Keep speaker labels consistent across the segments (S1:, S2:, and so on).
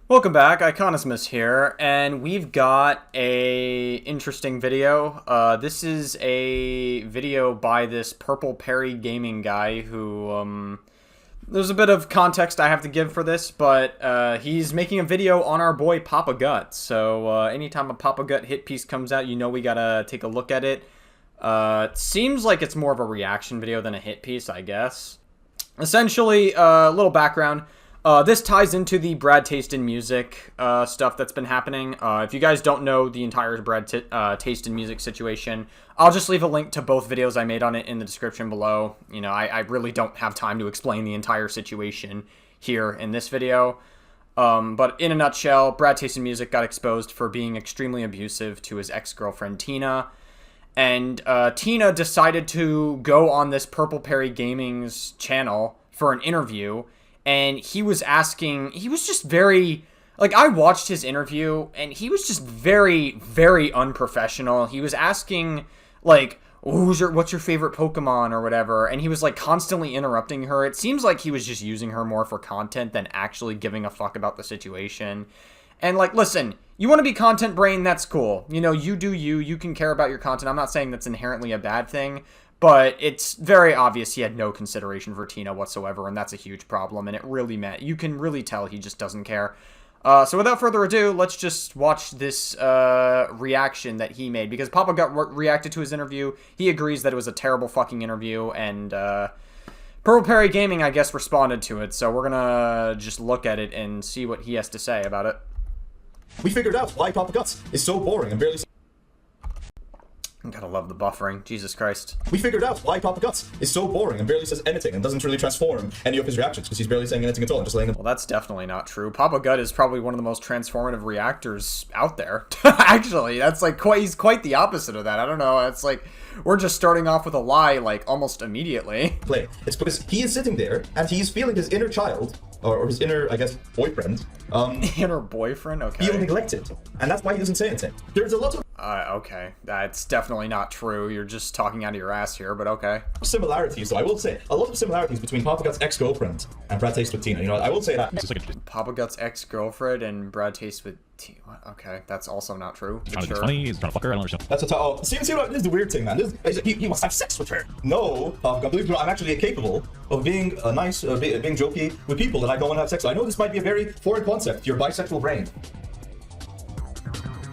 S1: Welcome back, Iconismus here, and we've got a interesting video. This is a video by this Purple Perry gaming guy who, there's a bit of context I have to give for this, but he's making a video on our boy Papa Gut. So anytime a Papa Gut hit piece comes out, you know we gotta take a look at it. It seems like it's more of a reaction video than a hit piece, I guess. Essentially, a little background. This ties into the Brad Taste in Music stuff that's been happening. If you guys don't know the entire Brad Taste in Music situation, I'll just leave a link to both videos I made on it in the description below. You know, I really don't have time to explain the entire situation here in this video. But in a nutshell, Brad Taste in Music got exposed for being extremely abusive to his ex-girlfriend Tina. And Tina decided to go on this Purple Perry Gaming's channel for an interview. And he was just very, like, I watched his interview, and he was just very, very unprofessional. He was asking, like, what's your favorite Pokemon or whatever, and he was, like, constantly interrupting her. It seems like he was just using her more for content than actually giving a fuck about the situation. And, like, listen, you want to be content brain, that's cool. You know, you do you can care about your content. I'm not saying that's inherently a bad thing. But it's very obvious he had no consideration for Tina whatsoever, and that's a huge problem, and it really meant, you can really tell he just doesn't care. So without further ado, let's just watch this reaction that he made, because Papa Gut reacted to his interview. He agrees that it was a terrible fucking interview, and Purple Perry Gaming, I guess, responded to it, so we're gonna just look at it and see what he has to say about it.
S2: We figured out why Papa Guts is so boring and barely...
S1: Gotta love the buffering. Jesus Christ.
S2: We figured out why Papa Guts is so boring and barely says anything and doesn't really transform any of his reactions because he's barely saying anything at all and just laying them.
S1: Well, that's definitely not true. Papa Gut is probably one of the most transformative reactors out there. Actually, that's like he's quite the opposite of that. I don't know. It's like we're just starting off with a lie like almost immediately.
S2: Play. It's because he is sitting there and he's feeling his inner child or his inner, I guess, boyfriend.
S1: Inner boyfriend? Okay.
S2: Feel neglected. And that's why he doesn't say anything. There's a lot of
S1: okay. That's definitely not true. You're just talking out of your ass here, but okay.
S2: similarities, so I will say, a lot of similarities between Papa Gut's ex-girlfriend and Brad Taste with Tina. You know, I will say that.
S1: Papa Gut's ex-girlfriend and Brad Taste with Tina. Okay, that's also not true.
S3: He's trying to funny, he's trying to fuck her, I don't understand.
S2: That's see what, this is the weird thing, man. He must have sex with her. No, Papa Gut, believe it or not, I'm actually capable of being nice, being jokey with people that I don't want to have sex with. I know this might be a very foreign concept to your bisexual brain.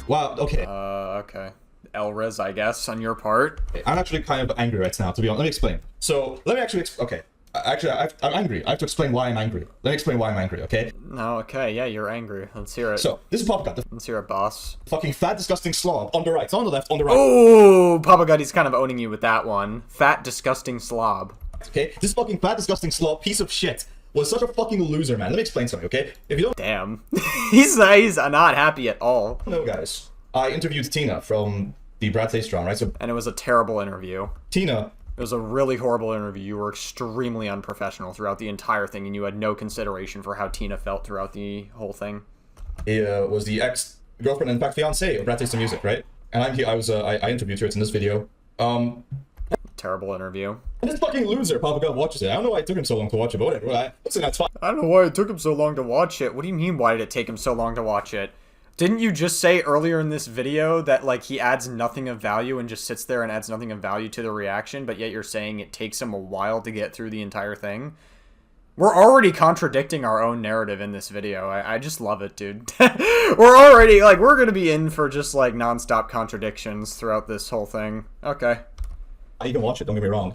S2: Wow, okay.
S1: Okay. Elriz, I guess, on your part.
S2: I'm actually kind of angry right now, to be honest. Let me explain. So, let me actually okay. Actually, I'm angry. I have to explain why I'm angry. Let me explain why I'm angry, okay?
S1: No, okay, yeah, you're angry. Let's hear it.
S2: So, this is Papa Gut.
S1: Let's hear it, boss.
S2: Fucking fat, disgusting slob. On the right. It's on the left, on the right.
S1: Oh, Papa Gut, he's kind of owning you with that one. Fat, disgusting slob.
S2: Okay? This fucking fat, disgusting slob piece of shit was such a fucking loser, man. Let me explain something, okay? If you don't...
S1: Damn. he's not happy at all.
S2: No, guys. I interviewed Tina from the Brad Taste round, right? So,
S1: and it was a terrible interview.
S2: Tina...
S1: It was a really horrible interview. You were extremely unprofessional throughout the entire thing, and you had no consideration for how Tina felt throughout the whole thing.
S2: Was the ex-girlfriend and in fact fiancé of Brad Taste in Music, right? And I'm here. I interviewed her. It's in this video.
S1: Terrible interview.
S2: And this fucking loser, Papa Gut, watches it. I don't know why it took him so long to watch it, but whatever. Listen, that's fine.
S1: I don't know why it took him so long to watch it. What do you mean, why did it take him so long to watch it? Didn't you just say earlier in this video that, like, he adds nothing of value and just sits there and adds nothing of value to the reaction, but yet you're saying it takes him a while to get through the entire thing? We're already contradicting our own narrative in this video. I just love it, dude. We're already, like, we're gonna be in for just, like, non-stop contradictions throughout this whole thing. Okay.
S2: You can watch it, don't get me wrong.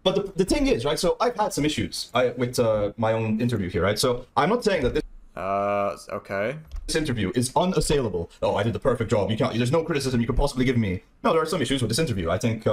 S2: But the thing is, right, so I've had some issues with my own interview here, right? So I'm not saying that this...
S1: okay.
S2: This interview is unassailable. Oh, I did the perfect job. You can't. There's no criticism you could possibly give me. No, there are some issues with this interview. I think.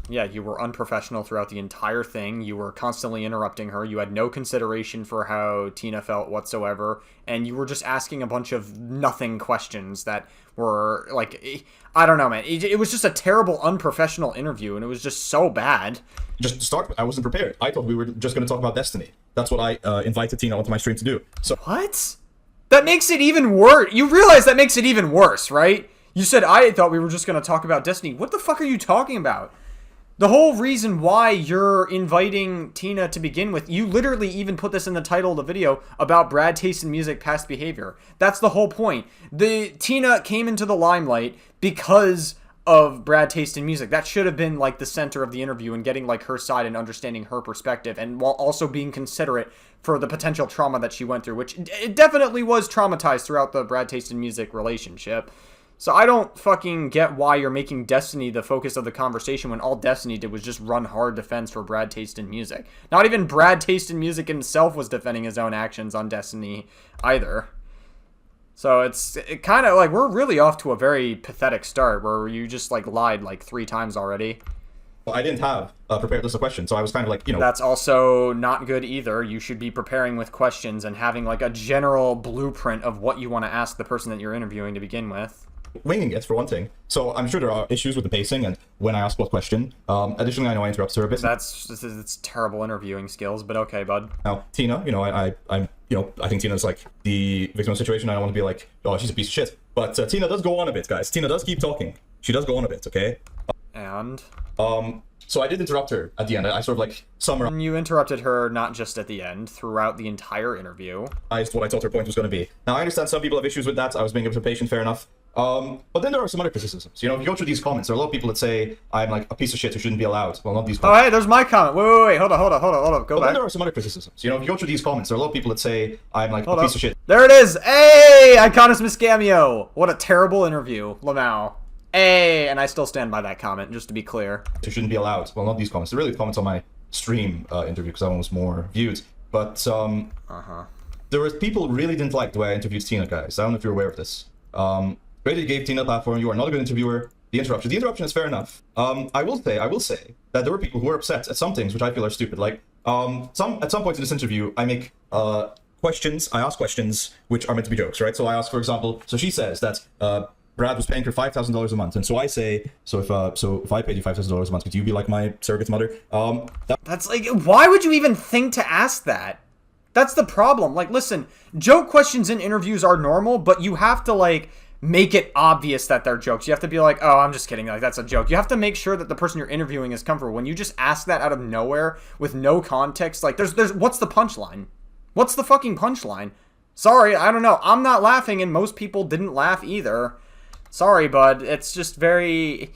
S1: Yeah, you were unprofessional throughout the entire thing. You were constantly interrupting her. You had no consideration for how Tina felt whatsoever, and you were just asking a bunch of nothing questions that were like, I don't know, man. It was just a terrible, unprofessional interview, and it was just so bad.
S2: Just to start with, I wasn't prepared. I thought we were just going to talk about Destiny. That's what I invited Tina onto my stream to do. So
S1: what? That makes it even worse. You realize that makes it even worse, right? You said I thought we were just going to talk about Destiny. What the fuck are you talking about? The whole reason why you're inviting Tina to begin with, you literally even put this in the title of the video about Brad taste in music, past behavior. That's the whole point. Tina came into the limelight because of Brad taste in music. That should have been like the center of the interview and getting like her side and understanding her perspective, and while also being considerate for the potential trauma that she went through, which it definitely was traumatized throughout the Brad taste in music relationship. So I don't fucking get why you're making Destiny the focus of the conversation when all Destiny did was just run hard defense for Brad taste in music. Not even Brad taste in music himself was defending his own actions on Destiny either. So it kind of like, we're really off to a very pathetic start where you just like lied like 3 times already.
S2: I didn't have a prepared list of questions, so I was kind of like, you know.
S1: That's also not good either. You should be preparing with questions and having like a general blueprint of what you want to ask the person that you're interviewing to begin with.
S2: Winging it, for one thing. So I'm sure there are issues with the pacing and when I ask what question. Additionally, I know I interrupted her a bit.
S1: It's terrible interviewing skills, but okay, bud.
S2: Now, Tina, you know, I think Tina's like the victim of the situation. I don't want to be like, oh, she's a piece of shit. But Tina does go on a bit, guys. Tina does keep talking. She does go on a bit, okay?
S1: And?
S2: So I did interrupt her at the end. I sort of like summarized.
S1: You interrupted her not just at the end, throughout the entire interview.
S2: What I thought her point was going to be. Now, I understand some people have issues with that. I was being a bit patient, fair enough. But then there are some other criticisms. You know, if you go through these comments, there are a lot of people that say I'm like a piece of shit who shouldn't be allowed. Well, not these comments.
S1: Oh, hey, there's my comment. Wait. Hold on. Go back.
S2: Then there are some other criticisms. You know, if you go through these comments, there are a lot of people that say I'm like a piece of shit.
S1: There it is. Hey, Iconis Miscameo. What a terrible interview, Lamau. Hey, and I still stand by that comment, just to be clear.
S2: Who shouldn't be allowed. Well, not these comments. They're really the comments on my stream interview because that one was more viewed. But there was people who really didn't like the way I interviewed Tina, guys. I don't know if you're aware of this. Great that you gave Tina a platform. You are not a good interviewer. The interruption is fair enough. I will say that there were people who were upset at some things which I feel are stupid. Like at some point in this interview, I make questions. I ask questions which are meant to be jokes, right? So I ask, for example, so she says that Brad was paying her $5,000 a month, and so I say, so if I paid you $5,000 a month, could you be like my surrogate mother?
S1: That's like, why would you even think to ask that? That's the problem. Like, listen, joke questions in interviews are normal, but you have to like make it obvious that they're jokes. You have to be like, oh, I'm just kidding. Like, that's a joke. You have to make sure that the person you're interviewing is comfortable. When you just ask that out of nowhere with no context, like, there's what's the punchline? What's the fucking punchline? Sorry, I don't know. I'm not laughing, and most people didn't laugh either. Sorry, bud. It's just very...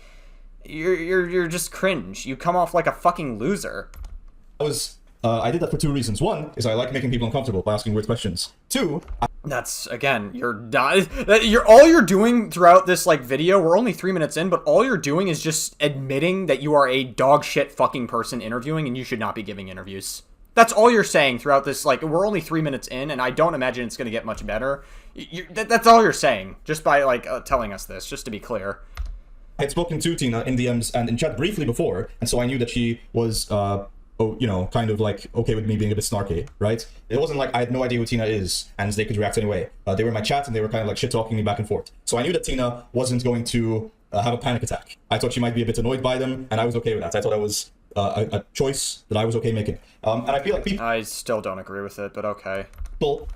S1: You're just cringe. You come off like a fucking loser.
S2: I did that for 2 reasons. 1 is I like making people uncomfortable by asking weird questions. 2...
S1: That's, again, all you're doing throughout this, like, video, we're only 3 minutes in, but all you're doing is just admitting that you are a dog shit fucking person interviewing and you should not be giving interviews. That's all you're saying throughout this, like, we're only 3 minutes in, and I don't imagine it's going to get much better. That's all you're saying, just by, like, telling us this, just to be clear.
S2: I had spoken to Tina in DMs and in chat briefly before, and so I knew that she was, kind of, like, okay with me being a bit snarky, right? It wasn't like I had no idea who Tina is, and they could react anyway. They were in my chat, and they were kind of, like, shit-talking me back and forth. So I knew that Tina wasn't going to have a panic attack. I thought she might be a bit annoyed by them, and I was okay with that. I thought that was... a choice that I was okay making. And I feel like people...
S1: I still don't agree with it, but okay.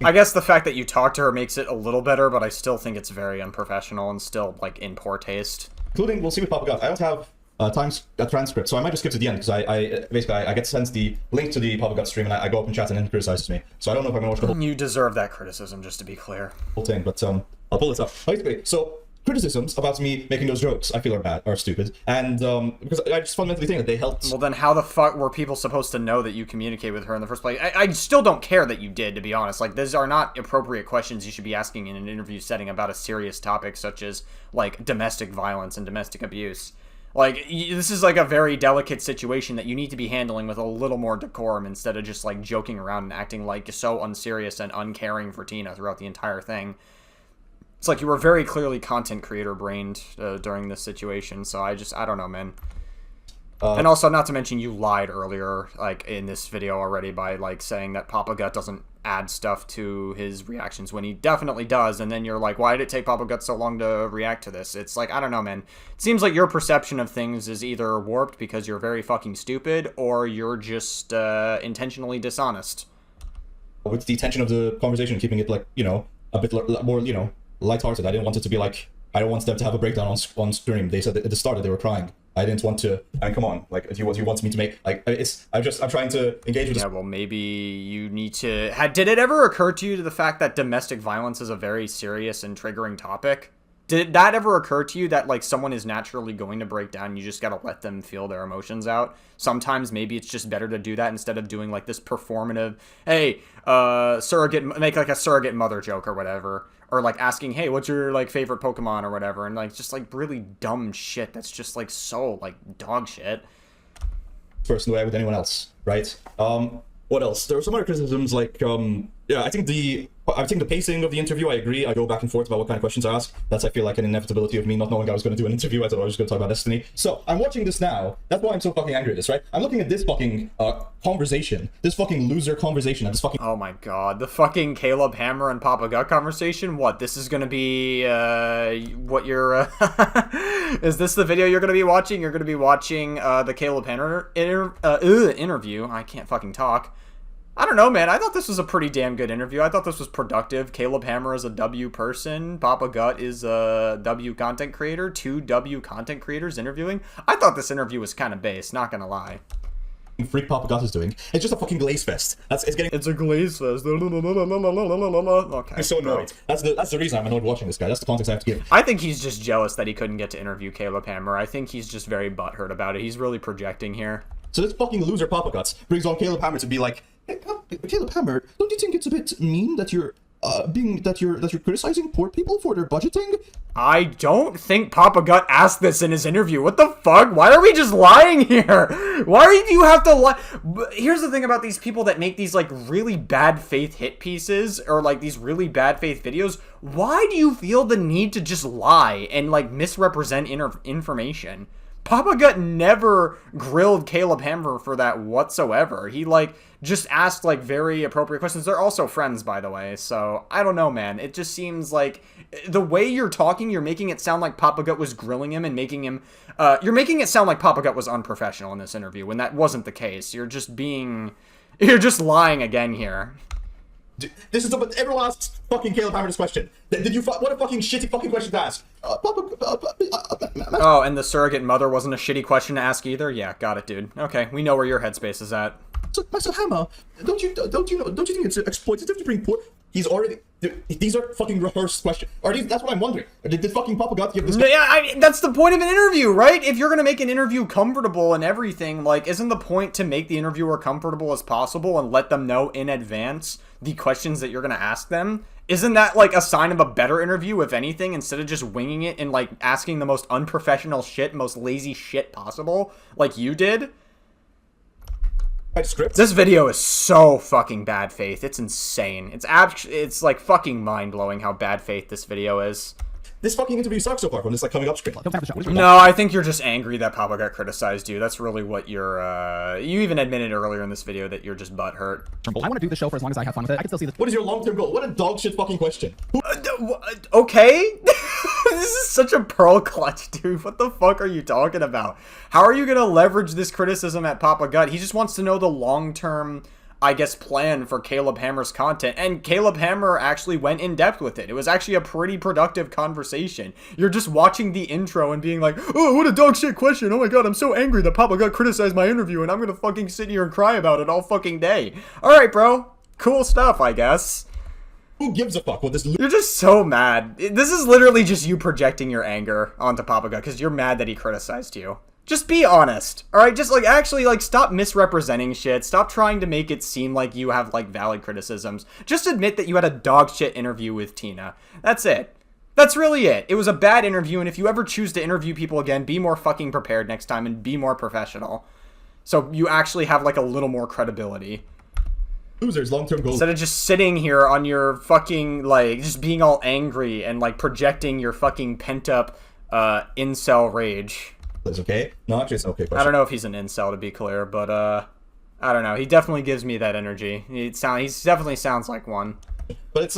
S1: I guess the fact that you talked to her makes it a little better, but I still think it's very unprofessional and still, like, in poor taste.
S2: Including, we'll see with Papa God. I don't have a transcript, so I might just skip to the end, because I get sent the link to the Papa God stream, and I go up in chat and then criticizes me. So I don't know if I'm going to watch the whole...
S1: You deserve that criticism, just to be clear.
S2: ...whole thing, but I'll pull this up. Basically, so... criticisms about me making those jokes I feel are stupid, and because I just fundamentally think that they helped.
S1: Well, then how the fuck were people supposed to know that you communicated with her in the first place? I still don't care that you did, to be honest. Like, these are not appropriate questions you should be asking in an interview setting about a serious topic such as, like, domestic violence and domestic abuse. Like, this is, like, a very delicate situation that you need to be handling with a little more decorum instead of just, like, joking around and acting, like, so unserious and uncaring for Tina throughout the entire thing. It's like you were very clearly content creator brained during this situation, so I don't know, man. And also, not to mention, you lied earlier, like, in this video already by, like, saying that Papa Gut doesn't add stuff to his reactions when he definitely does, and then you're like, why did it take Papa Gut so long to react to this? It's like, I don't know, man. It seems like your perception of things is either warped because you're very fucking stupid, or you're just intentionally dishonest.
S2: With the tension of the conversation, keeping it, like, you know, a bit more, you know, lighthearted. I didn't want it to be like, I don't want them to have a breakdown on stream. They said that at the start that they were crying. I didn't want to. I mean, come on, like, do you want me to make like I'm trying to engage with.
S1: Yeah, well, maybe you need to. Did it ever occur to you to the fact that domestic violence is a very serious and triggering topic? Did that ever occur to you that like someone is naturally going to break down? You just gotta let them feel their emotions out. Sometimes maybe it's just better to do that instead of doing like this performative, hey, make like a surrogate mother joke or whatever. Or like asking, hey, what's your like favorite Pokemon or whatever, and like just like really dumb shit that's just like so like dog shit.
S2: Person way with anyone else, right? What else? There were some other criticisms like, yeah, I think the pacing of the interview, I agree. I go back and forth about what kind of questions I ask. That's, I feel like, an inevitability of me not knowing I was going to do an interview. I thought I was just going to talk about Destiny. So, I'm watching this now. That's why I'm so fucking angry at this, right? I'm looking at this fucking conversation. This fucking loser conversation. And this fucking...
S1: Oh my god. The fucking Caleb Hammer and Papa Gut conversation? What? This is going to be, what you're, is this the video you're going to be watching? You're going to be watching, the Caleb Hammer interview. I can't fucking talk. I don't know, man. I thought this was a pretty damn good interview. I thought this was productive. Caleb Hammer is a W person. Papa Gut is a W content creator. 2 W content creators interviewing. I thought this interview was kind of base, not gonna lie.
S2: Freak Papa Gut is doing. It's just a fucking glaze fest.
S1: It's a glaze fest. Okay.
S2: I'm so annoyed. That's the reason I'm annoyed watching this guy. That's the context I have to give.
S1: I think he's just jealous that he couldn't get to interview Caleb Hammer. I think he's just very butthurt about it. He's really projecting here.
S2: So this fucking loser Papa Guts brings on Caleb Hammer to be like, hey, Caleb Hammer, don't you think it's a bit mean that you're criticizing poor people for their budgeting?
S1: I don't think Papa Gut asked this in his interview. What the fuck? Why are we just lying here? Why do you have to lie? Here's the thing about these people that make these like really bad faith hit pieces or like these really bad faith videos. Why do you feel the need to just lie and like misrepresent information? Papa Gut never grilled Caleb Hammer for that whatsoever. He, like, just asked, like, very appropriate questions. They're also friends, by the way, so I don't know, man. It just seems like the way you're talking, you're making it sound like Papa Gut was grilling him and making him... you're making it sound like Papa Gut was unprofessional in this interview, when that wasn't the case. You're just being... You're just lying again here.
S2: This is what everyone asks fucking Caleb Hammer this question. What a fucking shitty fucking question to ask.
S1: Oh, and the surrogate mother wasn't a shitty question to ask either? Yeah, got it, dude. Okay, we know where your headspace is at.
S2: So, Master Hammer, don't you think it's exploitative to bring poor... He's already... These are fucking rehearsed questions. That's what I'm wondering. Did fucking Papa Gut give this...
S1: Yeah, that's the point of an interview, right? If you're gonna make an interview comfortable and everything, like, isn't the point to make the interviewer comfortable as possible and let them know in advance the questions that you're gonna ask them? Isn't that, like, a sign of a better interview, if anything, instead of just winging it and, like, asking the most unprofessional shit, most lazy shit possible, like you did?
S2: Script?
S1: This video is so fucking bad faith. It's insane. It's like fucking mind-blowing how bad faith this video is.
S2: This fucking interview sucks so far from this, like, coming up screen.
S1: No, I think you're just angry that Papa Gut criticized you. That's really what you're, you even admitted earlier in this video that you're just butthurt.
S3: I want to do the show for as long as I have fun with it. I can still see this.
S2: What is your long-term goal? What a dog shit fucking question.
S1: Okay? This is such a pearl clutch, dude. What the fuck are you talking about? How are you gonna leverage this criticism at Papa Gut? He just wants to know the long-term, I guess, plan for Caleb Hammer's content, and Caleb Hammer actually went in depth with it. It was actually a pretty productive conversation. You're just watching the intro and being like, oh, what a dog shit question. Oh my god, I'm so angry that Papa Gut criticized my interview, and I'm gonna fucking sit here and cry about it all fucking day. Alright, bro. Cool stuff, I guess.
S2: Who gives a fuck what this...
S1: You're just so mad. This is literally just you projecting your anger onto Papa Gut, because you're mad that he criticized you. Just be honest, alright? Just, like, actually, like, stop misrepresenting shit. Stop trying to make it seem like you have, like, valid criticisms. Just admit that you had a dog shit interview with Tina. That's it. That's really it. It was a bad interview, and if you ever choose to interview people again, be more fucking prepared next time and be more professional. So you actually have, like, a little more credibility.
S2: Losers, long-term goals.
S1: Instead of just sitting here on your fucking, like, just being all angry and, like, projecting your fucking pent-up, incel rage.
S2: Okay? No, actually, it's an okay question.
S1: I don't know if he's an incel, to be clear, but, I don't know. He definitely gives me that energy. He definitely sounds like one.
S2: But it's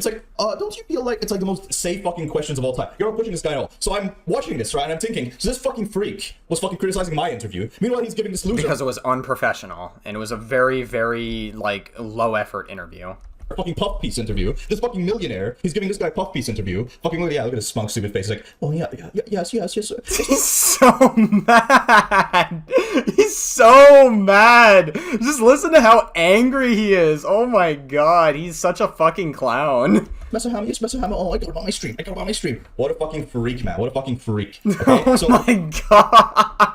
S2: like, don't you feel like it's like the most safe fucking questions of all time? You're not pushing this guy at all. So I'm watching this, right, and I'm thinking, so this fucking freak was fucking criticizing my interview. Meanwhile, he's giving this loser...
S1: Because it was unprofessional, and it was a very, very, like, low-effort interview.
S2: fucking puff piece interview. This fucking millionaire, he's giving this guy puff piece interview. Fucking look at his smug, stupid face. He's like, oh yeah, yes, sir.
S1: He's so mad. He's so mad. Just listen to how angry he is. Oh my god, he's such a fucking clown.
S2: Mr. Hammer, yes, Mr. Hammer. Oh, I got it on my stream. What a fucking freak, man. What a fucking freak. Okay,
S1: oh my god.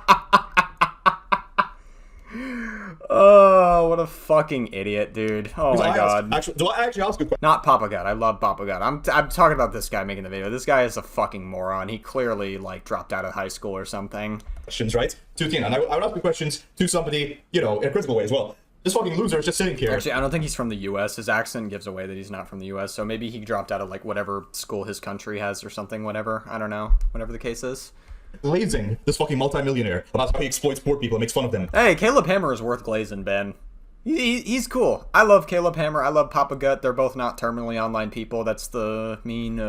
S1: Oh, what a fucking idiot, dude. Oh my god.
S2: Do I actually ask a question?
S1: Not Papa God. I love Papa God. I'm talking about this guy making the video. This guy is a fucking moron. He clearly, like, dropped out of high school or something.
S2: Questions, right? To Tina. And I would ask the questions to somebody, you know, in a critical way as well. This fucking loser is just sitting here.
S1: Actually, I don't think he's from the U.S. His accent gives away that he's not from the U.S., so maybe he dropped out of, like, whatever school his country has or something, whatever. I don't know. Whatever the case is.
S2: Glazing this fucking multimillionaire about how he exploits poor people and makes fun of them.
S1: Hey, Caleb Hammer is worth glazing, Ben. He's cool. I love Caleb Hammer. I love Papa Gut. They're both not terminally online people. That's the main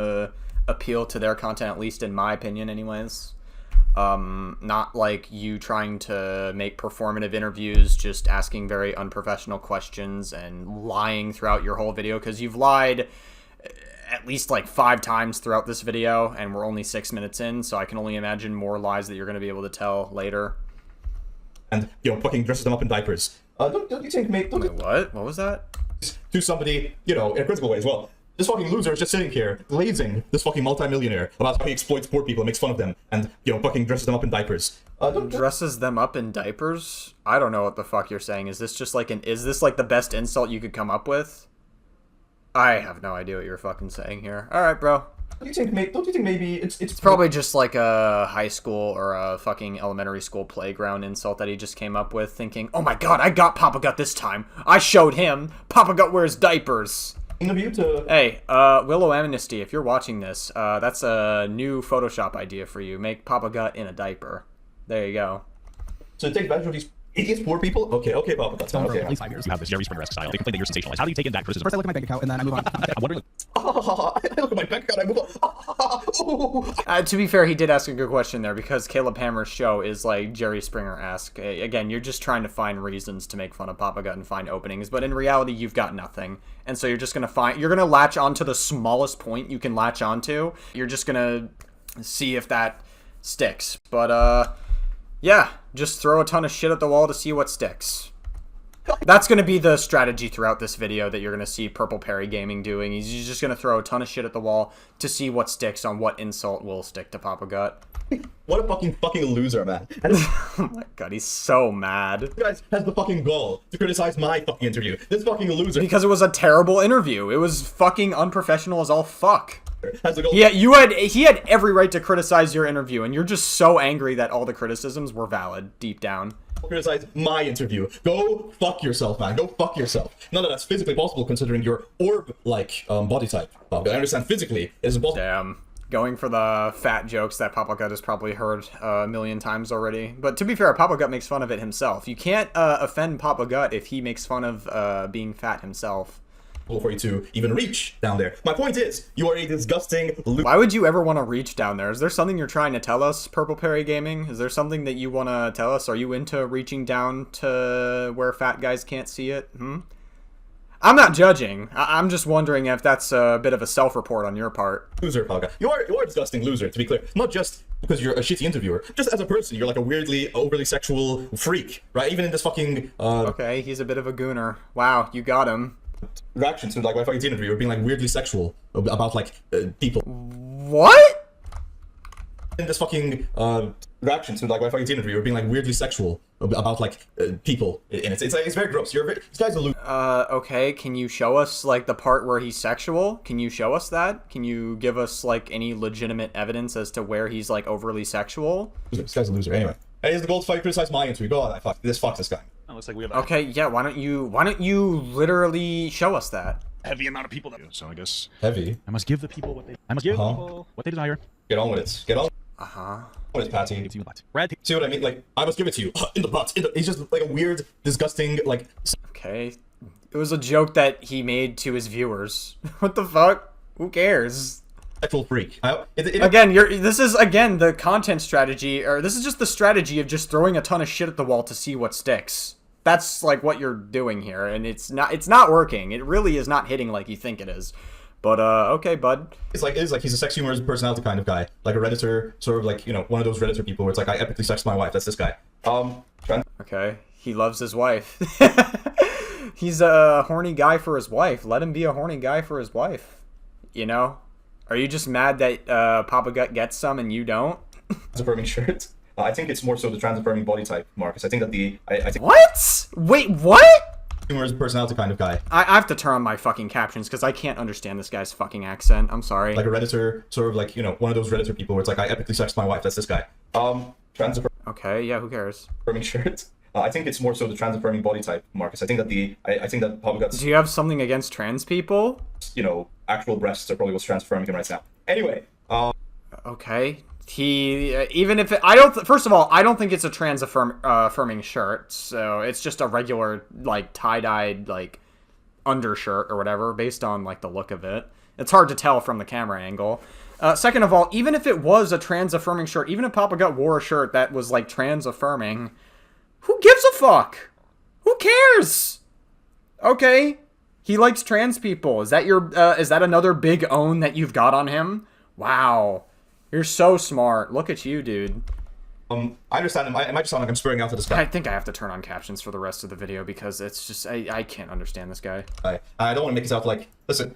S1: appeal to their content, at least in my opinion, anyways. Not like you trying to make performative interviews, just asking very unprofessional questions and lying throughout your whole video, because you've lied at least like 5 times throughout this video, and we're only 6 minutes in, so I can only imagine more lies that you're going to be able to tell later.
S2: And, you know, fucking dresses them up in diapers. Don't you think, mate?
S1: Wait, what? What was that?
S2: To somebody, you know, in a critical way as well. This fucking loser is just sitting here, glazing this fucking multimillionaire about how he exploits poor people and makes fun of them, and, you know, fucking dresses them up in diapers.
S1: Dresses them up in diapers? I don't know what the fuck you're saying. Is this just like is this like the best insult you could come up with? I have no idea what you're fucking saying here. Alright, bro.
S2: Don't you think maybe it's
S1: probably just like a high school or a fucking elementary school playground insult that he just came up with, thinking, oh my god, I got Papa Gut this time. I showed him. Papa Gut wears diapers. Hey, Willow Amnesty, if you're watching this, that's a new Photoshop idea for you. Make Papa Gut in a diaper. There you go.
S2: So take advantage of these idiots, poor people? Okay, Papa Gut.
S3: For
S2: Okay.
S3: at least 5 years.
S4: You have this Jerry Springer-esque style. They complain that you're sensationalized. How do you take in that criticism?
S3: First I look at my bank account and then I move on.
S4: I'm wondering.
S2: I look at my bank account, I move on.
S1: To be fair, he did ask a good question there, because Caleb Hammer's show is like Jerry Springer-esque. Again, you're just trying to find reasons to make fun of Papa Gut and find openings, but in reality, you've got nothing. And so you're just going to you're going to latch onto the smallest point you can latch onto. You're just going to see if that sticks. But, yeah, just throw a ton of shit at the wall to see what sticks. That's going to be the strategy throughout this video that you're going to see Purple Perry Gaming doing. He's just going to throw a ton of shit at the wall to see what sticks on what insult will stick to Papa Gut.
S2: What a fucking loser, man. And
S1: Oh my god, he's so mad.
S2: this guy has the fucking gall to criticize my fucking interview. This fucking loser
S1: Because it was a terrible interview. It was fucking unprofessional as all fuck.
S2: has the gall.
S1: Yeah, he had every right to criticize your interview, and you're just so angry that all the criticisms were valid deep down.
S2: Criticize my interview. Go fuck yourself, man. Go fuck yourself. None of that's physically possible considering your orb-like body type. Bob, I understand physically it isn't possible.
S1: Damn. Going for the fat jokes that Papa Gut has probably heard a million times already. But to be fair, Papa Gut makes fun of it himself. You can't offend Papa Gut if he makes fun of being fat himself.
S2: For you to even reach down there. My point is, you are a disgusting loser.
S1: Why would you ever want to reach down there? Is there something you're trying to tell us, Purple Perry Gaming? Is there something that you want to tell us? Are you into reaching down to where fat guys can't see it? I'm not judging. I'm just wondering if that's a bit of a self-report on your part.
S2: Loser, Paga. You are a disgusting loser, to be clear. Not just because you're a shitty interviewer. Just as a person, you're like a weirdly, overly sexual freak, right? Even in this fucking,
S1: Okay, he's a bit of a gooner. Wow, you got him.
S2: reactions to like my fucking interview, you're being like weirdly sexual about like people.
S1: What?
S2: In this fucking reaction to like my fucking interview, you're being like weirdly sexual about like people, and it's very gross. This guy's a loser.
S1: Okay, can you show us, like, the part where he's sexual? Can you show us that? Can you give us, like, any legitimate evidence as to where he's, like, overly sexual?
S2: This guy's a loser. Anyway, hey, here's the gold fight. Criticize my interview. Go on, fuck this guy.
S4: Oh, looks like we have
S1: Okay, yeah, why don't you literally show us that?
S4: a heavy amount of people that. So I guess
S2: Heavy.
S4: I must give the people what they. I must give the people what they desire.
S2: Get on with it. Get on.
S1: Uh-huh.
S2: What is Patty?
S4: It's you, but Brad.
S2: See what I mean? Like, I must give it to you in the butt. He's just like a weird, disgusting, like.
S1: Okay. It was a joke that he made to his viewers. What the fuck? Who cares?
S2: Sexual freak.
S1: Again, this is again the content strategy, or this is just the strategy of just throwing a ton of shit at the wall to see what sticks. That's like what you're doing here, and it's not working. It really is not hitting like you think it is. But okay, bud.
S2: It's like he's a sex humorous personality kind of guy, like a Redditor, sort of like, you know, one of those Redditor people where it's like, I epically sexed my wife. That's this guy.
S1: Okay, he loves his wife. He's a horny guy for his wife. Let him be a horny guy for his wife. You know? Are you just mad that Papa Gut gets some and you don't?
S2: Trans-affirming shirt. I think it's more so the trans-affirming body type, Marcus. I think that I think
S1: What? Wait, what?
S2: humorous personality kind of guy,
S1: I have to turn on my fucking captions because I can't understand this guy's fucking accent. I'm sorry.
S2: like a Redditor, sort of like, you know, one of those Redditor people where it's like, I epically sexed my wife. That's this guy. Trans-affirming
S1: Okay, yeah, who cares?
S2: shirt. I think it's more so the trans-affirming body type, Marcus. I think that I think that Papa Gut's,
S1: Do you have something against trans people?
S2: you know, actual breasts are probably what's trans-affirming him right now. Anyway,
S1: Okay. He even if I don't. First of all, I don't think it's a trans affirming shirt. So it's just a regular like tie-dyed like undershirt or whatever, based on like the look of it. It's hard to tell from the camera angle. Second of all, even if it was a trans affirming shirt, even if Papa Gut wore a shirt that was like trans affirming, who gives a fuck? Who cares? Okay, he likes trans people. Is that another big own that you've got on him? Wow. You're so smart. Look at you, dude.
S2: I understand him. It might just sound like I'm spurring out to this guy.
S1: I think I have to turn on captions for the rest of the video because it's just, I can't understand this guy.
S2: I don't want to make it sound like, listen,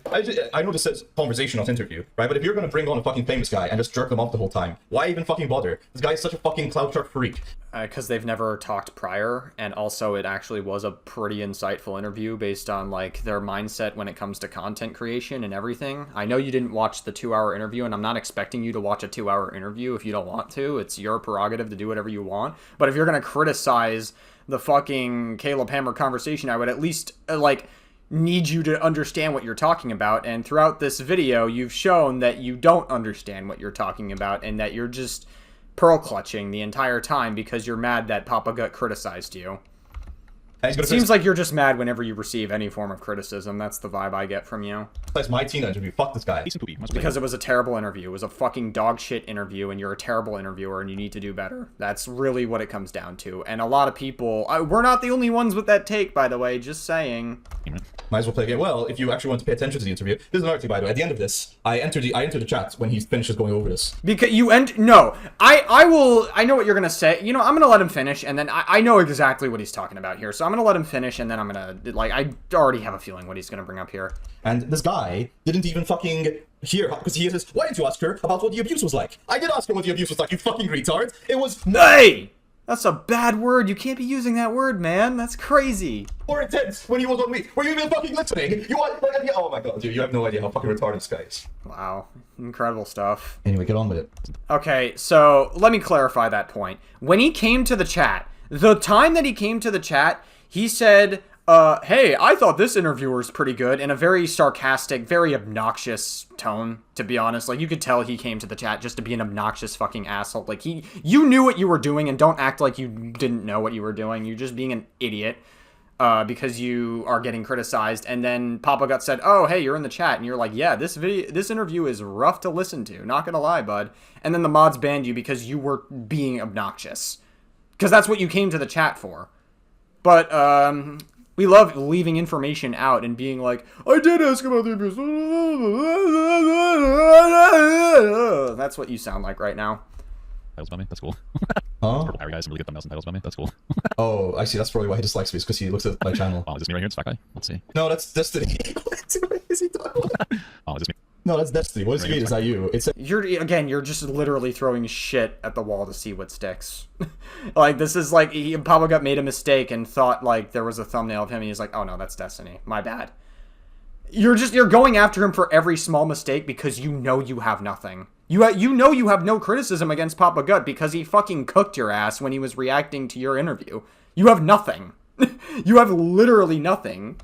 S2: I know this says conversation, not interview, right? But if you're going to bring on a fucking famous guy and just jerk them off the whole time, why even fucking bother? This guy is such a fucking clout shark freak.
S1: Because they've never talked prior, and also it actually was a pretty insightful interview based on like their mindset when it comes to content creation and everything. I know you didn't watch the 2-hour interview, and I'm not expecting you to watch a 2-hour interview if you don't want to. It's your prerogative to do whatever you want. But if you're going to criticize the fucking Caleb Hammer conversation, I would at least like need you to understand what you're talking about. And throughout this video, you've shown that you don't understand what you're talking about and that you're just pearl clutching the entire time because you're mad that Papa Gut criticized you. It seems like you're just mad whenever you receive any form of criticism. That's the vibe I get from you.
S2: That's my Tina interview. Fuck this guy.
S4: Decent poopy.
S1: Because it was a terrible interview. It was a fucking dog shit interview, and you're a terrible interviewer, and you need to do better. That's really what it comes down to. And a lot of people... we're not the only ones with that take, by the way. Just saying.
S2: Might as well play a game. Well, if you actually want to pay attention to the interview, this is another thing, by the way. At the end of this, I enter the chat when he finishes going over this.
S1: Because you no, I know what you're gonna say. You know, I'm gonna let him finish, and then I know exactly what he's talking about here. So I'm gonna let him finish, and then I'm gonna like I already have a feeling what he's gonna bring up here.
S2: And this guy didn't even fucking hear, because he says, why didn't you ask her about what the abuse was like? I did ask her what the abuse was like, you fucking retard. It was
S1: hey. That's a bad word. You can't be using that word, man. That's crazy.
S2: more intense when he was on me. Were you even fucking listening? You want? Oh my god, dude, you have no idea how fucking retarded this guy is.
S1: Wow, incredible stuff.
S2: Anyway, get on with it.
S1: Okay, so let me clarify that point. When he came to the chat, the time that he came to the chat, he said, hey, I thought this interviewer was pretty good, in a very sarcastic, very obnoxious tone, to be honest. Like, you could tell he came to the chat just to be an obnoxious fucking asshole. Like, you knew what you were doing, and don't act like you didn't know what you were doing. You're just being an idiot, because you are getting criticized. And then Papa Gut said, oh, hey, you're in the chat, and you're like, yeah, this interview is rough to listen to, not gonna lie, bud. And then the mods banned you because you were being obnoxious. Because that's what you came to the chat for. But, we love leaving information out and being like, I did ask about the abuse. That's what you sound like right now.
S4: Titles about me. That's cool.
S2: Huh?
S4: Purple Harry guys, some really good thumbnails and titles about me. That's cool.
S2: Oh, I see. That's probably why he dislikes me, because he looks at my channel.
S4: Oh, is this me right here? This fat guy? Let's see.
S2: No, that's Destiny. What is he talking about?
S4: Oh, is this me?
S2: No, that's Destiny. What does he mean? Is that you? It's
S1: You're just literally throwing shit at the wall to see what sticks. Like, this is like, Papa Gut made a mistake and thought, like, there was a thumbnail of him, and he's like, oh no, that's Destiny. My bad. You're going after him for every small mistake because you know you have nothing. You know you have no criticism against Papa Gut because he fucking cooked your ass when he was reacting to your interview. You have nothing. You have literally nothing.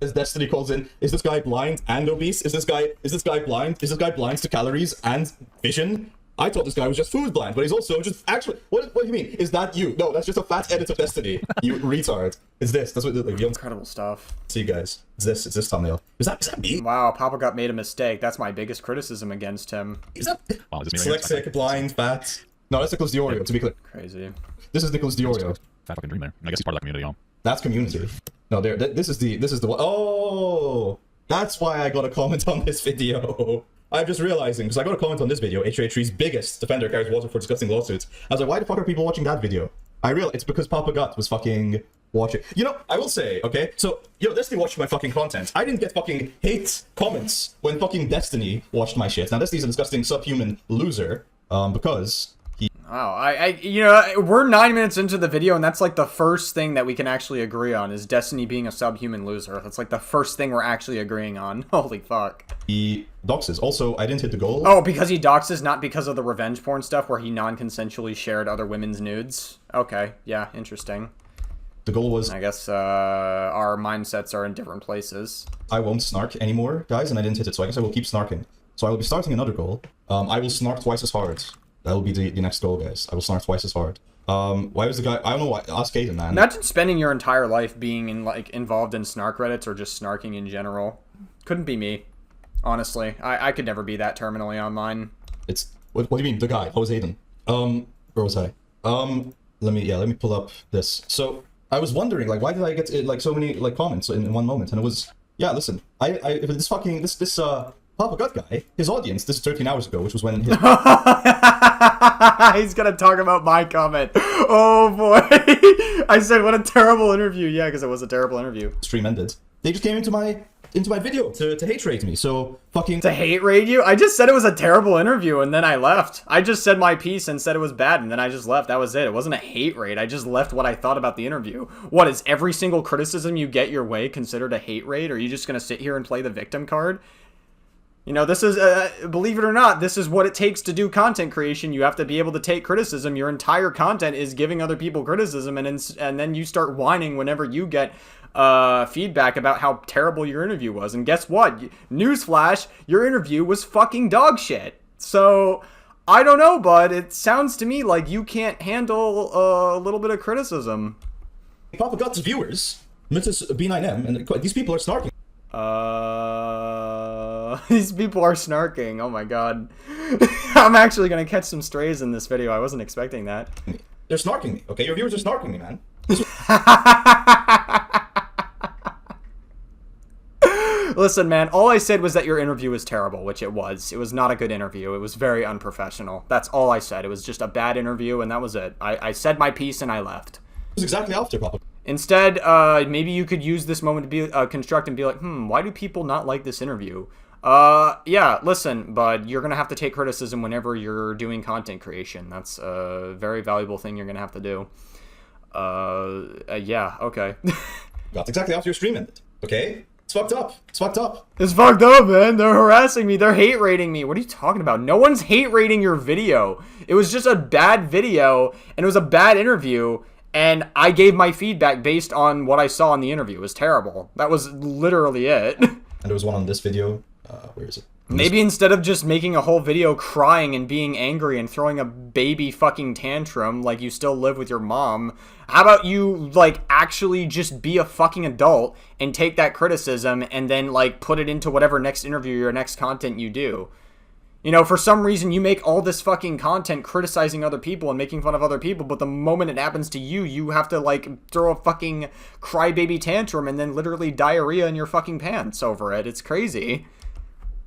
S2: As Destiny calls in, is this guy blind and obese? Is this guy blind? Is this guy blind to calories and vision? I thought this guy was just food blind, but he's also just actually. What do you mean? Is that you? No, that's just a fat edit of Destiny. You retard. It's this. That's what like,
S1: Incredible stuff.
S2: See, guys. It's this thumbnail. Is that me?
S1: Wow, Papa Gut made a mistake. That's my biggest criticism against him.
S2: Is that
S4: Oh, is this me right here?
S2: dyslexic, blind, fat? No, that's Nicholas Diorio. To be clear,
S1: Crazy.
S2: this is Nicholas Diorio.
S4: fat fucking dream there. I guess he's part of that community, huh?
S2: That's community. No, there. This is the one. Oh, that's why I got a comment on this video. I'm just realizing, because I got a comment on this video, H3's biggest defender carries water for disgusting lawsuits. I was like, why the fuck are people watching that video? I realized it's because Papa Gut was fucking watching. You know, I will say, okay, so, Destiny watched my fucking content. I didn't get fucking hate comments when fucking Destiny watched my shit. Now, Destiny's a disgusting subhuman loser, because he...
S1: Wow, we're 9 minutes into the video, and that's like the first thing that we can actually agree on is Destiny being a subhuman loser. That's like the first thing we're actually agreeing on. Holy fuck.
S2: He doxes. Also, I didn't hit the goal.
S1: Oh, because he doxes, not because of the revenge porn stuff where he non-consensually shared other women's nudes? Okay, yeah, interesting.
S2: The goal was...
S1: I guess our mindsets are in different places.
S2: I won't snark anymore, guys, and I didn't hit it, so I guess I will keep snarking. So I will be starting another goal. I will snark twice as hard. That will be the next goal, guys. I will snark twice as hard. Why was the guy... I don't know why. Ask Aiden, man.
S1: Imagine spending your entire life being involved in snark Reddits or just snarking in general. Couldn't be me. Honestly. I could never be that terminally online.
S2: It's... What do you mean, the guy? How was Aiden? Where was I? Let me pull up this. So, I was wondering, like, why did I get, like, so many, like, comments in one moment? And it was... Yeah, listen. This Papa Gut guy, his audience, this is 13 hours ago, which was when his...
S1: He's gonna talk about my comment. Oh boy. I said, what a terrible interview. Yeah, because it was a terrible interview.
S2: Stream ended. They just came into my video to hate rate me, so fucking...
S1: To hate rate you? I just said it was a terrible interview, and then I left. I just said my piece and said it was bad, and then I just left. That was it. It wasn't a hate rate. I just left what I thought about the interview. What, is every single criticism you get your way considered a hate rate? Or are you just gonna sit here and play the victim card? You know, this is, believe it or not, this is what it takes to do content creation. You have to be able to take criticism. Your entire content is giving other people criticism, and then you start whining whenever you get feedback about how terrible your interview was. And guess what? Newsflash, your interview was fucking dog shit. So, I don't know, bud. It sounds to me like you can't handle a little bit of criticism.
S2: Papa Gut's viewers, Mrs. B9M, and these people are snarking.
S1: These people are snarking. Oh my god. I'm actually gonna catch some strays in this video. I wasn't expecting that.
S2: They're snarking me, okay? Your viewers are snarking me, man.
S1: Listen, man, all I said was that your interview was terrible, which it was. It was not a good interview. It was very unprofessional. That's all I said. It was just a bad interview, and that was it. I said my piece, and I left.
S2: It was exactly after, Papa.
S1: Instead, maybe you could use this moment to be construct and be like, why do people not like this interview? Yeah, listen, bud, you're gonna have to take criticism whenever you're doing content creation. That's a very valuable thing you're gonna have to do. Yeah, okay.
S2: That's exactly after your stream ended, okay? It's fucked up. It's fucked up.
S1: It's fucked up, man. They're harassing me. They're hate rating me. What are you talking about? No one's hate rating your video. It was just a bad video, and it was a bad interview, and I gave my feedback based on what I saw in the interview. It was terrible. That was literally it.
S2: And there was one on this video. Where is it?
S1: Maybe instead of just making a whole video crying and being angry and throwing a baby fucking tantrum like you still live with your mom, how about you, like, actually just be a fucking adult and take that criticism and then, like, put it into whatever next interview or next content you do. You know, for some reason you make all this fucking content criticizing other people and making fun of other people, but the moment it happens to you, you have to, like, throw a fucking crybaby tantrum and then literally diarrhea in your fucking pants over it. It's crazy.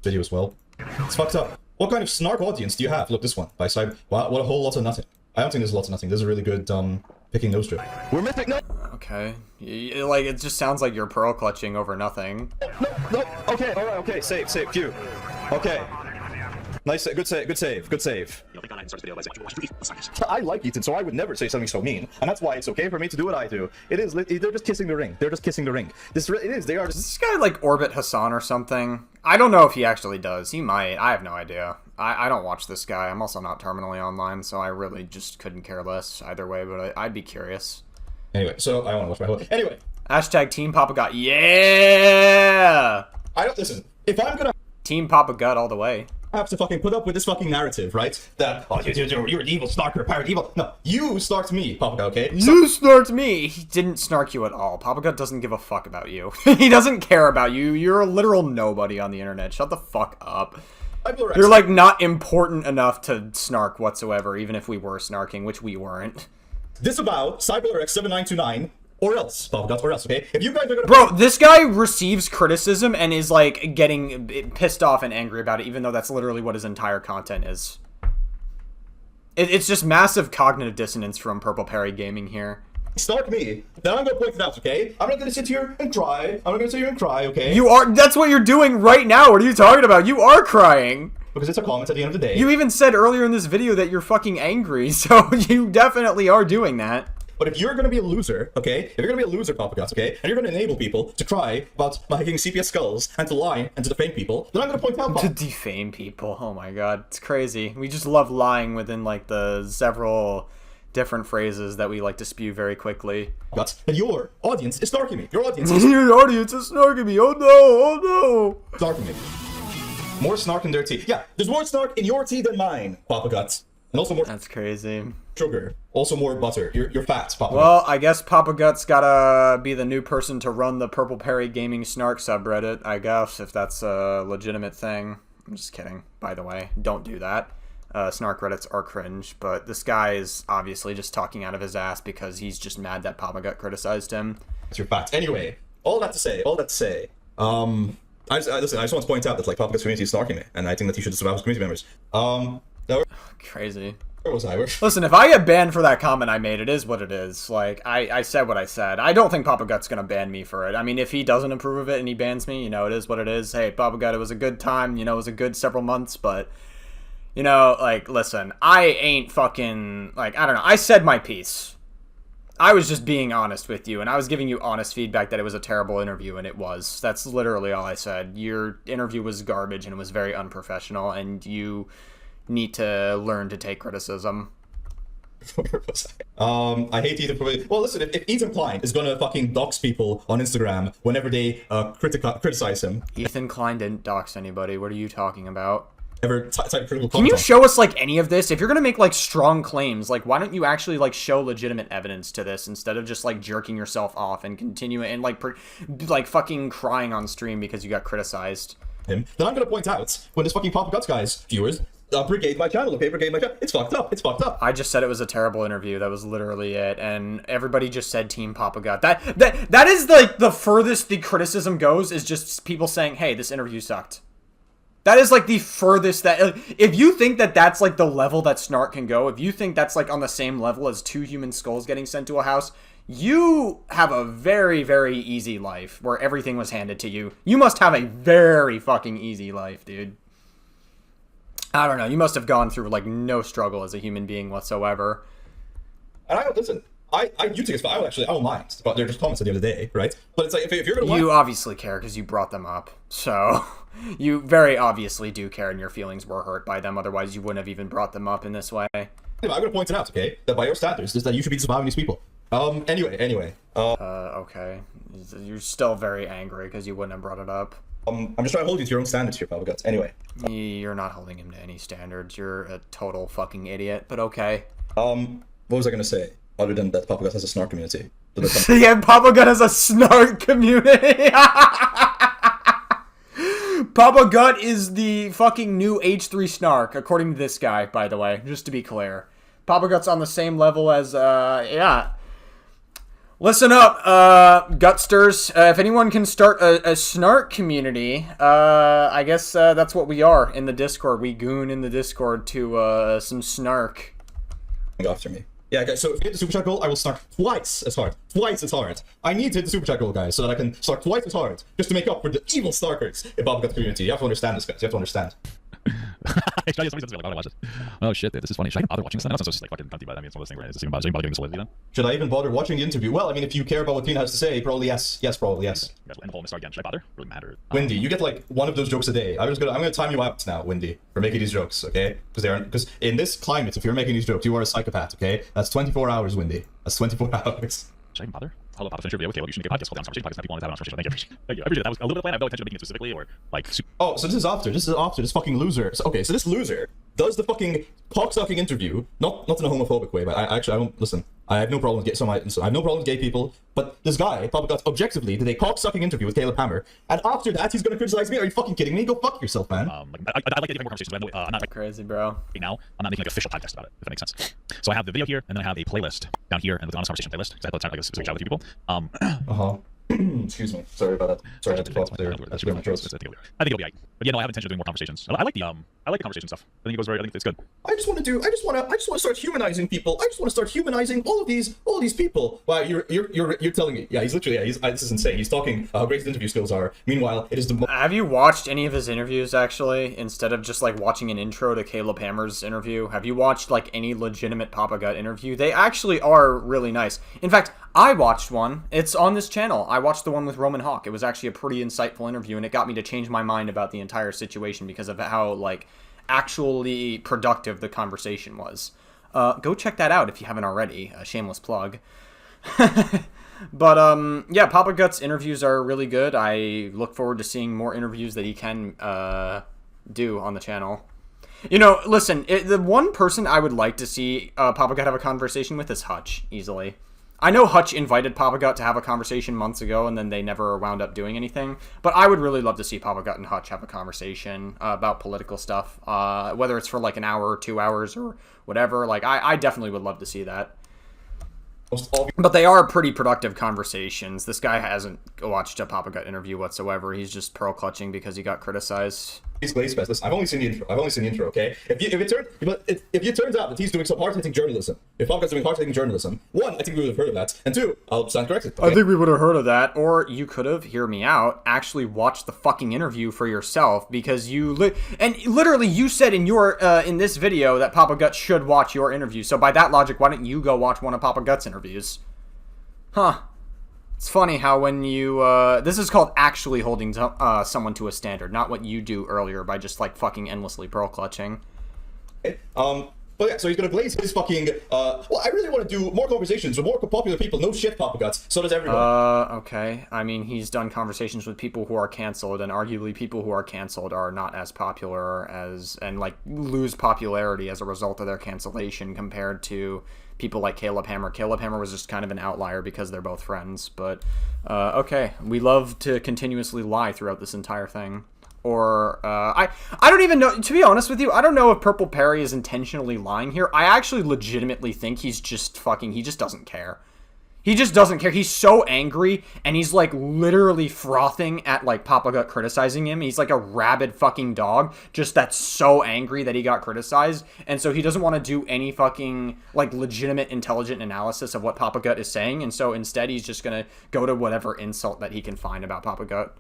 S2: Video as well. It's fucked up. What kind of snark audience do you have? Look, this one. By side. Wow, what a whole lot of nothing. I don't think there's a lot of nothing. There's a really good, picking nose strip. We're mythic, no!
S1: Okay. Like, it just sounds like you're pearl clutching over nothing.
S2: No, okay, alright, okay, save, Q. Okay. Nice, good save. I like Ethan, so I would never say something so mean, and that's why it's okay for me to do what I do. It is, they're just kissing the ring. They are just... Does
S1: this guy, like, Orbit Hassan or something? I don't know if he actually does. He might. I have no idea. I don't watch this guy. I'm also not terminally online, so I really just couldn't care less either way, but I'd be curious.
S2: Anyway, so I want to watch my whole... Anyway.
S1: Hashtag Team Papa Gut. Yeah!
S2: Listen, if I'm gonna...
S1: Team Papa Gut all the way.
S2: I have to fucking put up with this fucking narrative, right? That, oh, you're an evil snarker, pirate evil. No, you snarked me, Papa Gut, okay?
S1: You snarked me! He didn't snark you at all. Papa Gut doesn't give a fuck about you. He doesn't care about you. You're a literal nobody on the internet. Shut the fuck up. You're, like, not important enough to snark whatsoever, even if we were snarking, which we weren't.
S2: disavow CyberX7929 or else, Papa Guts, or else, okay? If you guys are gonna...
S1: Bro, this guy receives criticism and is, like, getting pissed off and angry about it, even though that's literally what his entire content is. It's just massive cognitive dissonance from Purple Perry Gaming here.
S2: Snark me, then I'm gonna point it out, okay? I'm not gonna sit here and cry. I'm not gonna sit here and cry, okay?
S1: You are- that's what you're doing right now. What are you talking about? You are crying.
S2: Because it's a comment at the end of the day.
S1: You even said earlier in this video that you're fucking angry, so you definitely are doing that.
S2: But if you're gonna be a loser, okay? If you're gonna be a loser, Papa Guts, okay? And you're gonna enable people to cry about making CPS skulls and to lie and to defame people, then I'm gonna point out,
S1: To defame people. Oh my god, it's crazy. We just love lying within, like, the several different phrases that we like to spew very quickly.
S2: Guts, and your audience is snarking me. Your audience is
S1: Your audience is snarking me. Oh no, oh no.
S2: snarking me. More snark in their tea. Yeah, there's more snark in your tea than mine, Papa Guts. And also more
S1: That's crazy.
S2: sugar. Also more butter. You're fat, Papa Guts.
S1: Well, I guess Papa Guts gotta be the new person to run the Purple Perry Gaming Snark subreddit, I guess, if that's a legitimate thing. I'm just kidding, by the way. Don't do that. Snark Reddits are cringe, but this guy is obviously just talking out of his ass because he's just mad that Papa Gut criticized him.
S2: You're fat. Anyway, all that to say, I just want to point out that, like, Papa Guts community is snarking me, and I think that you should disavow his community members.
S1: Crazy.
S2: Where was I?
S1: Listen, if I get banned for that comment I made, it is what it is. Like, I said what I said. I don't think Papa Gut's gonna ban me for it. I mean, if he doesn't approve of it and he bans me, you know, it is what it is. Hey, Papa Gut, it was a good time. You know, it was a good several months, but, you know, like, listen, I ain't fucking, like, I don't know. I said my piece. I was just being honest with you, and I was giving you honest feedback that it was a terrible interview, and it was. That's literally all I said. Your interview was garbage, and it was very unprofessional, and you need to learn to take criticism.
S2: I hate Ethan. Well, listen, if Ethan Klein is gonna fucking dox people on Instagram whenever they criticize him.
S1: Ethan Klein didn't dox anybody. What are you talking about?
S2: Ever type critical
S1: Can you
S2: comment
S1: show us, like, any of this? If you're gonna make, like, strong claims, like, why don't you actually, like, show legitimate evidence to this instead of just, like, jerking yourself off and continue and, like, fucking crying on stream because you got criticized?
S2: him, then I'm gonna point out when this fucking Papa Guts guy's viewers brigade my channel, okay? Brigade my channel. It's fucked up. It's fucked up.
S1: I just said it was a terrible interview. That was literally it, and everybody just said Team Papa Gut. That is, like, the furthest the criticism goes, is just people saying, hey, this interview sucked. That is, like, the furthest that... If you think that that's, like, the level that Snark can go, if you think that's, like, on the same level as 2 human skulls getting sent to a house, you have a very, very easy life where everything was handed to you. You must have a very fucking easy life, dude. I don't know. You must have gone through, like, no struggle as a human being whatsoever.
S2: And I don't listen. You take it. I don't mind. But they're just comments at the end of the day, right? But it's like if you're gonna
S1: You obviously care because you brought them up. So you very obviously do care, and your feelings were hurt by them. Otherwise, you wouldn't have even brought them up in this way.
S2: I'm gonna point it out, okay? That by your standards, is that you should be disavowing these people. Anyway.
S1: Okay. You're still very angry because you wouldn't have brought it up.
S2: I'm just trying to hold you to your own standards here, Papa Guts. Anyway.
S1: You're not holding him to any standards. You're a total fucking idiot, but okay.
S2: What was I gonna say? Other than that Papa Guts has a snark community.
S1: Yeah, Papa Gut has a snark community. Papa Gut is the fucking new H3 snark, according to this guy, by the way, just to be clear. Papa Gut's on the same level as, yeah. Listen up, Gutsters. If anyone can start a snark community, I guess that's what we are in the Discord. We goon in the Discord to some snark.
S2: After me. Yeah, guys, so if you hit the super chat goal, I will snark twice as hard. Twice as hard. I need to hit the super chat goal, guys, so that I can snark twice as hard, just to make up for the evil snarkers in Papa Guts community. You have to understand this, guys. You have to understand.
S4: Oh shit, dude, this is funny. Should I even bother watching this? I know it sounds just like fucking cunty, but I mean, it's one of those things where it's just even bother doing this with you then.
S2: Should I even bother watching the interview? Well, I mean, if you care about what Tina has to say, probably yes. Yes, probably yes.
S4: You guys will end the whole start again. Should I bother? Really matter.
S2: Windy, you get like one of those jokes a day. I'm gonna time you out now, Windy, for making these jokes, okay? Because in this climate, if you're making these jokes, you are a psychopath, okay? That's 24 hours, Windy. That's 24 hours.
S4: Should I even bother? Hello, Papa Finisher video. Okay, well, you should make a podcast called Down Conversation Podcast. People want to have a conversation. Thank you. I appreciate it. That was a little bit planned. I have no intention of making it specifically or like.
S2: Oh, so this is after. This is after this fucking loser. So, okay, so this loser does the fucking cocksucking interview, not in a homophobic way, but I don't, listen, I have no problem with I have no problem with gay people, but this guy, Papa Guts, objectively did a cocksucking interview with Caleb Hammer, and after that he's gonna criticize me? Are you fucking kidding me? Go fuck yourself, man.
S4: I'd like to have more conversations, but I'm not
S1: Crazy, bro.
S4: right now. I'm not making like official podcast about it, if that makes sense. So I have the video here, and then I have a playlist down here, and the honest conversation playlist, because I have to like a specific chat with people.
S2: Excuse me. Sorry about that. Sorry, I had to cough there.
S4: That's good. I think it'll be. But yeah, no, I have intention of doing more conversations. I like the conversation stuff. I think it goes very. I think it's good.
S2: I just want to start humanizing people. I just want to start humanizing all of these people. Wow, you're telling me? Yeah, he's literally. Yeah, this is insane. He's talking how great his interview skills are. Meanwhile, it is the.
S1: Have you watched any of his interviews actually? Instead of just like watching an intro to Caleb Hammer's interview, have you watched like any legitimate Papa Gut interview? They actually are really nice. In fact, I watched one. It's on this channel. I watched the one with Roman Hawk. It was actually a pretty insightful interview, and it got me to change my mind about the entire situation because of how like actually productive the conversation was. Go check that out if you haven't already. A shameless plug. But yeah, Papa Gut's interviews are really good. I look forward to seeing more interviews that he can do on the channel. You know, listen, the one person I would like to see Papa Gut have a conversation with is Hutch, easily. I know Hutch invited Papa Gut to have a conversation months ago, and then they never wound up doing anything. But I would really love to see Papa Gut and Hutch have a conversation about political stuff, whether it's for like an hour or 2 hours or whatever. Like, I definitely would love to see that. But they are pretty productive conversations. This guy hasn't watched a Papa Gut interview whatsoever. He's just pearl clutching because he got criticized.
S2: Listen, I've only seen the intro. Okay, if it turns out that he's doing some hard-hitting journalism, if Papa Gut's doing hard-hitting journalism, one, I think we would have heard of that, and two, I'll stand corrected. Okay?
S1: I think we would have heard of that, or you could have, hear me out, actually watched the fucking interview for yourself, because literally you said in your in this video that Papa Gut should watch your interview. So by that logic, why don't you go watch one of Papa Gut's interviews? Huh. It's funny how when you, this is called actually holding someone to a standard, not what you do earlier by just, like, fucking endlessly pearl clutching.
S2: But yeah, so he's gonna blaze his fucking, well, I really want to do more conversations with more popular people. No shit, Papa Guts. So does everyone.
S1: Okay. I mean, he's done conversations with people who are canceled, and arguably people who are canceled are not as popular as, and, like, lose popularity as a result of their cancellation compared to people like Caleb Hammer. Caleb Hammer was just kind of an outlier because they're both friends, but okay, we love to continuously lie throughout this entire thing. Or I don't even know, to be honest with you, I don't know if Purple Perry is intentionally lying here. I actually legitimately think he's just he just doesn't care. He just doesn't care. He's so angry, and he's, like, literally frothing at, like, Papa Gut criticizing him. He's like a rabid fucking dog, just that's so angry that he got criticized. And so he doesn't want to do any fucking, like, legitimate, intelligent analysis of what Papa Gut is saying. And so instead, he's just going to go to whatever insult that he can find about Papa Gut.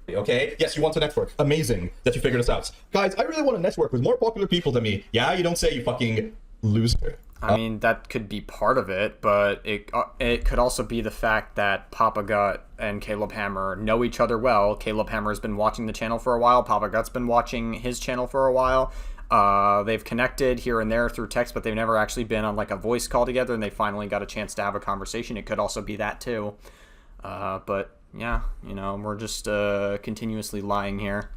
S2: Okay, yes, you want to network. Amazing that you figured this out. Guys, I really want to network with more popular people than me. Yeah, you don't say, you fucking loser.
S1: I mean, that could be part of it, but it could also be the fact that Papa Gut and Caleb Hammer know each other well. Caleb Hammer has been watching the channel for a while. Papa Gut's been watching his channel for a while. They've connected here and there through text, but they've never actually been on, like, a voice call together, and they finally got a chance to have a conversation. It could also be that, too. But, yeah, you know, we're just continuously lying here.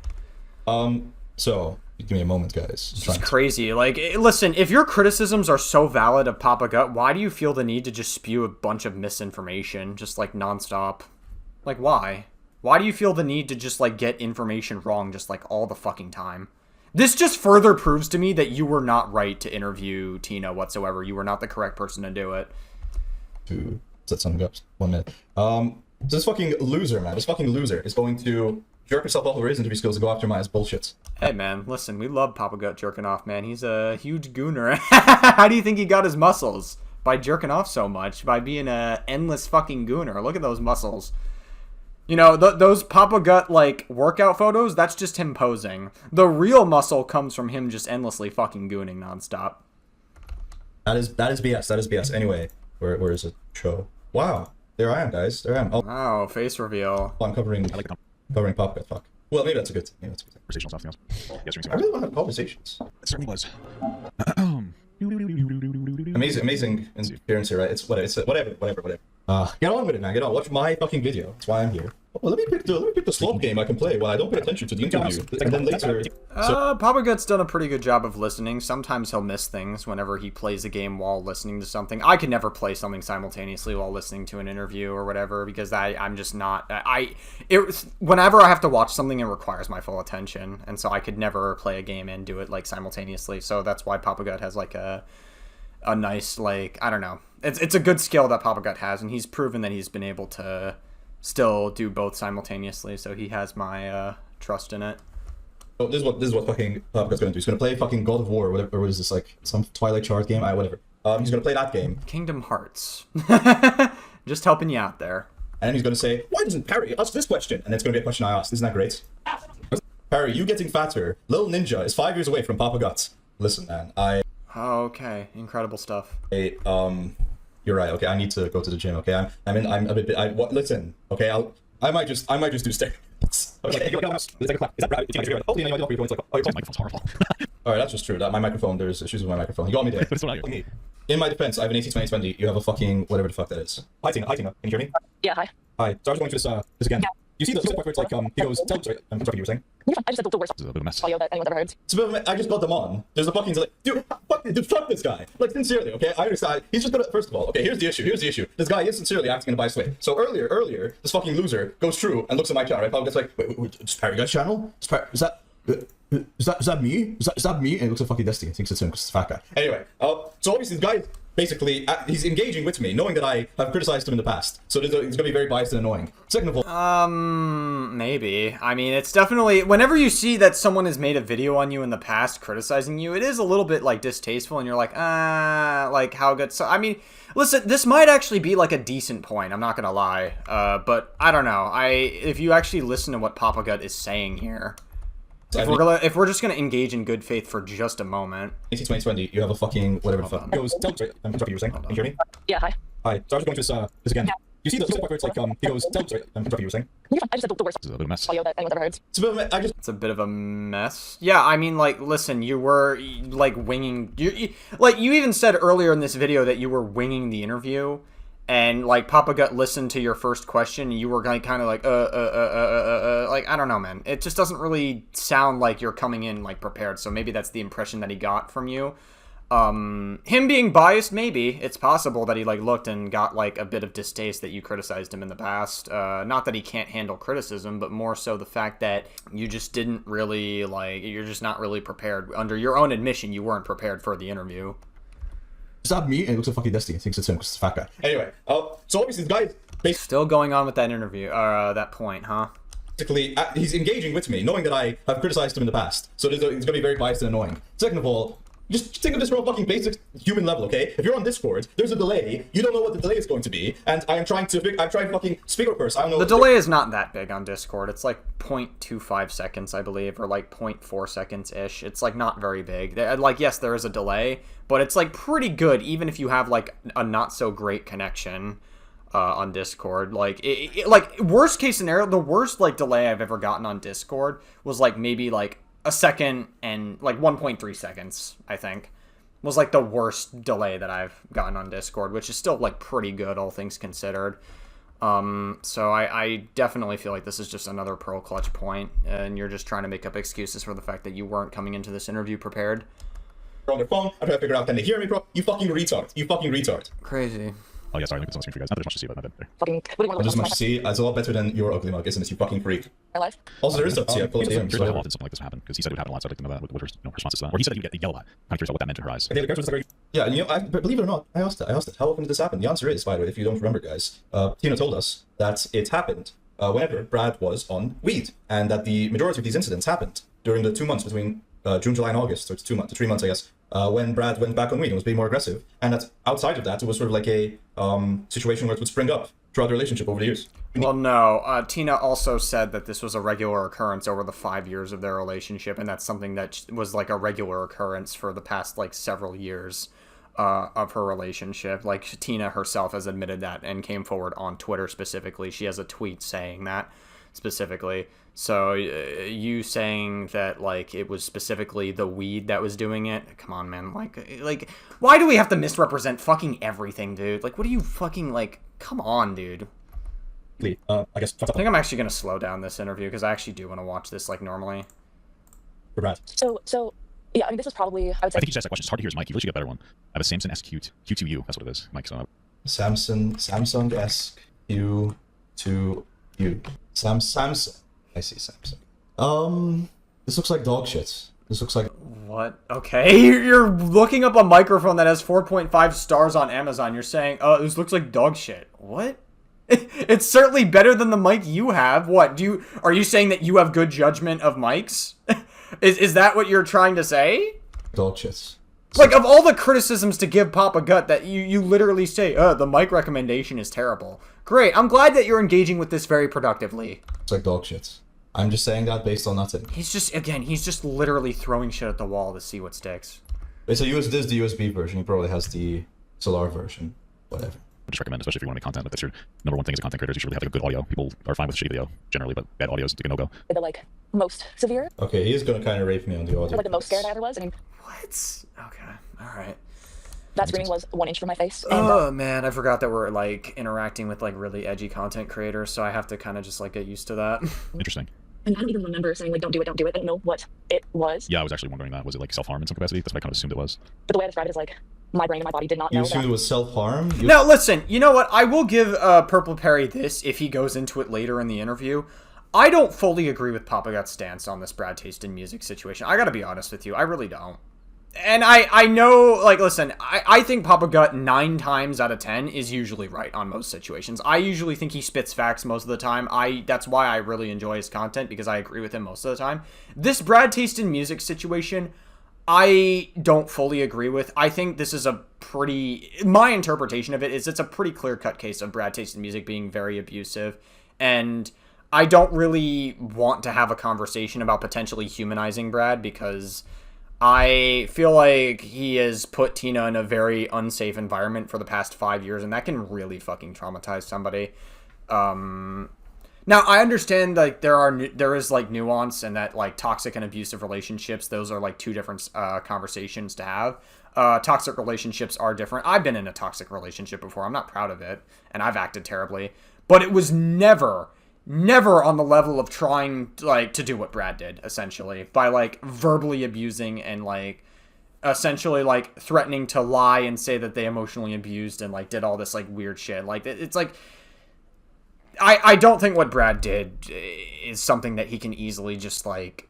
S2: So, give me a moment, guys.
S1: It's crazy. Like, listen, if your criticisms are so valid of Papa Gut, why do you feel the need to just spew a bunch of misinformation, just, like, nonstop? Like, why? Why do you feel the need to just, like, get information wrong just, like, all the fucking time? This just further proves to me that you were not right to interview Tina whatsoever. You were not the correct person to do it.
S2: To set something up. 1 minute. This fucking loser, man. This fucking loser is going to jerk himself off over his interview skills and go after my ass bullshits.
S1: Hey, man, listen, we love Papa Gut jerking off, man. He's a huge gooner. How do you think he got his muscles? By jerking off so much. By being a endless fucking gooner. Look at those muscles. You know, those Papa Gut, like, workout photos, that's just him posing. The real muscle comes from him just endlessly fucking gooning nonstop.
S2: That is BS. That is BS. Anyway, where is it? Show. Wow. There I am, guys. There I am. Oh,
S1: wow, face reveal.
S2: I'm covering Papa Gut. Fuck. Well, maybe that's a good thing. Maybe that's a good thing.
S4: Conversational stuff. Yes,
S2: I really want to have conversations.
S4: It certainly was.
S2: Amazing appearance here, right? It's whatever. Get on with it, man. Get on. Watch my fucking video. That's why I'm here. Well, let me pick the slot game I can play while I don't pay attention to the interview, and then later.
S1: Papa Gut's done a pretty good job of listening. Sometimes he'll miss things whenever he plays a game while listening to something. I could never play something simultaneously while listening to an interview or whatever because I'm just not. Whenever I have to watch something, it requires my full attention, and so I could never play a game and do it like simultaneously. So that's why Papa Gut has like a nice, like, I don't know. It's a good skill that Papa Gut has, and he's proven that he's been able to still do both simultaneously, so he has my trust in it.
S2: So this is what fucking Papa Gut's gonna do. He's gonna play fucking God of War, or whatever. Or what is this, like some Twilight Chart game? Whatever. He's gonna play that game.
S1: Kingdom Hearts. Just helping you out there.
S2: And he's gonna say, "Why doesn't Parry ask this question?" And it's gonna be a question I asked. Isn't that great? Parry, you getting fatter? Little Ninja is 5 years away from Papa Gut. Listen, man,
S1: Okay, incredible stuff.
S2: You're right. Okay, I need to go to the gym. Okay, I'm a bit. Listen. Okay, I might just do steroids. Okay, let's take a clap. Is that right?
S4: My microphone's horrible.
S2: All right, that's just true. That my microphone. There's issues with my microphone. You got me there.
S4: It's not you.
S2: In my defense, I have an AT2020. You have a fucking whatever the fuck that is. Hi Tina. Can you hear me?
S5: Yeah, hi.
S2: Hi. So I was going through this again. You see the part where it's like he goes. Sorry, what you were saying.
S5: I just had the worst
S4: This is a bit of a mess.
S5: audio that anyone's ever heard.
S2: It's a bit of a, I just got them on. There's the fucking like, dude, fuck this guy. Like sincerely, okay? I understand. He's just gonna. First of all, okay. Here's the issue. This guy is sincerely acting in a biased way. So earlier, this fucking loser goes through and looks at my channel. Right? Probably gets like, wait, is Parry Gut's channel? Is that me? Is that me? And he looks at fucking Destiny. Thinks it's him because it's a fat guy. Anyway, so obviously this guy basically he's engaging with me, knowing that I have criticized him in the past. So he's gonna be very biased and annoying. Second of all,
S1: Maybe. I mean, it's definitely, whenever you see that someone has made a video on you in the past criticizing you, it is a little bit like distasteful, and you're like, like how good. So I mean, listen, this might actually be like a decent point. I'm not gonna lie, but I don't know. If you actually listen to what Papa Gut is saying here. If we're just gonna engage in good faith for just a moment.
S2: AT2020, you have a fucking whatever the fuck. Goes. Sorry, I'm sorry, you were saying. Can you hear me?
S5: Yeah, hi.
S2: Hi. So I was going through this again. You see the part where it's like he goes. Sorry, I'm sorry, you were saying.
S5: I just had the worst
S4: This is a bit of a mess.
S5: audio that anyone's ever heard.
S1: It's a bit of a mess. Yeah, I mean, like, listen, you were like winging. You even said earlier in this video that you were winging the interview. And, like, Papa Gut listened to your first question, and you were kind of like, like, I don't know, man. It just doesn't really sound like you're coming in, like, prepared, so maybe that's the impression that he got from you. Him being biased, maybe. It's possible that he, like, looked and got, like, a bit of distaste that you criticized him in the past. Not that he can't handle criticism, but more so the fact that you just didn't really, like, you're just not really prepared. Under your own admission, you weren't prepared for the interview.
S2: Is that me? And he looks at fucking Destiny. Thinks it's him because it's a fat guy. Anyway, so obviously this guy is
S1: Still going on with that interview, that point, huh?
S2: basically he's engaging with me, knowing that I have criticized him in the past. So he's gonna be very biased and annoying. Second of all, just think of this from a fucking basic human level, okay? If you're on Discord, there's a delay. You don't know what the delay is going to be, and I'm trying fucking speak or curse. I don't know.
S1: The delay is not that big on Discord. It's like 0.25 seconds, I believe, or like 0.4 seconds-ish. It's like not very big. Like, yes, there is a delay, but it's like pretty good, even if you have like a not so great connection on Discord. Like, like worst case scenario, the worst like delay I've ever gotten on Discord was like maybe like a second and like 1.3 seconds, I think, was like the worst delay that I've gotten on Discord, which is still like pretty good, all things considered. So I definitely feel like this is just another Pearl Clutch point, and you're just trying to make up excuses for the fact that you weren't coming into this interview prepared.
S2: On their phone, I'm trying to figure out, can they hear me, bro? You fucking retard.
S1: Crazy.
S4: Oh, yeah, sorry, I think it's on screen for you guys. Not that there's much to see, but not bad.
S5: Fucking, what do you want
S2: There's
S5: to
S2: much to see. It's a lot better than your ugly mug, isn't it, you fucking freak?
S5: my life?
S2: Also, there is stuff to see. I pulled it in.
S4: Curious about how often something like this would happen, because he said it would happen a lot, so I'd like to know that, what her responses to that. Or he said that you get yell a lot. I'm curious about what that meant in her eyes.
S2: Yeah, and you know, but believe it or not, I asked it. How often did this happen? The answer is, by the way, if you don't remember, guys, Tina told us that it happened whenever Brad was on weed, and that the majority of these incidents happened during the 2 months between June, July, and August, or it's 2 months, 3 months, I guess, when Brad went back on weed and was being more aggressive, and that outside of that, it was sort of like a situation where it would spring up throughout the relationship over the years.
S1: Well, no. Tina also said that this was a regular occurrence over the 5 years of their relationship, and that's something that was like a regular occurrence for the past like several years of her relationship. Like, Tina herself has admitted that and came forward on Twitter specifically. She has a tweet saying that specifically. So you saying that like it was specifically the weed that was doing it? Come on, man. Like why do we have to misrepresent fucking everything, dude? Like, what do you fucking like? Come on, dude.
S2: I guess
S1: I think I'm actually gonna slow down this interview because I actually do want to watch this like normally.
S2: for Brad.
S5: So yeah, I mean, this was probably, I would say.
S4: I think he just asked that question. It's hard to hear his mic. You really should get a better one. I have a Samsung SQ2U. That's what it is. Mike, so
S2: Samsung SQ2U. Samsung. I see Samsung. This looks like dog shit. This looks like.
S1: What? Okay, you're looking up a microphone that has 4.5 stars on Amazon. You're saying, oh, this looks like dog shit. What? It's certainly better than the mic you have. What? Are you saying that you have good judgment of mics? Is that what you're trying to say?
S2: Dog shit.
S1: Like, of all the criticisms to give Papa Gut, that you literally say, the mic recommendation is terrible. Great, I'm glad that you're engaging with this very productively.
S2: It's like dog shit. I'm just saying that based on nothing.
S1: He's just literally throwing shit at the wall to see what sticks.
S2: Wait, so this is the USB version. He probably has the Solar version. Whatever.
S4: I just recommend, especially if you want to make content. If that's your number one thing as a content creator, is you should really have like a good audio. People are fine with shitty video generally, but bad audio is like a no-go.
S5: The like most severe,
S2: Okay, he is gonna kind of rape me on the audio.
S5: like the most scared I ever was. I mean,
S1: What? Okay, alright.
S5: that screaming was 1 inch from my face. And,
S1: Oh man, I forgot that we're like interacting with like really edgy content creators, so I have to kind of just like get used to that.
S4: Interesting.
S5: and I don't even remember saying like, don't do it. I don't know what it was.
S4: Yeah, I was actually wondering that. Was it like self-harm in some capacity? That's what I kind of assumed it was.
S5: But the way I described it is like, my brain and my body did not
S2: You
S5: know
S2: assumed
S5: that.
S2: it was self-harm?
S1: Now listen, you know what? I will give Purple Perry this if he goes into it later in the interview. I don't fully agree with Papa Gut's stance on this Brad Taste in music situation. I gotta be honest with you, I really don't. And I know, like, listen, I think Papa Gut 9 times out of 10 is usually right on most situations. I usually think he spits facts most of the time. That's why I really enjoy his content, because I agree with him most of the time. This Brad Taste in music situation, I don't fully agree with. I think this is my interpretation of it is it's a pretty clear-cut case of Brad Taste in music being very abusive, and I don't really want to have a conversation about potentially humanizing Brad, because I feel like he has put Tina in a very unsafe environment for the past 5 years, and that can really fucking traumatize somebody. Now, I understand, like, there is, like, nuance, and that, like, toxic and abusive relationships, those are, like, two different conversations to have. Toxic relationships are different. I've been in a toxic relationship before. I'm not proud of it, and I've acted terribly. But it was never on the level of trying, like, to do what Brad did, essentially. By, like, verbally abusing and, like, essentially, like, threatening to lie and say that they emotionally abused and, like, did all this, like, weird shit. Like, it's, like... I don't think what Brad did is something that he can easily just, like,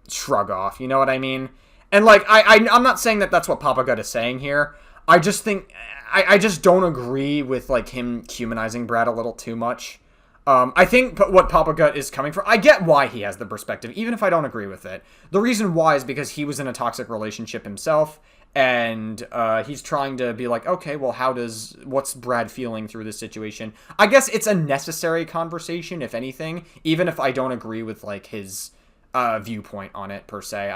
S1: shrug off. You know what I mean? And, like, I'm not saying that that's what Papa Gut is saying here. I just think... I just don't agree with, like, him humanizing Brad a little too much. I think what Papa Gut is coming from... I get why he has the perspective, even if I don't agree with it. The reason why is because he was in a toxic relationship himself, and he's trying to be like, okay, well, what's Brad feeling through this situation? I guess it's a necessary conversation, if anything, even if I don't agree with, like, his viewpoint on it, per se.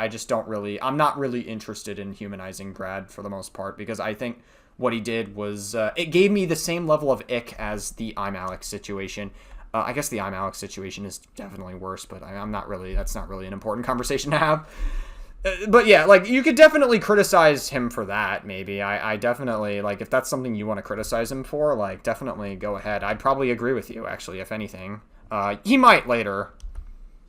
S1: I'm not really interested in humanizing Brad, for the most part, because I think what he did was... it gave me the same level of ick as the I'm Alex situation. I guess the I'm Alex situation is definitely worse, but that's not really an important conversation to have. But yeah, like, you could definitely criticize him for that, maybe. I definitely, like, if that's something you want to criticize him for, like, definitely go ahead. I'd probably agree with you, actually, if anything. He might later.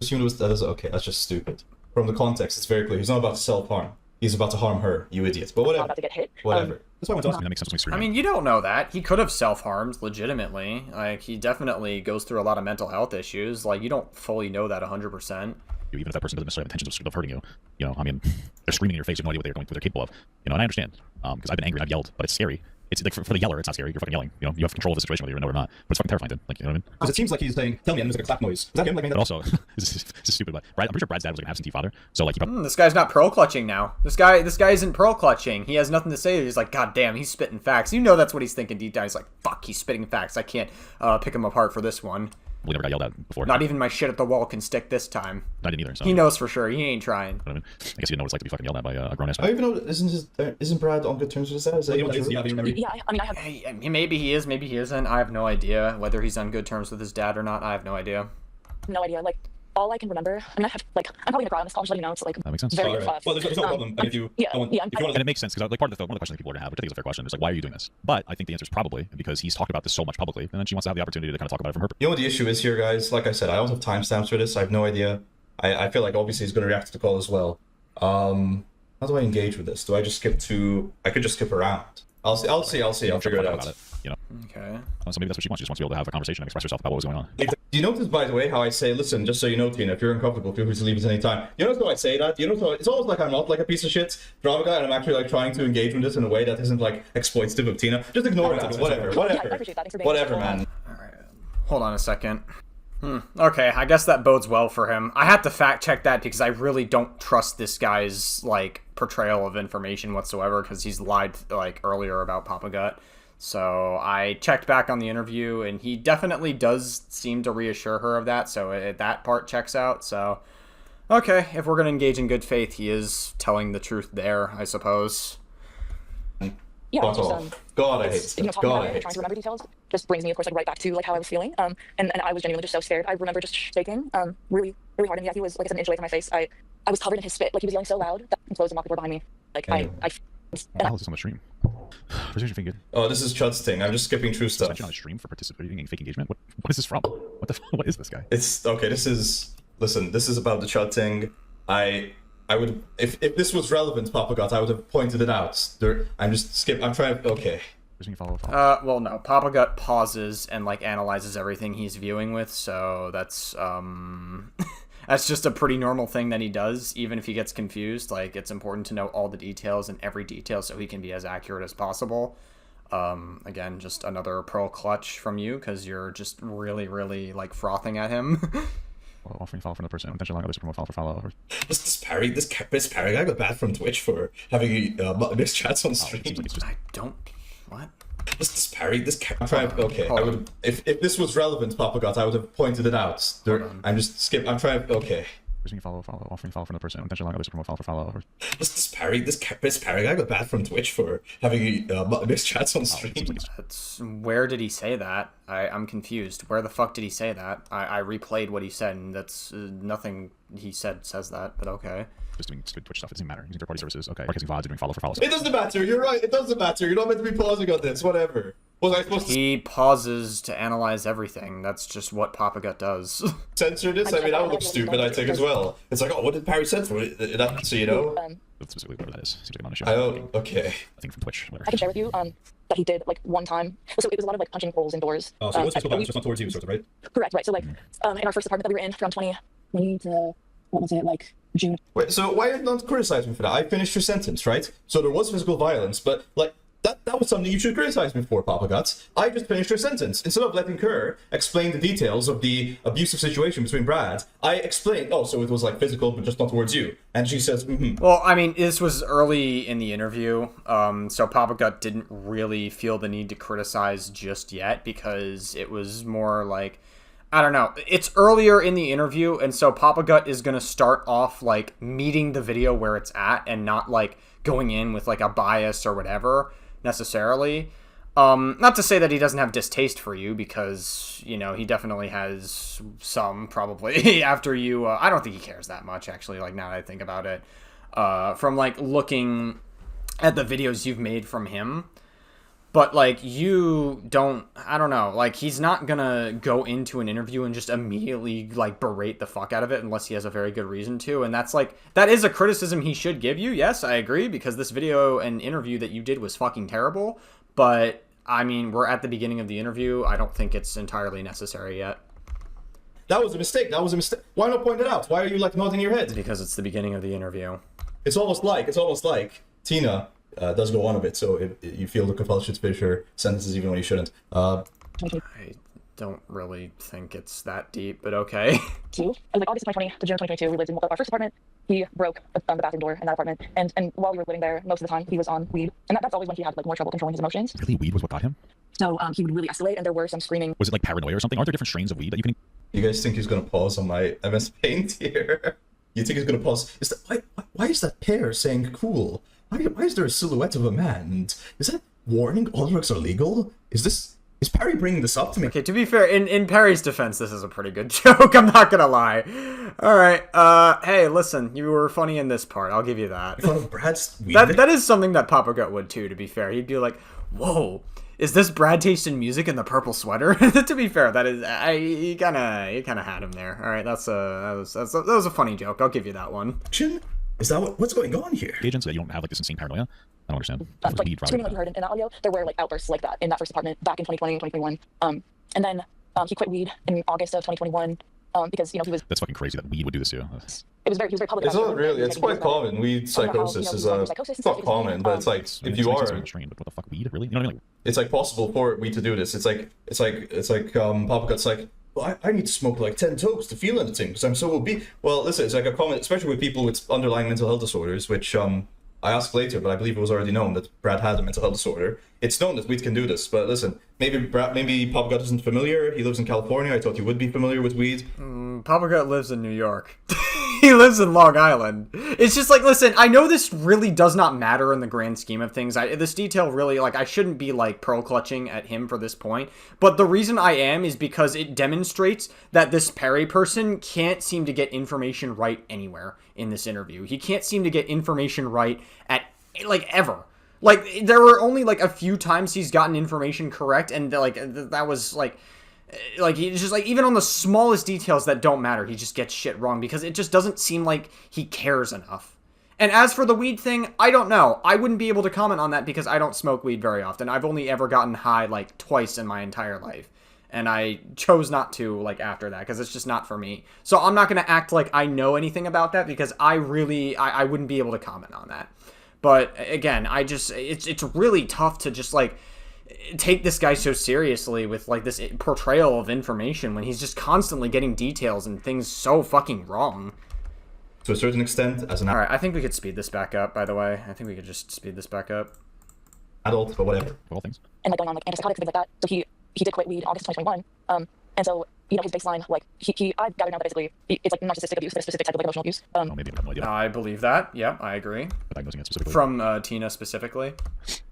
S2: Okay, that's just stupid. From the context, it's very clear. He's not about to self-harm. He's about to harm her, you idiot. But whatever.
S5: About to get hit.
S2: Whatever. That's why I went to
S4: I mean, that makes sense when we scream.
S1: I mean, you don't know that. He could have self-harmed, legitimately. Like, he definitely goes through a lot of mental health issues. Like, you don't fully know that 100%.
S4: Even if that person doesn't necessarily have intentions of hurting you, you know, I mean, they're screaming in your face, you have no idea what they're capable of, you know, and I understand, because I've been angry, I've yelled, but it's scary. It's like for the yeller, it's not scary. You're fucking yelling. You know, you have control of the situation whether you know it or not. But it's fucking terrifying, dude. Like, you know what I mean?
S2: Because it seems like he's saying, tell me, and there's like a clap noise. Is that him? Like,
S4: But also, this is stupid. But I'm pretty sure Brad's dad was like an absentee father. So like, he probably,
S1: This guy's not pearl clutching now. This guy isn't pearl clutching. He has nothing to say. He's like, God damn, he's spitting facts. You know that's what he's thinking deep down. He's like, fuck, he's spitting facts. I can't pick him apart for this one.
S4: never got yelled at before.
S1: Not even my shit at the wall can stick this time.
S4: I didn't either. So
S1: He knows for sure. He ain't trying.
S4: I mean, I guess you didn't know what it's like to be fucking yelled at by a grown ass
S2: I
S4: man.
S2: don't even know, isn't Brad on good terms with his dad? Is that even true?
S5: Yeah, I mean, I have
S1: Hey, maybe he is, maybe he isn't. I have no idea whether he's on good terms with his dad or not. I have no idea.
S5: no idea. Like, all I can remember, I mean, I'm probably gonna cry on this call, just letting you know, it's like
S4: That makes sense.
S5: very
S2: All right. Well, there's no problem. And if you,
S5: yeah,
S2: want,
S5: yeah,
S2: if you want
S4: And it makes sense because like part of one of the questions that people are gonna have, which I think is a fair question, is like, why are you doing this? But I think the answer is probably because he's talked about this so much publicly, and then she wants to have the opportunity to kind of talk about it from her.
S2: You know what the issue is here, guys? Like I said, I don't have timestamps for this. I have no idea. I feel like obviously he's going to react to the call as well. How do I engage with this? Do I just skip to? I could just skip around. I'll see. I'll figure it out.
S4: About it, you know.
S1: Okay.
S4: So maybe that's what she wants. She just wants to be able to have a conversation and express herself about what was going on.
S2: Do you notice, by the way, how I say, listen, just so you know, Tina, if you're uncomfortable, feel free to leave at any time. You notice how I say that? You notice how it's almost like I'm not like a piece of shit drama guy, and I'm actually like trying to engage with this in a way that isn't like exploitative of Tina. Just ignore that. Whatever.
S5: Yeah, I appreciate that. Thanks for being
S2: Whatever,
S5: so
S2: man.
S1: Hold on a second. Okay, I guess that bodes well for him. I had to fact check that because I really don't trust this guy's like portrayal of information whatsoever because he's lied like earlier about Papa Gut. So I checked back on the interview and he definitely does seem to reassure her of that. So that part checks out. So okay, if we're gonna engage in good faith, he is telling the truth there, I suppose.
S5: Yeah,
S2: Fuck
S5: just,
S2: off. God, I hate
S5: it's, you know,
S2: this.
S5: talking
S2: God,
S5: about
S2: I
S5: it and
S2: hate
S5: trying
S2: this.
S5: to remember details just brings me, of course, like right back to like how I was feeling. And I was genuinely just so scared. I remember just shaking, really, really hard. And yeah, he was like I said, an inch away from my face. I was covered in his spit. Like he was yelling so loud that he closed and locked the door behind me. Like
S2: Anyway.
S5: I
S4: What the hell is this on the stream? Precision finger.
S2: Oh, this is Chud's thing. I'm just skipping true stuff.
S4: Suspension on a stream for participating in fake engagement. What is this from? What is this guy?
S2: It's okay. This is about the Chud thing. I would if this was relevant, Papa Gut, I would have pointed it out. I'm trying. Okay.
S4: Follow.
S1: Well, no. Papa Gut pauses and like analyzes everything he's viewing with, so that's that's just a pretty normal thing that he does. Even if he gets confused, like it's important to know all the details and every detail so he can be as accurate as possible. Again, just another pearl clutch from you because you're just really, really like frothing at him.
S4: Offering follow from the person. Intention allowing others to promote follow.
S2: This Parry guy got banned from Twitch for having mixed chats on stream.
S4: Seems like it's just
S1: I don't. What?
S2: I'm trying. Okay. I would if this was relevant, Papa Gut, I would have pointed it out. I'm trying. Okay.
S4: offering follow from the person. Intention allowing others to promote follow.
S2: This Parry guy got banned from Twitch for having mixed chats on stream.
S4: Seems like it's
S1: That's, where did he say that? I'm confused. Where the fuck did he say that? I replayed what he said, and that's nothing he said says that. But okay.
S4: just doing stupid Twitch stuff. It doesn't matter. Using third-party services. Okay. Broadcasting VODs, doing follow for follow.
S2: It doesn't matter. You're right. It doesn't matter. You're not meant to be pausing on this. Whatever. Was I supposed to
S1: He pauses to analyze everything. That's just what Papa Gut does.
S2: censor this? I mean, that would look stupid, I think, as well. It's like, oh, what did Parry censor? So, you know?
S4: That's specifically whatever that is. Seems like a non-issue.
S2: Okay.
S4: I think from Twitch. Whatever.
S5: I can share with you that he did like one time. So it was a lot of like punching holes indoors.
S2: Oh, so it was
S5: I
S2: physical violence, just not towards you, sort of, right?
S5: Correct, right. So like in our first apartment that we were in from 2020 to what was it, like June.
S2: Wait, so why are you not criticizing me for that? I finished your sentence, right? So there was physical violence, but, like, that was something you should criticize me for, Papa Guts. I just finished your sentence. Instead of letting her explain the details of the abusive situation between Brad, I explained, oh, so it was like physical, but just not towards you. And she says,
S1: Well, I mean, this was early in the interview, so Papa Gut didn't really feel the need to criticize just yet because it was more like, I don't know. It's earlier in the interview, and so Papa Gut is going to start off, like, meeting the video where it's at and not, like, going in with, like, a bias or whatever, necessarily. Not to say that he doesn't have distaste for you, because, you know, he definitely has some, probably, after you. I don't think he cares that much, actually, like, now that I think about it. From, like, looking at the videos you've made from him. But, like, you don't, I don't know, like, he's not gonna go into an interview and just immediately, like, berate the fuck out of it unless he has a very good reason to, and that's, like, that is a criticism he should give you, yes, I agree, because this video and interview that you did was fucking terrible, but, I mean, we're at the beginning of the interview, I don't think it's entirely necessary yet.
S2: that was a mistake. Why not point it out? Why are you, like, nodding your head?
S1: Because it's the beginning of the interview.
S2: It's almost like Tina does go on a bit, so you feel the compulsion to finish her sentences even when you shouldn't.
S1: I don't really think it's that deep, but okay.
S5: It was like August 2020 to June 2022. We lived in our first apartment. He broke the bathroom door in that apartment, and while we were living there, most of the time he was on weed, and that's always when he had like more trouble controlling his emotions.
S4: Really, weed was what got him?
S5: So he would really escalate, and there were some screaming.
S4: Was it like paranoia or something? Aren't there different strains of weed that you can?
S2: You guys think he's gonna pause on my MS Paint here? You think he's gonna pause? Why is that pair saying cool? Why is there a silhouette of a man? And is that warning all drugs are legal? Is this Is Perry bringing this up to me?
S1: Okay, to be fair, in Perry's defense, this is a pretty good joke. I'm not gonna lie. All right. Hey, listen, you were funny in this part. I'll give you that.
S2: Brad's
S1: That is something that Papa Gut would too. To be fair, he'd be like, "Whoa, is this Brad tasting music in the purple sweater?" To be fair, that is, you kind of had him there. All right, that was a funny joke. I'll give you that one.
S2: Is that what's going on here?
S4: Agents, that you don't have like this insane paranoia. I don't understand.
S5: Like, screaming like you heard in that audio, there were like outbursts like that in that first apartment back in 2020 and 2021. And then he quit weed in August of 2021 because, you know, he was...
S4: That's fucking crazy that weed would do this to you.
S5: He was very public.
S6: It's not really. It's quite common. Weed psychosis is it's not common, but it's like if you are.
S4: But what the fuck, weed? Really? You know what I mean?
S6: It's like possible for weed to do this. It's like Papa Gut's like, well, I need to smoke like 10 tokes to feel anything because I'm so obese. Well, listen, it's like a common, especially with people with underlying mental health disorders, which I asked later, but I believe it was already known that Brad had a mental health disorder. It's known that weed can do this, but listen, maybe Papa Gut isn't familiar. He lives in California. I thought you would be familiar with weed.
S1: Papa Gut lives in New York. He lives in Long Island. It's just like, listen, I know this really does not matter in the grand scheme of things. This detail really, like, I shouldn't be, like, pearl clutching at him for this point. But the reason I am is because it demonstrates that this Perry person can't seem to get information right anywhere in this interview. He can't seem to get information right at, like, ever. Like, there were only, like, a few times he's gotten information correct, and, like, that was, like, he's just, like, even on the smallest details that don't matter, he just gets shit wrong, because it just doesn't seem like he cares enough. And as for the weed thing, I don't know. I wouldn't be able to comment on that, because I don't smoke weed very often. I've only ever gotten high, like, twice in my entire life. And I chose not to, like, after that, because it's just not for me. So I'm not going to act like I know anything about that, because I wouldn't be able to comment on that. But, again, it's really tough to just, like, take this guy so seriously with, like, this portrayal of information when he's just constantly getting details and things so fucking wrong.
S2: To a certain extent, as an
S1: Alright, I think we could speed this back up, by the way. I think we could just speed this back up.
S2: adult, but whatever.
S4: All things.
S5: And, like, going on, like, antipsychotics and things like that. So he did quit weed in August 2021. And so, you know, his baseline, like, I've gathered now that basically it's, like, narcissistic abuse, a specific type of, like, emotional abuse.
S4: Oh, maybe I have no idea.
S1: I believe that. Yep, I agree.
S4: But diagnosing it specifically.
S1: From Tina specifically.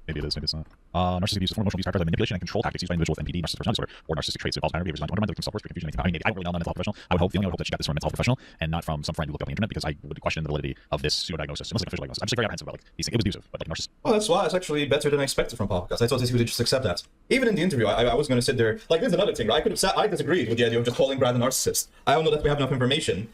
S4: Maybe it is, maybe it's not. Narcissistic abuse is a form of emotional abuse characterized by manipulation and control tactics used by individuals with NPD, narcissistic personality disorder, or narcissistic traits. It involves pattern behaviors designed to undermine the victim's self-worth, confusion, and I mean, I don't really know. I'm not a mental health professional. I would hope that you got this from a mental health professional and not from some friend you looked up on the internet, because I would question the validity of this pseudo-diagnosis. It must be an official diagnosis. I'm just, like, very apprehensive about, like, these things. It was abusive, but, like, narcissistic.
S2: Well, that's why it's actually better than I expected from Papa, because I thought he would just accept that. Even in the interview, I was going to sit there. Like, there's another thing. I disagreed with the idea of just calling Brad a narcissist. I don't know that we have enough information.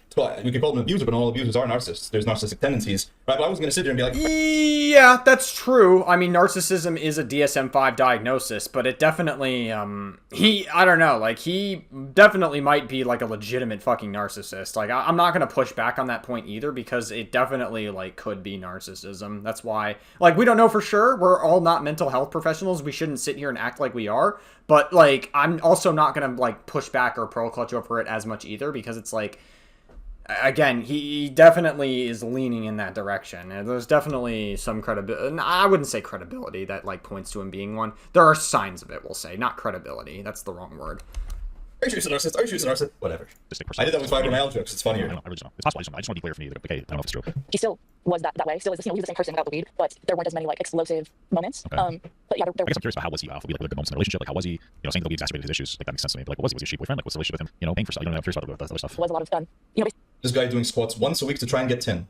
S2: We could call him an abuser, but not all abusers are narcissists. There's narcissistic tendencies, right? But I was going to sit there and be like,
S1: yeah, that's true. I mean, narcissism is a DSM-5 diagnosis, but it definitely, I don't know, like, he definitely might be, like, a legitimate fucking narcissist. Like, I'm not going to push back on that point either, because it definitely, like, could be narcissism. That's why, like, we don't know for sure. We're all not mental health professionals. We shouldn't sit here and act like we are. But, like, I'm also not going to, like, push back or pearl clutch over it as much either, because it's, like, again, he definitely is leaning in that direction. And there's definitely some credibility. I wouldn't say credibility that, like, points to him being one. There are signs of it, we'll say. Not credibility. That's the wrong word.
S2: are you sure he's a narcissist? Are you sure he's a narcissist? Whatever. I did that with fibromyalgia because it's funnier.
S4: I really don't know. It's possible. I just want to be clear for me. Okay, I don't know if it's true.
S5: He still was that way. Still is, you know, he was the same person without the weed, but there weren't as many, like, explosive moments.
S4: Okay.
S5: But yeah, there
S4: I guess I'm curious about how was he like good moments in the relationship? Like, how was he, saying that the weed exacerbated his issues? Like, that makes sense to me. But, like, what was he? Was he a shitty boyfriend? Like, what's the relationship with him? Paying for stuff. I'm curious about that other stuff.
S5: was a lot of you know,
S2: This guy doing squats once a week to try and get 10.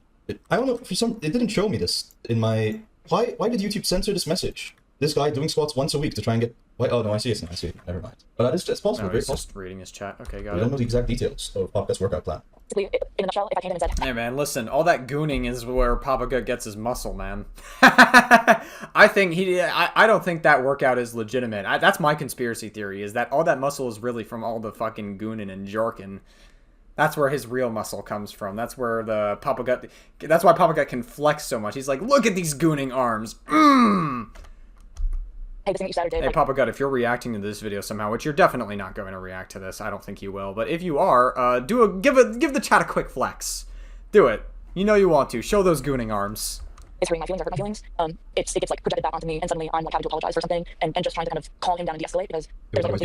S2: I don't know, it didn't show me this in my... Why did YouTube censor this message? This guy doing squats once a week to try and get... Oh, no, I see it now. I see it. Never mind. But it's possible.
S1: No, he's just reading his chat. Okay, got
S2: We
S1: it.
S2: don't know the exact details of Papa's workout plan.
S5: basically, in a nutshell, if I came in and said,
S1: Hey man, listen, all that gooning is where Papa Gut gets his muscle, man. I don't think that workout is legitimate. That's my conspiracy theory, is that all that muscle is really from all the fucking gooning and jorking. That's where his real muscle comes from. That's where that's why Papa Gut can flex so much. He's like, look at these gooning arms.
S5: hey, this thing each Saturday.
S1: Hey,
S5: like,
S1: Papa Gut, if you're reacting to this video somehow, which you're definitely not going to react to this, I don't think you will, but if you are, give the chat a quick flex. Do it. You know you want to. Show those gooning arms.
S5: is hurting my feelings or hurt my feelings, it gets like projected back onto me, and suddenly I'm like having to apologize for something and just trying to kind of calm him down and de-escalate because there's like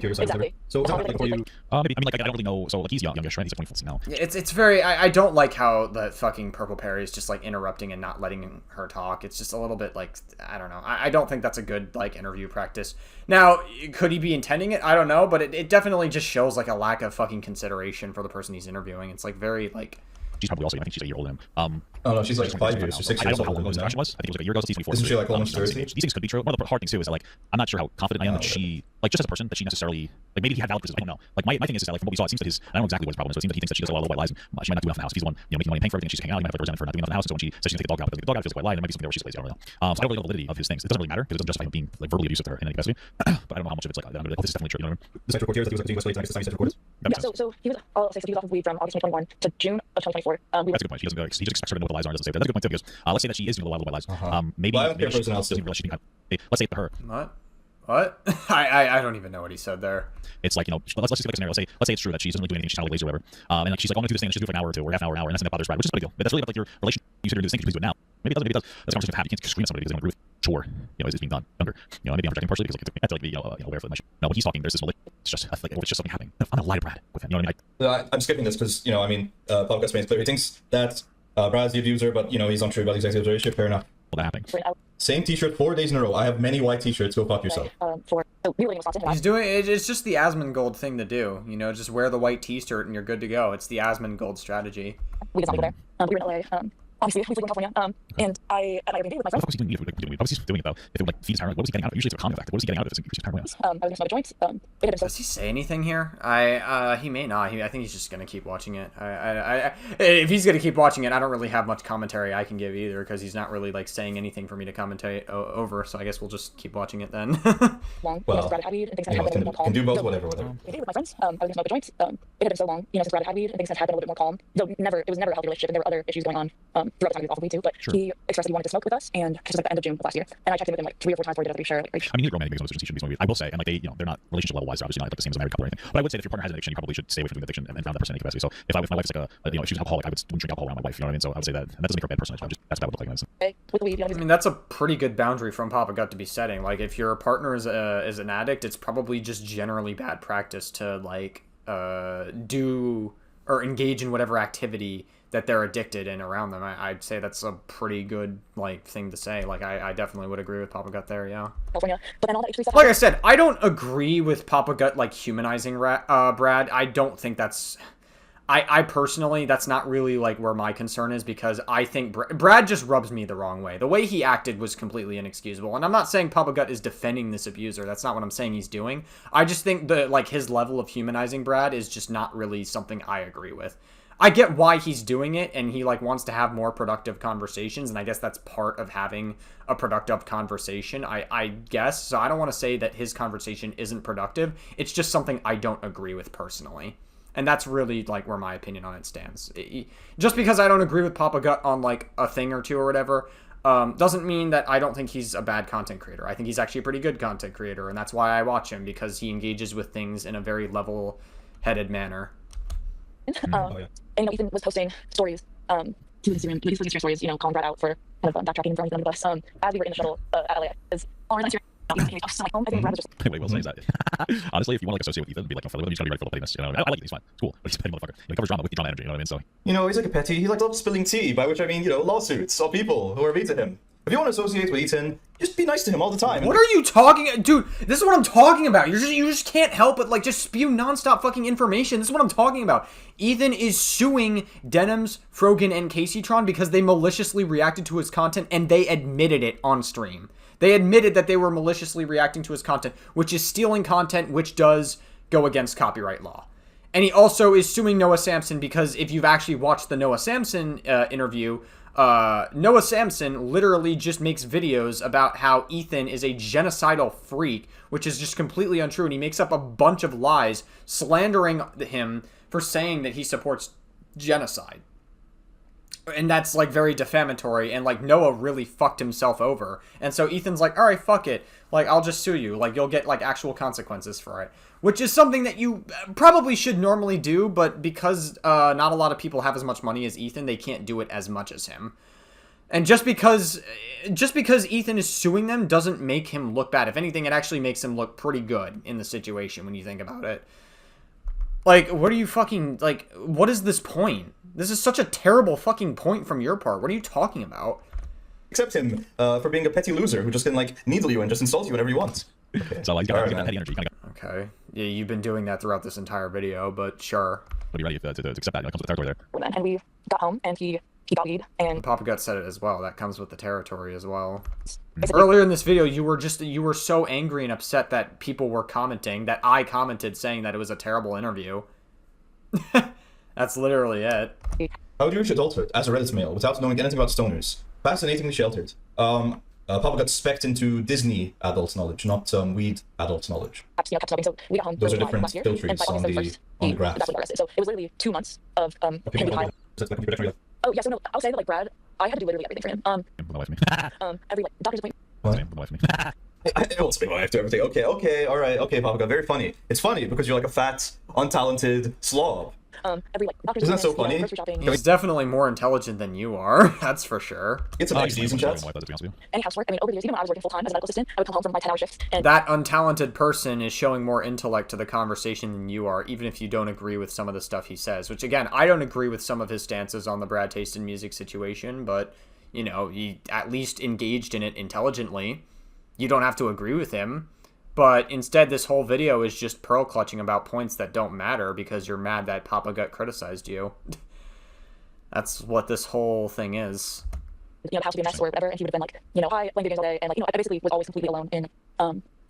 S5: exactly.
S2: So
S4: maybe. I mean, like I don't really know. So like he's youngish, right? He's like 24 now.
S1: It's very. I don't like how the fucking Purple Perry is just like interrupting and not letting her talk. It's just a little bit like, I don't know. I don't think that's a good like interview practice. Now, could he be intending it? I don't know, but it definitely just shows like a lack of fucking consideration for the person he's interviewing. It's like very like.
S4: She's probably also, I think she's a year older than him.
S2: Oh no, she's like 5 years or 6 years.
S4: I don't know how
S2: older
S4: long
S2: than
S4: ago this
S2: him.
S4: interaction was. I think it was like a year ago, so he's 24.
S2: Isn't she like almost 30?
S4: These things could be true. One of the hard things too is that like I'm not sure how confident I am that she, like just as a person, that she necessarily, like maybe he had valid criticism. I don't know. Like my thing is that like from what we saw, it seems that his, I don't know exactly what his problem is, but it seems that he thinks that she does a lot of white lies. And she might not do enough in the house. He's the one, making money and paying for everything. She's hanging out. He might have to resent her for not doing enough in the house. And so when she says she's gonna take the dog out, doesn't get the dog out, it feels like white lie. And there might be something there where she's lazy. I don't know. So I don't really know the validity of his things. It doesn't really matter because it doesn't justify him being like verbally abusive to her in any capacity. But I don't know how much of it's like that. This is definitely true. You know what I mean?
S2: The sexual court that he was like continuous late sexual court.
S5: Yeah, so he was, I'll say, so he was off of weed from August 2021 to June of 2024.
S4: That's a good point. He just expects her to know what the lies are and doesn't say that. That's a good point too because let's say that she is doing a lot of white lies. Maybe,
S2: Well, I don't care
S4: maybe she
S2: for
S4: doesn't realize she let's say to her.
S1: What? I don't even know what he said there.
S4: It's like, let's just take like a scenario. Let's say it's true that she doesn't really do anything. She's kind of lazy or whatever. And like she's like, I'm gonna do this thing. And she'll do it for an hour or two, or half an hour, and that's something that bothers Brad, which is a big deal. But that's really about like your relation. You sit here and do this thing. Please do it now. Maybe it doesn't. Maybe it does. That's a conversation to have. You can't scream at somebody because they don't agree with chore. Is being done younger. Maybe I'm projecting partially because like I have to like be aware of it. No, when he's talking, there's this it's just like it's just something happening. I'm a lie to Brad with him. You know what I mean?
S2: I'm skipping this because I mean, podcast makes clear he thinks that Brad's the abuser, but he's unsure about the executive relationship. Fair enough.
S4: Well, that happening.
S2: Same T-shirt 4 days in a row. I have many white T-shirts. Go fuck yourself.
S5: So we were in Wisconsin.
S1: He's doing it's just the Asmongold thing to do. Just wear the white T-shirt and you're good to go. It's the Asmongold strategy.
S5: We did not go there. We were in LA. Obviously, we lived in California. And I had my Airbnb with my friends.
S4: What was he doing? What was he doing it though? If it would like feed his paranoia, what was he getting out of it? Usually it's a common effect. What was he getting out of it? Increase his paranoia.
S5: I was gonna smoke a joint. It had been so.
S1: Does he say anything here? He may not. I think he's just gonna keep watching it. If he's gonna keep watching it, I don't really have much commentary I can give either because he's not really like saying anything for me to commentate over. So I guess we'll just keep watching it then.
S5: Long.
S2: Well,
S5: Brad had weed and things had been a little bit more calm.
S2: can do both, whatever.
S5: I did with my friends. I was gonna smoke a joint. It had been so long, since Brad had weed and things had been a little bit more calm. Though it was never a healthy relationship, and there were other issues going on throughout the time he was off of weed too. But he expressed that he wanted to smoke with us, and this was like the end of June of last year. And I checked in with him like 3 or 4 times before we did it. We share like.
S4: I mean, he's a romantic because he should be smoking weed. I will say, and like they're not relationship level wise, obviously not like the same as a married couple or anything. But I would say that if your partner has an addiction, you probably should stay away from the addiction and found that person in any capacity. So if my wife is like if she was an alcoholic, I wouldn't drink alcohol around my wife. You know what I mean? So I would say that doesn't make her a bad person. That's what I would look like.
S5: With weed,
S1: I mean, that's a pretty good boundary from Papa Gut to be setting. Like, if your partner is an addict, it's probably just generally bad practice to like do or engage in whatever activity that they're addicted in around them. I'd say that's a pretty good like thing to say. Like, I definitely would agree with Papa Gut there. Yeah.
S5: California, but then all that stuff.
S1: Like I said, I don't agree with Papa Gut like humanizing Brad. I don't think that's. I personally, that's not really like where my concern is because I think Brad just rubs me the wrong way. The way he acted was completely inexcusable. And I'm not saying Papa Gut is defending this abuser. That's not what I'm saying he's doing. I just think his level of humanizing Brad is just not really something I agree with. I get why he's doing it and he like wants to have more productive conversations. And I guess that's part of having a productive conversation. I guess. So I don't want to say that his conversation isn't productive. It's just something I don't agree with personally. And that's really, like, where my opinion on it stands. Just because I don't agree with Papa Gut on, like, a thing or two or whatever, doesn't mean that I don't think he's a bad content creator. I think he's actually a pretty good content creator, and that's why I watch him, because he engages with things in a very level-headed manner.
S5: And, Ethan was posting stories to Instagram, these Instagram stories, calling Brad out for kind of backtracking and throwing him under the bus. As we were in the shuttle at LA, I think Brad was just...
S4: What I will say is that, honestly, if you want to like associate with Ethan, be like, you just gotta be ready for the pettiness. I like it, he's fine. It's cool. But he's a petty motherfucker. He covers drama with the drama energy, you know what I mean? So
S2: he's like a petty. He like loves spilling tea, by which I mean, lawsuits or people who are mean to him. If you want to associate with Ethan, just be nice to him all the time.
S1: What are you talking... Dude, this is what I'm talking about. You just can't help but, like, just spew nonstop fucking information. This is what I'm talking about. Ethan is suing Denims, Frogan, and Caseytron because they maliciously reacted to his content, and they admitted it on stream. They admitted that they were maliciously reacting to his content, which is stealing content, which does go against copyright law. And he also is suing Noah Samson because if you've actually watched the Noah Samson interview... Noah Samson literally just makes videos about how Ethan is a genocidal freak, which is just completely untrue, and he makes up a bunch of lies slandering him for saying that he supports genocide. And that's, like, very defamatory, and, like, Noah really fucked himself over. And so Ethan's like, alright, fuck it. Like, I'll just sue you. Like, you'll get, like, actual consequences for it. Which is something that you probably should normally do, but because not a lot of people have as much money as Ethan, they can't do it as much as him. And just because Ethan is suing them doesn't make him look bad. If anything, it actually makes him look pretty good in the situation when you think about it. Like, what are you fucking, like, what is this point? This is such a terrible fucking point from your part. What are you talking about?
S2: Accept him for being a petty loser who just can, like, needle you and just insult you whenever he wants. Okay.
S4: So like, you gotta get that petty energy.
S1: Okay. Yeah, you've been doing that throughout this entire video, but sure.
S4: But are you ready to accept that? It comes with the territory there.
S5: And we got home, and he got weed, and
S1: Papa Gut said it as well. That comes with the territory as well. Earlier in this video, you were so angry and upset that people were commenting, that I commented saying that it was a terrible interview. That's literally it.
S2: How would you reach adulthood as a Reddit male without knowing anything about stoners? Fascinatingly sheltered. Papa got specced into Disney adult knowledge, not weed adult knowledge.
S5: kept stopping. So we got home
S2: Those are
S5: early
S2: different
S5: last year,
S2: filters
S5: and by
S2: on
S5: August
S2: the
S5: 31st,
S2: on the graph.
S5: that's when he got arrested. So it was literally 2 months of him being high. Oh yeah, so no, I'll say that like Brad, I had to do literally everything for him.
S4: Away from me.
S5: Every like doctor's appointment.
S4: Away from me.
S2: I will speak my wife to everything. Okay, all right, okay, Papa Got, very funny. It's funny because you're like a fat, untalented slob.
S5: Every like doctor's
S2: Isn't that so
S5: appointments,
S2: funny?
S5: grocery shopping,
S1: He's definitely more intelligent than you are. That's for sure.
S2: Get some XDs in chat.
S5: any housework. I mean, over the years, even when I was working full time as a medical assistant, I would come home from my 10-hour shifts and
S1: That untalented person is showing more intellect to the conversation than you are, even if you don't agree with some of the stuff he says. Which, again, I don't agree with some of his stances on the Brad Taste in music situation, but, you know, he at least engaged in it intelligently. You don't have to agree with him. But instead, this whole video is just pearl clutching about points that don't matter because you're mad that Papa Gut criticized you. That's what this whole thing is.
S5: the house would be a mess or whatever, and he would have been like, hi, playing video games all day, and like, I basically was always completely alone in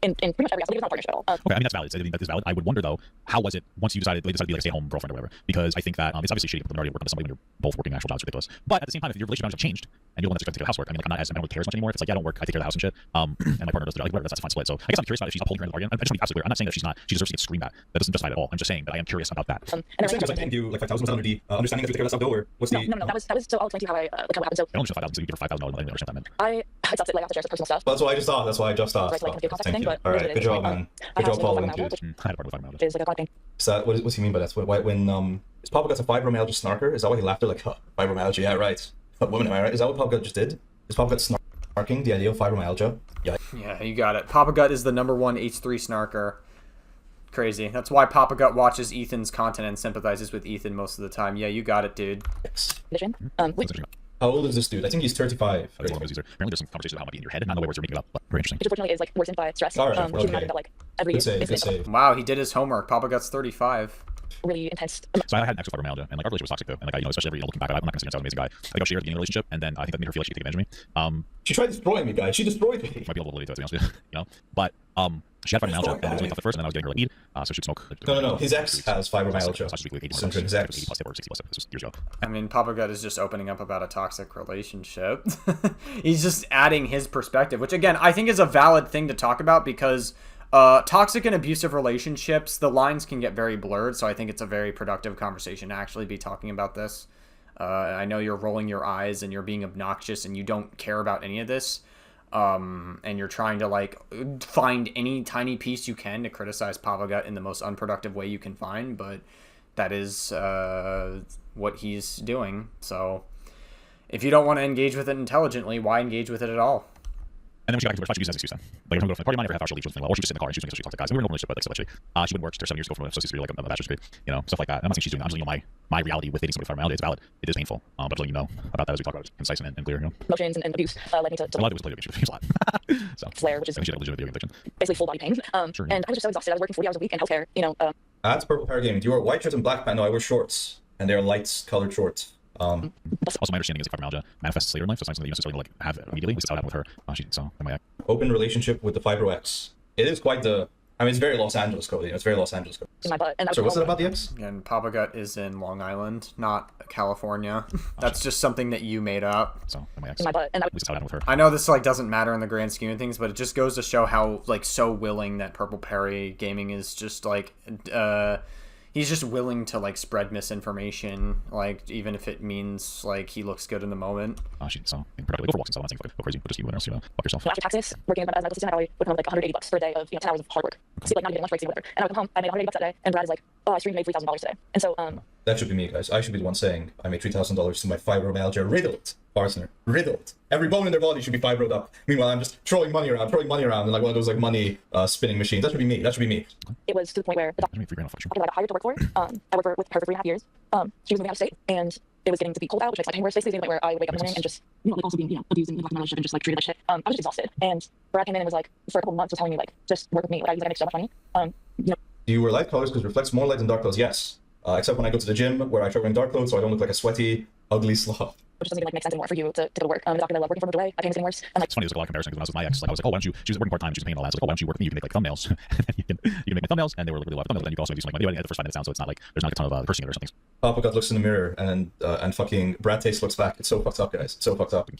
S5: pretty much every aspect. It was not a partnership at all.
S4: Okay, I mean, that's valid. I mean, that is valid. I would wonder, though, how was it once you decided to be like a stay-at-home girlfriend or whatever? Because I think that it's obviously shitty for the minority to work on somebody when you're both working actual jobs. It's ridiculous. But at the same time, if your relationship has changed and you're the one that's expected to take care of housework, I mean, like, I don't really care as much anymore. If it's like, yeah, I don't work, I take care of the house and shit. And my partner does the, like, whatever, that's a fine split. So I guess I'm curious about if she's upholding her end of the bargain. I just want to be absolutely clear. I'm not saying that she deserves to get screamed at. That doesn't justify it at all. I'm just saying that I am curious about that.
S5: And
S2: I'm
S5: then
S2: saying just like, thank you, like 5,000 under the understanding that you take care of that stuff over. What's
S5: no,
S2: the...
S5: no, no, that was so I'll explain to you how like how it happened. So
S4: I only just 5,000, so you give her $5,000. I didn't understand that meant.
S5: I stopped it like after sharing some personal stuff.
S2: That's what I just thought. That's why I just thought.
S5: Right, so, like, contact
S2: Thank
S5: thing,
S2: you.
S5: but
S2: All right,
S5: it
S2: good
S5: is,
S2: job,
S5: like,
S2: man.
S5: I
S2: Good
S5: have
S2: job
S5: some
S2: following
S5: fibromyalgia,
S2: through.
S4: I had a part of the thing.
S5: Is like a god thing.
S2: So that, what does he mean by that? When is Papa Gut's a fibromyalgia snarker? Is that why he laughed at like, huh, fibromyalgia? Yeah, right. Woman, am I right? Is that what Papa Gut just did? Is Papa Gut snarking the idea of fibromyalgia? Yeah.
S1: Yeah, you got it. Papa Gut is the #1 H3 snarker. Crazy. That's why Papa Gut watches Ethan's content and sympathizes with Ethan most of the time. Yeah, you got it, dude.
S5: Vision.
S2: How old is this dude? I think he's 35.
S4: That's one of those user. Apparently, there's some conversations about how it might be in your head, not the way words you're making it up, but very interesting.
S5: Which unfortunately is like worsened by stress.
S2: All right,
S5: He can imagine that like every
S2: Good save, good
S5: incident
S2: save.
S1: Wow, he did his homework. Papa Gut's 35.
S5: really intense.
S4: So I had an ex with fibromyalgia, and like our relationship was toxic though, and like especially every looking back, I'm not considering I was an amazing guy. Like I was shared the beginning of the relationship, and then I think that made her feel like she could take advantage of me.
S2: She tried destroying me, guys. She destroyed me.
S4: Might be a little late to be honest with you, But she had fibromyalgia, and it was really tough at first, and then I was getting her like weed, so she'd smoke.
S2: No. His ex has fibromyalgia.
S4: Syndrome,
S2: his ex.
S4: 80 plus tip or 60 plus tip. This was years ago.
S1: I mean, Papa Gut is just opening up about a toxic relationship. He's just adding his perspective, which again, I think is a valid thing to talk about because toxic and abusive relationships, the lines can get very blurred, so I think it's a very productive conversation to actually be talking about this. I know you're rolling your eyes and you're being obnoxious and you don't care about any of this. And you're trying to like find any tiny piece you can to criticize Papa Gut in the most unproductive way you can find, but that is what he's doing. So if you don't want to engage with it intelligently, why engage with it at all?
S4: And then when she got back to work, she used that as an excuse then. Like, I'm going to the party, mine, every half hour, she was feeling well, or she just sit in the car and she was talking to guys. And we were in a relationship, but like, so actually, she wouldn't work. She 7 years ago from a associate's degree, like a bachelor's degree, stuff like that. And I'm not saying she's doing that. I'm just, my reality with dating somebody with fibromyalgia is valid. It is painful. But just letting you know about that as we talk about it, concise and clear,
S5: Emotions and abuse led me to
S4: a lot of it was played video games a lot. So,
S5: flare, which is
S4: I think she had a legitimate video game addiction.
S5: basically full body pain.
S4: Sure,
S5: And I was just so exhausted. I was working 40 hours a week in healthcare,
S2: That's Purple Pair Gaming. Do you wear white shirts and black pants? No, I wear shorts. And they're light colored shorts.
S4: Also, my understanding is that fibromyalgia manifests later in life, so it's not something you necessarily like have immediately. At least that's how it happened with her. That might
S2: Open relationship with the Fibro X. It is quite the... I mean, it's very Los Angeles code. It's very Los Angeles code.
S5: in my butt. And I was
S2: So what's it about the X?
S1: And Papa Gut is in Long Island, not California. That's just something that you made up.
S4: So that might
S5: in my butt. And
S4: at least that's how it happened with her.
S1: I know this like doesn't matter in the grand scheme of things, but it just goes to show how like so willing that Purple Perry Gaming is just like he's just willing to like spread misinformation, like even if it means like he looks good in the moment.
S4: So productively go for walks and stuff. I'm not saying go crazy, but just you know, fuck yourself.
S5: after taxes, working as a medical assistant, I probably would come home with like $180 for a day of 10 hours of hard work. See, like not getting lunch breaks or whatever. And I would come home, I made $180 that day, and Brad is like, oh, I streamed, made $3,000 today. And so
S2: That should be me, guys. I should be the one saying I made $3,000 to my fibromyalgia riddled partner. Riddled. Every bone in their body should be fibroed up. Meanwhile, I'm just throwing money around in like one of those like money spinning machines. That should be me. That should be me.
S5: It was to the point where the doctor I got hired to work for. I worked with her for 3.5 years. She was moving out of state, and it was getting to be cold out, which makes my pain worse. Basically, to the point where I would wake up in the morning and just, like also being, abused and neglecting my relationship and just like treated like shit. I was just exhausted. And Brad came in and was like, for a couple of months, was telling me like, just work with me. Like, I was like, I make so much money.
S2: Do you wear light colors because it reflects more light than dark clothes? Yes. Except when I go to the gym where I try wearing dark clothes so I don't look like a sweaty, ugly sloth.
S5: Which doesn't even like make sense anymore for you to go to work. The doctor that I love working for moved away. My pain was getting worse. And like,
S4: It's funny, there's like a lot of comparison because when I was with my ex, like I was like, oh, why don't you? She was working part time, she was paying all that. So like, oh, why don't you work with me? You can make like thumbnails, and you can make my thumbnails, and they were like really low thumbnails. But then you can also maybe do some like video at the first 5 minutes down, so it's not like there's not like a ton of cursing or something.
S2: Papa God looks in the mirror and fucking Brad Taste looks back. It's so fucked up, guys. It's so fucked up.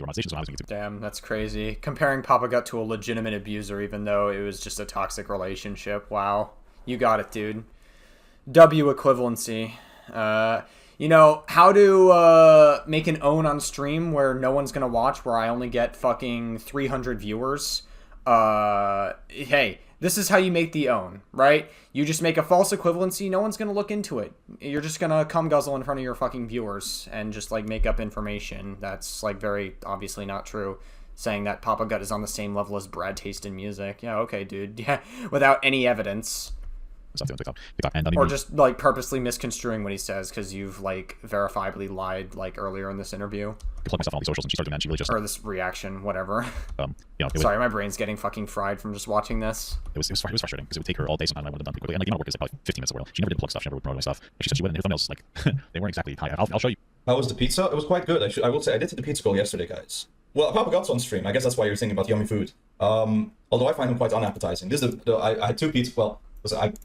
S1: Damn, that's crazy. Comparing Papa Gut to a legitimate abuser, even though it was just a toxic relationship. Wow, you got it, dude. W equivalency. How to make an own on stream where no one's gonna watch, where I only get fucking 300 viewers. Hey, this is how you make the own, right? You just make a false equivalency, no one's gonna look into it. You're just gonna cum guzzle in front of your fucking viewers and just like make up information that's like very obviously not true. Saying that Papa Gut is on the same level as Brad Taste in music. Yeah, okay, dude. Yeah, without any evidence. Or just like purposely misconstruing what he says because you've like verifiably lied like earlier in this interview.
S4: I plugged myself on all these socials and she started doing that. She really just
S1: or this reaction, whatever.
S4: Sorry,
S1: Sorry, my brain's getting fucking fried from just watching this.
S4: It was frustrating because it would take her all day. Sometimes I wanted to done pretty quickly. And like, the amount of work is like about 15 minutes a while. She never did plug stuff. She never would promote my stuff. She said she went in her thumbnails like they weren't exactly high. I'll show you.
S2: How was the pizza? It was quite good. I will say I did the pizza call yesterday, guys. Well, Papa Gut's on stream. I guess that's why you're thinking about yummy food. Although I find him quite unappetizing. This is I had two pizzas. Well,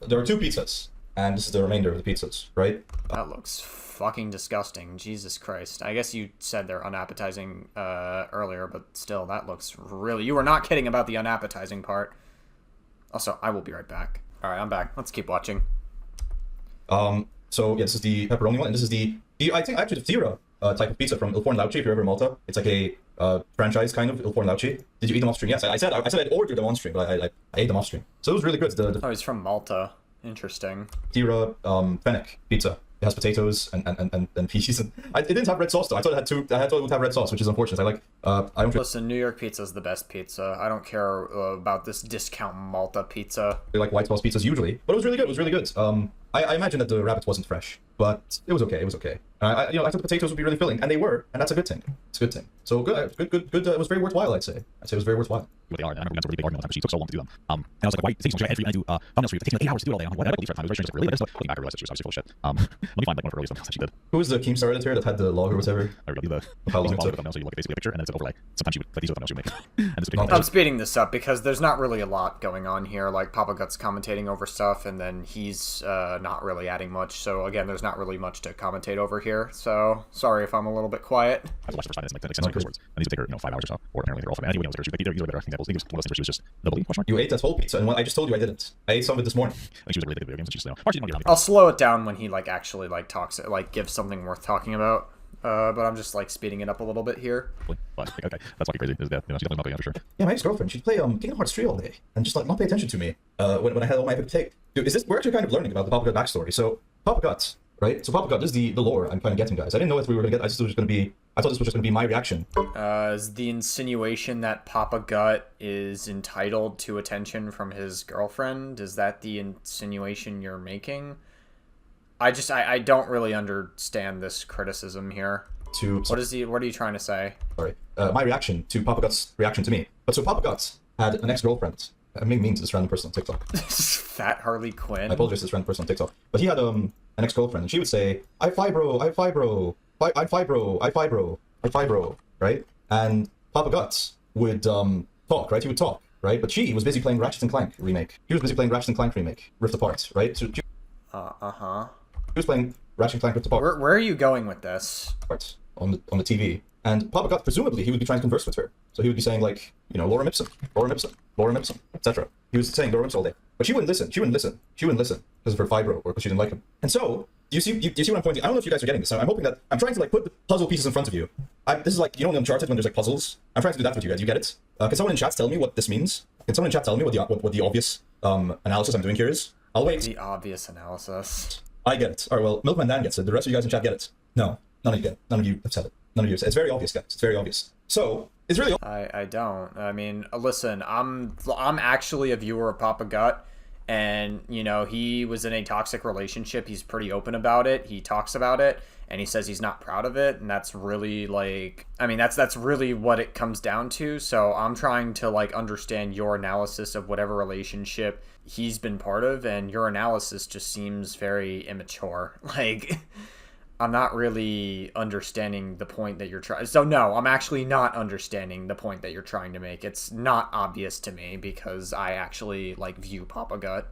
S2: there are two pizzas. And this is the remainder of the pizzas, right?
S1: That looks fucking disgusting. Jesus Christ. I guess you said they're unappetizing earlier, but still, that looks really... You were not kidding about the unappetizing part. Also, I will be right back. Alright, I'm back. Let's keep watching.
S2: So, yeah, this is the pepperoni one, and this is the I think actually the Tira type of pizza from Il Forno Lauci, if you're ever in Malta. It's like a franchise, kind of, Il Forno Lauci. Did you eat them off stream? Yes, I said I'd ordered them on stream, but I ate them off stream. So it was really good.
S1: Oh, he's from Malta. Interesting.
S2: Tira fennec pizza. It has potatoes and peas. And it didn't have red sauce though. I thought it had two. I thought it would have red sauce, which is unfortunate. I don't
S1: listen. New York pizza is the best pizza. I don't care about this discount Malta pizza.
S2: I like white sauce pizzas usually, but it was really good. It was really good. I imagine that the rabbit wasn't fresh, but it was okay. It was okay. I thought the potatoes would be really filling, and they were, and that's a good thing. It's a good thing. So good. It was very worthwhile. I'd say it was very worthwhile.
S4: What they are. And I remember we got into a really big argument one time because she took so long to do them. And I was like, why? It takes so much. I do thumbnails for you. It takes me like 8 hours to do it all day. I'm like, I believe her time. It was very strange. Like, really? But looking back, I realized that she was obviously full of shit. Let me find like one of her earliest thumbnails that she did.
S2: Who was the Keemstar editor that had the log or whatever?
S4: I really the
S2: how long it took.
S4: Thumbnails, so you look at basically a picture and then it's an overlay. Sometimes you would, like these are the thumbnails you would make. And this
S1: I'm speeding this up because there's not really a lot going on here. Like Papa Gut's commentating over stuff, and then he's not really adding much. So again, there's not really much to commentate over here. So sorry if I'm a little bit quiet.
S4: I watched the first 5 minutes and like 10 curse words, and these would take her 5 hours or so, or apparently they're all 5 minutes. Anyway, knows her. She's like either better examples. I think one of those things where she was just the bully question mark.
S2: You ate that whole pizza, and I just told you I didn't. I ate some of it this morning.
S4: I think she was like really good at video games, and she's Marcy didn't want to
S1: I'll slow it down when he like actually like talks, like gives something worth talking about. But I'm just like speeding it up a little bit here.
S4: But okay, that's fucking crazy. She's definitely not going for sure.
S2: Yeah, my ex-girlfriend, she'd play Kingdom Hearts 3 all day and just like not pay attention to me when I had all my epic take. Dude, we're actually kind of learning about the Papa Gut backstory. So Papa Gut, right? So Papa Gut is the lore I'm kind of getting, guys. I didn't know if we were gonna get. I thought this was just gonna be my reaction.
S1: Is the insinuation that Papa Gut is entitled to attention from his girlfriend? Is that the insinuation you're making? I don't really understand this criticism here. What are you trying to say?
S2: Sorry. My reaction to Papa Gut's reaction to me. But so Papa Gut had an ex-girlfriend. I'm being mean to this random person on TikTok.
S1: Fat Harley Quinn.
S2: I apologize to this random person on TikTok. But he had an ex-girlfriend, and she would say, I fibro, right? And Papa Gut would talk, right? He would talk, right? But she was busy playing Ratchet & Clank remake. He was busy playing Ratchet & Clank remake, Rift Apart, right? So he was playing Ratchet & Clank Rift Apart.
S1: Where are you going with this?
S2: On the TV. And Papa Gut, presumably, he would be trying to converse with her. So he would be saying, like, lorem ipsum, etc. He was saying lorem ipsum all day. But she wouldn't listen. She wouldn't listen because of her fibro or because she didn't like him. And so, you see what I'm pointing? I don't know if you guys are getting this. I'm hoping that I'm trying to like put the puzzle pieces in front of you. This is like, in Uncharted when there's like puzzles. I'm trying to do that with you guys. You get it? Can someone in chat tell me what this means? Can someone in chat tell me what the obvious analysis I'm doing here is? I'll wait.
S1: The obvious analysis.
S2: I get it. All right, well, Milkman Dan gets it. The rest of you guys in chat get it. No, none of you get it. None of you have said it. None of you have said it. It's very obvious, guys. It's very obvious. So, it's really...
S1: I don't. I mean, listen, I'm actually a viewer of Papa Gut, and, you know, he was in a toxic relationship. He's pretty open about it. He talks about it, and he says he's not proud of it, and that's really, like... I mean, that's really what it comes down to, so I'm trying to, like, understand your analysis of whatever relationship he's been part of, and your analysis just seems very immature. Like... I'm not really understanding the point that you're trying. So no, I'm actually not understanding the point that you're trying to make. It's not obvious to me because I actually like view Papa Gut.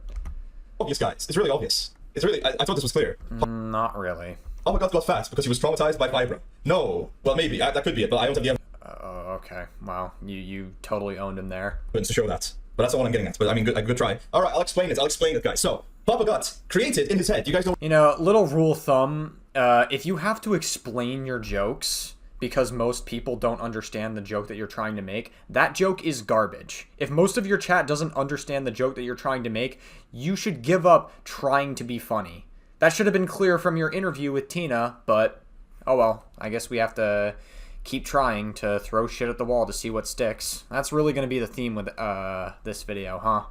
S2: Obvious, guys. It's really obvious. It's really. I thought this was clear.
S1: Not really.
S2: Papa Gut got fat because he was traumatized by fibro. No. Well, maybe that could be it, but I don't have the evidence
S1: Okay. Wow. You totally owned him there.
S2: to show that. But that's not what I'm getting at. But I mean, good try. All right, I'll explain it, guys. So Papa Gut created in his head. You guys know.
S1: You know, little rule of thumb. If you have to explain your jokes because most people don't understand the joke that you're trying to make, that joke is garbage. If most of your chat doesn't understand the joke that you're trying to make, you should give up trying to be funny. That should have been clear from your interview with Tina, but oh well. I guess we have to keep trying to throw shit at the wall to see what sticks. That's really going to be the theme with this video, huh?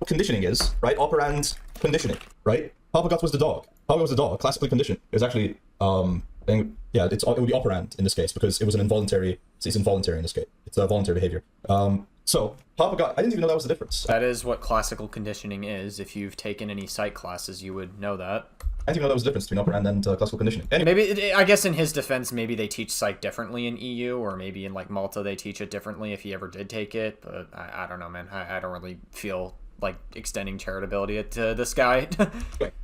S2: Conditioning is, right? Operand conditioning, right? Papa Gut was the dog. Papa was the dog, classically conditioned. It was actually, it would be operand in this case because it was an involuntary. It's involuntary in this case. It's a voluntary behavior. So Papa Gut, I didn't even know that was the difference.
S1: That is what classical conditioning is. If you've taken any psych classes, you would know that.
S2: I didn't even know that was the difference between operand and classical conditioning. Anyway.
S1: Maybe, I guess in his defense, maybe they teach psych differently in EU, or maybe in like Malta they teach it differently if he ever did take it. But I don't know, man. I don't really feel like extending charitability to this guy.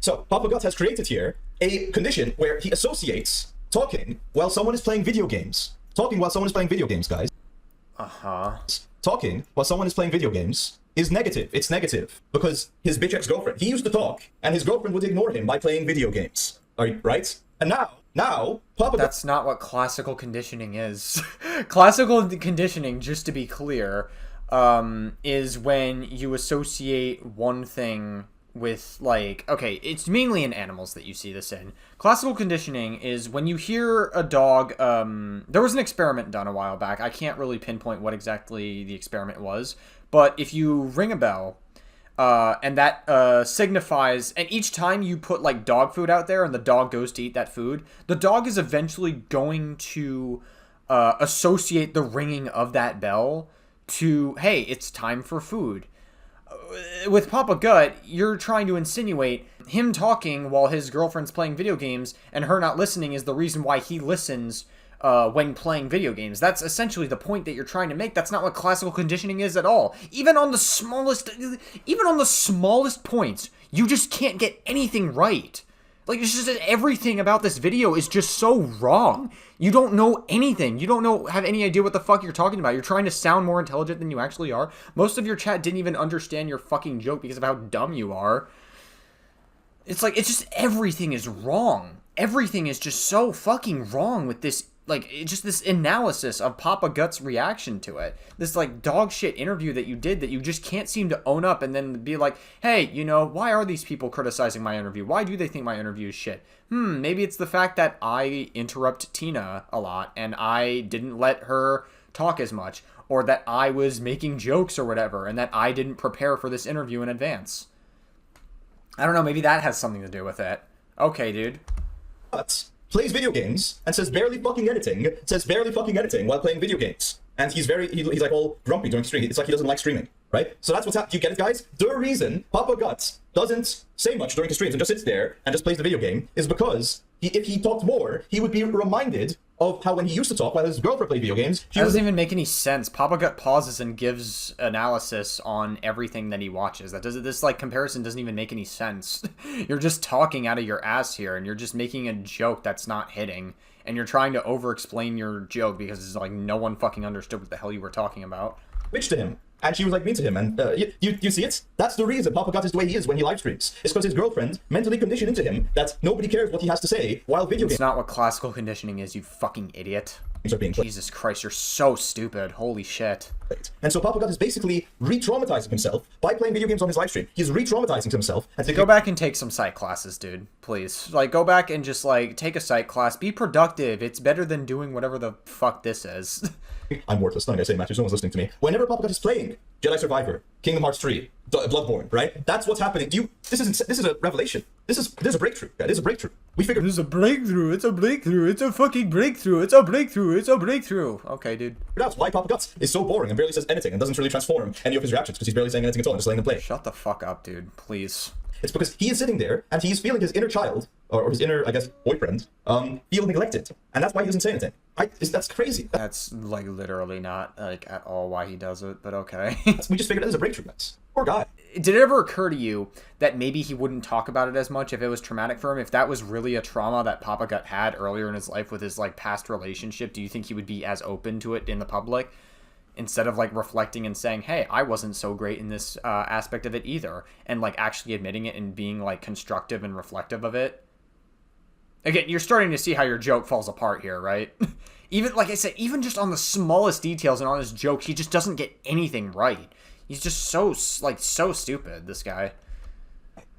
S2: So Papa Gut has created here a condition where he associates talking while someone is playing video games. Talking while someone is playing video games, guys. Talking while someone is playing video games is negative. It's negative because his bitch ex-girlfriend, he used to talk and his girlfriend would ignore him by playing video games. Right? And now Papa Gut...
S1: That's not what classical conditioning is. Classical conditioning, just to be clear, is when you associate one thing with, like, okay, it's mainly in animals that you see this in. Classical conditioning is when you hear a dog, there was an experiment done a while back. I can't really pinpoint what exactly the experiment was, but if you ring a bell, and that signifies, and each time you put, like, dog food out there and the dog goes to eat that food, the dog is eventually going to associate the ringing of that bell to, hey, it's time for food. With Papa Gut, you're trying to insinuate him talking while his girlfriend's playing video games and her not listening is the reason why he listens when playing video games. That's essentially the point that you're trying to make. That's not what classical conditioning is at all. Even on the smallest points, you just can't get anything right. Like, it's just that everything about this video is just so wrong. You don't know anything. You don't have any idea what the fuck you're talking about. You're trying to sound more intelligent than you actually are. Most of your chat didn't even understand your fucking joke because of how dumb you are. It's like, it's just everything is wrong. Everything is just so fucking wrong with this, like, it's just this analysis of Papa Gut's reaction to it. This, like, dog shit interview that you did that you just can't seem to own up and then be like, hey, you know, why are these people criticizing my interview? Why do they think my interview is shit? Maybe it's the fact that I interrupt Tina a lot and I didn't let her talk as much, or that I was making jokes or whatever, and that I didn't prepare for this interview in advance. I don't know, maybe that has something to do with it. Okay, dude.
S2: Plays video games and says barely fucking editing while playing video games. And he's like all grumpy during streaming. It's like he doesn't like streaming, right? So that's what's happening. You get it, guys? The reason Papa Gut doesn't say much during his streams and just sits there and just plays the video game is because if he talked more, he would be reminded of how when he used to talk while his girlfriend played video games.
S1: That doesn't even make any sense. Papa Gut pauses and gives analysis on everything that he watches. This like comparison doesn't even make any sense. You're just talking out of your ass here, and you're just making a joke that's not hitting, and you're trying to over-explain your joke because it's like no one fucking understood what the hell you were talking about.
S2: bitch to him. And she was like mean to him, and you see it? That's the reason Papa Gut is the way he is when he live streams. It's because his girlfriend mentally conditioned into him that nobody cares what he has to say while video games.
S1: It's not what classical conditioning is, you fucking idiot.
S2: Are being played.
S1: Jesus Christ, you're so stupid. Holy shit.
S2: And so Papa Gut is basically re-traumatizing himself by playing video games on his live stream. He's re-traumatizing himself. And
S1: Go back and take some psych classes, dude. Please. Like, go back and just, like, take a psych class. Be productive. It's better than doing whatever the fuck this is.
S2: I'm worthless. Nothing I say matters. No one's listening to me. Whenever Papa Gut is playing Jedi Survivor, Kingdom Hearts 3, Bloodborne, right? That's what's happening. This is a revelation. There's a breakthrough. Yeah, there's a breakthrough. We figured.
S1: There's a breakthrough. It's a breakthrough. It's a fucking breakthrough. It's a breakthrough. It's a breakthrough. Okay, dude.
S2: That's why Papa Guts is so boring and barely says anything and doesn't really transform any of his reactions because he's barely saying anything at all and just letting them play.
S1: Shut the fuck up, dude. Please.
S2: It's because he is sitting there and he's feeling his inner child or his inner, I guess, boyfriend feel neglected, and that's why he doesn't say anything. That's crazy.
S1: That's like literally not like at all why he does it, but okay.
S2: We just figured it as a breakthrough. That's poor guy.
S1: Did it ever occur to you that maybe he wouldn't talk about it as much if it was traumatic for him? If that was really a trauma that Papa Gut had earlier in his life with his like past relationship, do you think he would be as open to it in the public? Instead of like reflecting and saying, hey, I wasn't so great in this aspect of it either, and like actually admitting it and being like constructive and reflective of it. Again, you're starting to see how your joke falls apart here, right? Even, like I said, even just on the smallest details and on his jokes, he just doesn't get anything right. He's just so stupid, this guy.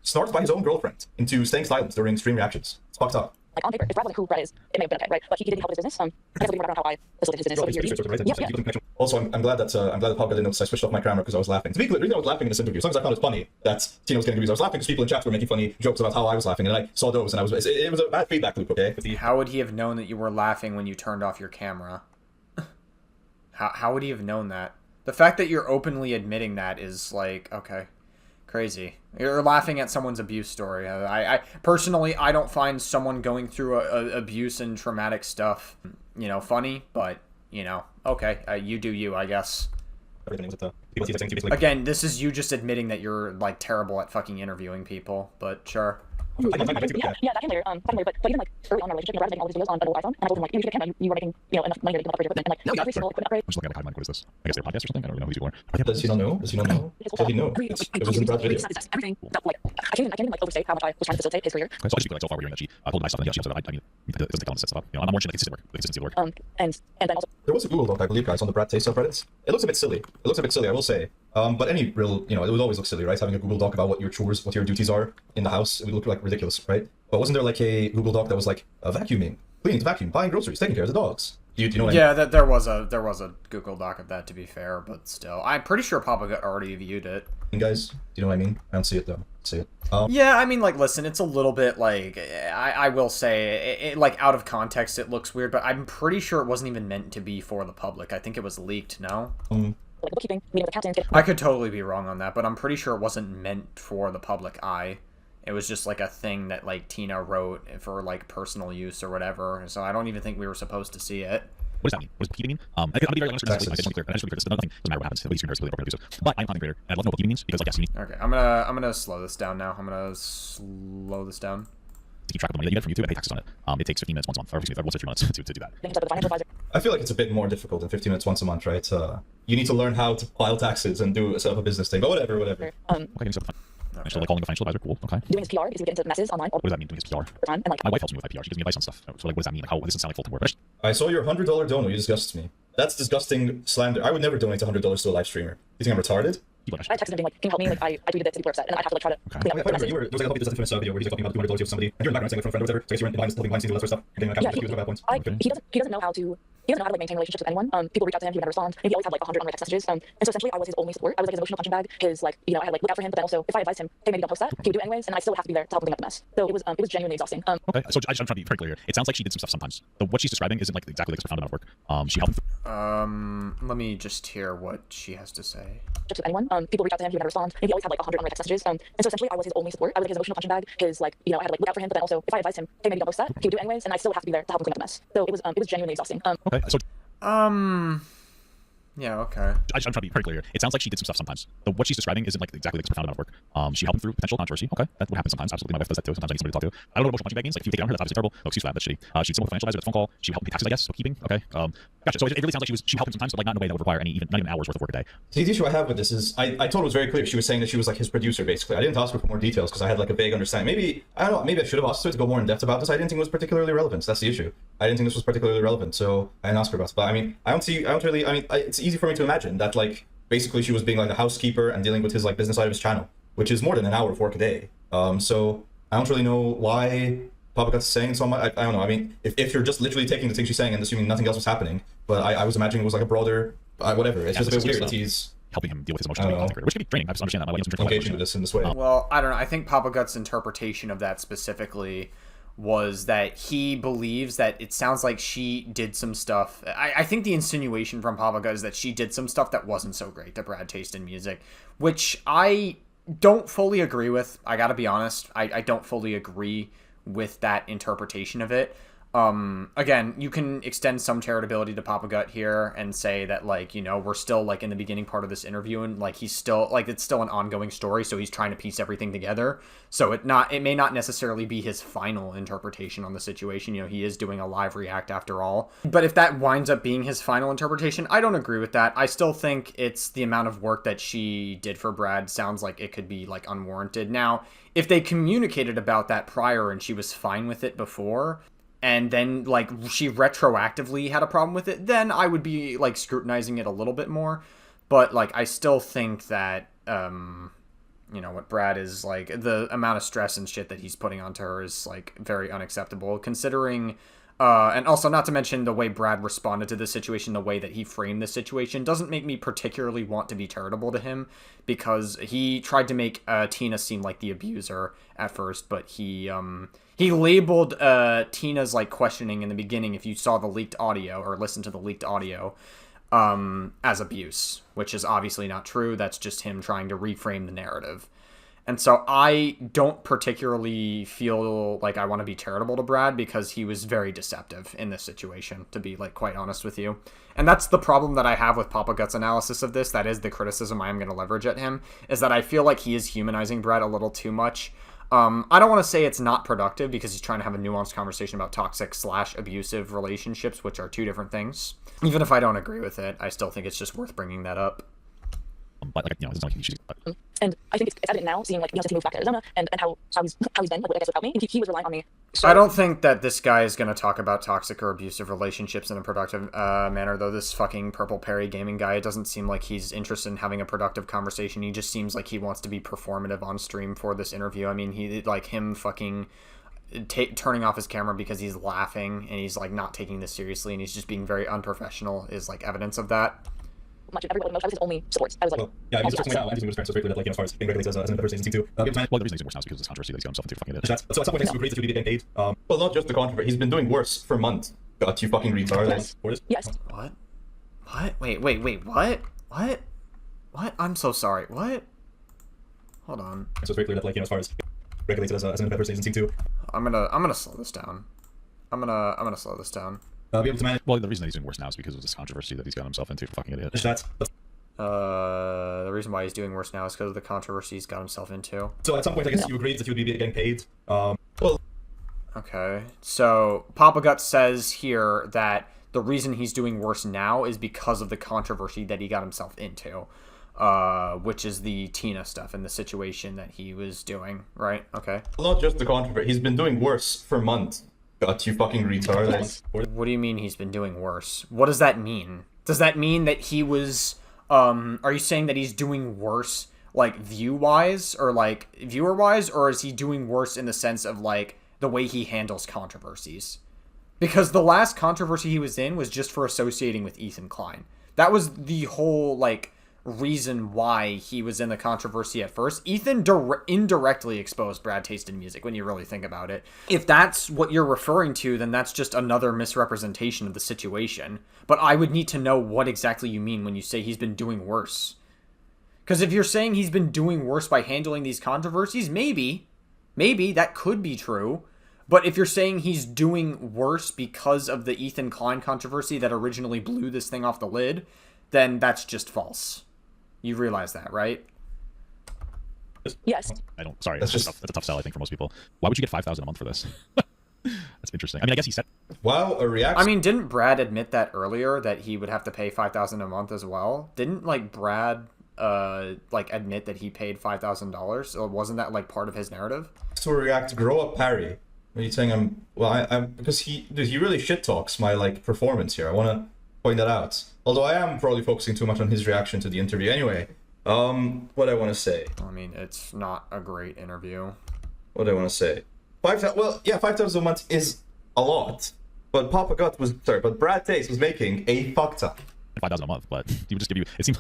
S2: Snarked by his own girlfriend into staying silent during stream reactions. It's fucked up.
S5: Like on paper, if Brad wasn't who Brad is, it may have been okay, right? But he didn't help his business. I guess I'll be more about how I facilitated his business.
S2: Also, I'm glad that Papa Gut didn't notice I switched off my camera because I was laughing. To be clear, the reason I was laughing in this interview, sometimes I found it funny that Tino was getting reviews. I was laughing because people in chat were making funny jokes about how I was laughing, and I saw those, and it was a bad feedback loop. Okay.
S1: How would he have known that you were laughing when you turned off your camera? How would he have known that? The fact that you're openly admitting that is like, okay, crazy. You're laughing at someone's abuse story. I personally, I don't find someone going through abuse and traumatic stuff, you know, funny, but, you know, okay, you do you, I guess. Again, this is you just admitting that you're, like, terrible at fucking interviewing people, but sure.
S5: Yeah, that came later. But even like early on in our relationship, Brad was making all these videos on an old iPhone, and I told him like, you should get a camera. You were making enough money to upgrade your equipment, and like every single equipment upgrade.
S4: I'm just looking at my timeline. What is this? I guess they're podcast or something. I don't even know who these people are.
S2: Does he not know? Does he not know? Does he know? It was in Brad's video.
S5: Everything that like I can't even like overstate how much I was trying to facilitate his career.
S4: Okay, so I just feel like so far we're hearing that she pulled my stuff and yeah, she also, I mean, it doesn't take long to set stuff up. You know, I'm more interested in the consistency of the work.
S5: And then also
S2: there was a Google Doc, I believe, guys, on the Brad Taste subreddits. It looks a bit silly. I will say. But any real, you know, it would always look silly, right? Having a Google Doc about what your chores, what your duties are in the house, it would look like ridiculous, right? But wasn't there like a Google Doc that was like vacuuming, cleaning to vacuum, buying groceries, taking care of the dogs? Do you know what I mean?
S1: There was a Google Doc of that, to be fair, but still, I'm pretty sure Papa Gut already viewed it.
S2: Guys, do you know what I mean? I don't see it though. See it.
S1: Yeah, I mean, like, listen, it's a little bit like I will say, it, like out of context, it looks weird, but I'm pretty sure it wasn't even meant to be for the public. I think it was leaked. No.
S5: like bookkeeping, meeting with accountants.
S1: I could totally be wrong on that, but I'm pretty sure it wasn't meant for the public eye. It was just like a thing that like Tina wrote for like personal use or whatever. So I don't even think we were supposed to see it.
S4: What does that mean? What does bookkeeping mean? I'll be very honest with you. I just want to be clear. I just want to be clear. This is another thing. Doesn't matter what happens. At least you're really do so. But I'm a content creator, and I'd love to know what bookkeeping means because, like, yes, you need
S1: Okay, I'm gonna slow this down now. I'm gonna slow this down.
S4: to keep track of the money that you get from YouTube and pay taxes on it. It takes 15 minutes once a month, or excuse me, once every 3 months to do that.
S5: Then start with the financial advisor.
S2: I feel like it's a bit more difficult than 15 minutes once a month, right? You need to learn how to file taxes and set up a business thing, but whatever.
S4: Okay, so like calling a financial advisor, cool. Okay.
S5: Doing his PR because he would get into messes online.
S4: What does that mean, doing his PR?
S5: And like,
S4: My wife helps me with my PR. She gives me advice on stuff. So like, what does that mean? Like, how this doesn't sound like full-time work.
S2: I saw your $100 dono. You disgust me. That's disgusting slander. I would never donate $100 to a live streamer. You think I'm retarded?
S5: I texted him being like, can you help me? Like, I tweeted it to people are upset, and I have to like try to clean up the message.
S2: There was like a couple of minutes video where he's talking about $200 to somebody, and you're in the background saying it from a friend or whatever. So I guess you're in behind the scenes, all that sort of stuff. You're getting
S5: Yeah, he doesn't know how to. He doesn't know how to like maintain relationships with anyone. People reach out to him, he would never respond. And he always had like 100 unread text messages. And so essentially, I was his only support. I was like his emotional punching bag. His like, you know, I had like look out for him, but then also if I advised him, hey, maybe don't post that, he would do it anyways, and I still have to be there to help him clean up the mess. So it was genuinely exhausting.
S4: Okay, so I'm trying to be very clear. It sounds like she did some stuff sometimes. What she's describing isn't like exactly like this profound amount of work. She helped.
S1: Let me just hear what she has to say.
S5: With anyone, people reach out to him, he would never respond. And he always had like 100 unread text messages. And so essentially, I was his only support. I was like his emotional punching bag. His like, you know, I had to like look out for him, but then also if I advised him, hey, maybe don't post that, he would do it anyways, and I still have to be there to help him clean up the mess. So it was genuinely exhausting.
S4: Okay, so
S1: Yeah, okay.
S4: I'm trying to be very clear here. It sounds like she did some stuff sometimes. What she's describing isn't like exactly like this profound amount of work. She helped him through potential controversy. Okay, that's what happens sometimes. Absolutely, my wife does that too. Sometimes I need somebody to talk to. I don't know what emotional punching bag means. Like if you take it on her, that's obviously terrible. No excuse for that. That's shitty. She did some with financial advisor. That's a phone call. She helped pay taxes, I guess. Bookkeeping. Okay. Gotcha. So it really sounds like she helped him sometimes, but like not in a way that would require not even hours worth of work a day.
S6: See, the issue I have with this is I told her it was very clear. She was saying that she was like his producer, basically. I didn't ask her for more details because I had like a vague understanding. Maybe, I don't know, maybe I should have asked her to go more in depth about this. I didn't think it was particularly relevant. That's the issue. I didn't think this was particularly relevant, so I didn't ask her about it. But I mean, it's easy for me to imagine that like basically she was being like a housekeeper and dealing with his like business side of his channel, which is more than an hour of work a day. So I don't really know why Papa Gut's saying so much. I don't know. I mean, if you're just literally taking the things she's saying and assuming nothing else was happening, but I was imagining it was like a broader, whatever. It's just a bit weird that he's
S4: helping him deal with his emotions, which can be draining. I just understand that.
S6: engaging with this in this way.
S1: Well, I don't know. I think Papa Gut's interpretation of that specifically was that he believes that it sounds like she did some stuff. I think the insinuation from Papa Gut is that she did some stuff that wasn't so great to Brad taste in music, which I don't fully agree with. I gotta be honest. I don't fully agree with that interpretation of it. Again, you can extend some charitability to Papa Gut here and say that, like, you know, we're still like in the beginning part of this interview and like he's still like it's still an ongoing story, so he's trying to piece everything together. So it may not necessarily be his final interpretation on the situation. You know, he is doing a live react after all. But if that winds up being his final interpretation, I don't agree with that. I still think it's the amount of work that she did for Brad sounds like it could be like unwarranted. Now, if they communicated about that prior and she was fine with it before, and then like she retroactively had a problem with it, then I would be like scrutinizing it a little bit more. But like I still think that you know what Brad is like, the amount of stress and shit that he's putting onto her is like very unacceptable, considering and also not to mention the way Brad responded to this situation, the way that he framed this situation doesn't make me particularly want to be charitable to him, because he tried to make Tina seem like the abuser at first, but he labeled Tina's like questioning in the beginning, if you saw the leaked audio or listened to the leaked audio, as abuse, which is obviously not true. That's just him trying to reframe the narrative. And so I don't particularly feel like I want to be charitable to Brad, because he was very deceptive in this situation, to be like quite honest with you. And that's the problem that I have with Papa Gut's analysis of this. That is the criticism I am going to leverage at him, is that I feel like he is humanizing Brad a little too much. I don't want to say it's not productive, because he's trying to have a nuanced conversation about toxic/abusive relationships, which are two different things. Even if I don't agree with it, I still think it's just worth bringing that up.
S4: But like, you know, it's not like she's.
S5: And I think it's evident now, seeing like, you know, since he moved back to Arizona and how he's been, like, I guess, without me, and he was relying on me. So,
S1: I don't think that this guy is going to talk about toxic or abusive relationships in a productive manner, though. This fucking Purple Perry gaming guy, it doesn't seem like he's interested in having a productive conversation. He just seems like he wants to be performative on stream for this interview. I mean, he like him fucking turning off his camera because he's laughing and he's like not taking this seriously and he's just being very unprofessional is like evidence of that.
S5: much of everybody knows. I was his only support. I was like,
S2: well, yeah, I mean, it's now, I'm using so very that, like, you know, as far as being regulated as an independent person too.
S4: Well, the reason he's worse now is because of this controversy that he's got himself into fucking idiot.
S2: So at some point, thanks to agree that you be getting paid.
S6: Well, not just the controversy. He's been doing worse for months. God, you fucking retard.
S5: Yes. Yes.
S1: What? Wait, what? What? I'm so sorry. What? Hold on.
S2: So it's very clear that, like, you know, as far as regulated as an independent person too.
S1: I'm gonna slow this down. I'm gonna slow this down.
S2: Be able to manage.
S4: Well, the reason that he's doing worse now is because of this controversy that he's got himself into. Fucking idiot.
S2: That's
S1: the reason why he's doing worse now is because of the controversy he's got himself into.
S2: so at some point, I guess you agreed that you would be getting paid. Well,
S1: Okay, so Papa Gut says here that the reason he's doing worse now is because of the controversy that he got himself into, which is the Tina stuff and the situation that he was doing, right? Okay.
S6: not just the controversy. He's been doing worse for months. God, you fucking retard.
S5: Yes.
S1: What do you mean he's been doing worse? What does that mean? Does that mean that he was, are you saying that he's doing worse, like, view-wise, or, like, viewer-wise, or is he doing worse in the sense of, like, the way he handles controversies? Because the last controversy he was in was just for associating with Ethan Klein. That was the whole, like, reason why he was in the controversy at first. Ethan indirectly exposed Brad taste in music, when you really think about it. If that's what you're referring to, then that's just another misrepresentation of the situation. But I would need to know what exactly you mean when you say he's been doing worse. Because if you're saying he's been doing worse by handling these controversies, maybe that could be true. But if you're saying he's doing worse because of the Ethan Klein controversy that originally blew this thing off the lid, then that's just false. You realize that, right?
S5: Yes.
S4: I don't. Sorry,
S2: That's
S4: that's,
S2: just-
S4: that's a tough sell, I think, for most people. Why would you get $5,000 a month for this? That's interesting. I mean, I guess he said.
S2: Wow, a reaction.
S1: I mean, didn't Brad admit that earlier that he would have to pay $5,000 a month as well? Didn't like Brad like admit that he paid $5,000? Or wasn't that like part of his narrative?
S2: to react. Grow up, Parry. Are you saying I'm? Well, I'm because he really shit talks my like performance here. I want to point that out. Although I am probably focusing too much on his reaction to the interview. Anyway, what I want to say.
S1: I mean, it's not a great interview.
S2: What do I want to say? 5,000. Well, yeah, 5,000 a month is a lot. But but Brad Tace was making a fuck ton.
S4: 5,000 a month, but he would just give you. It seems.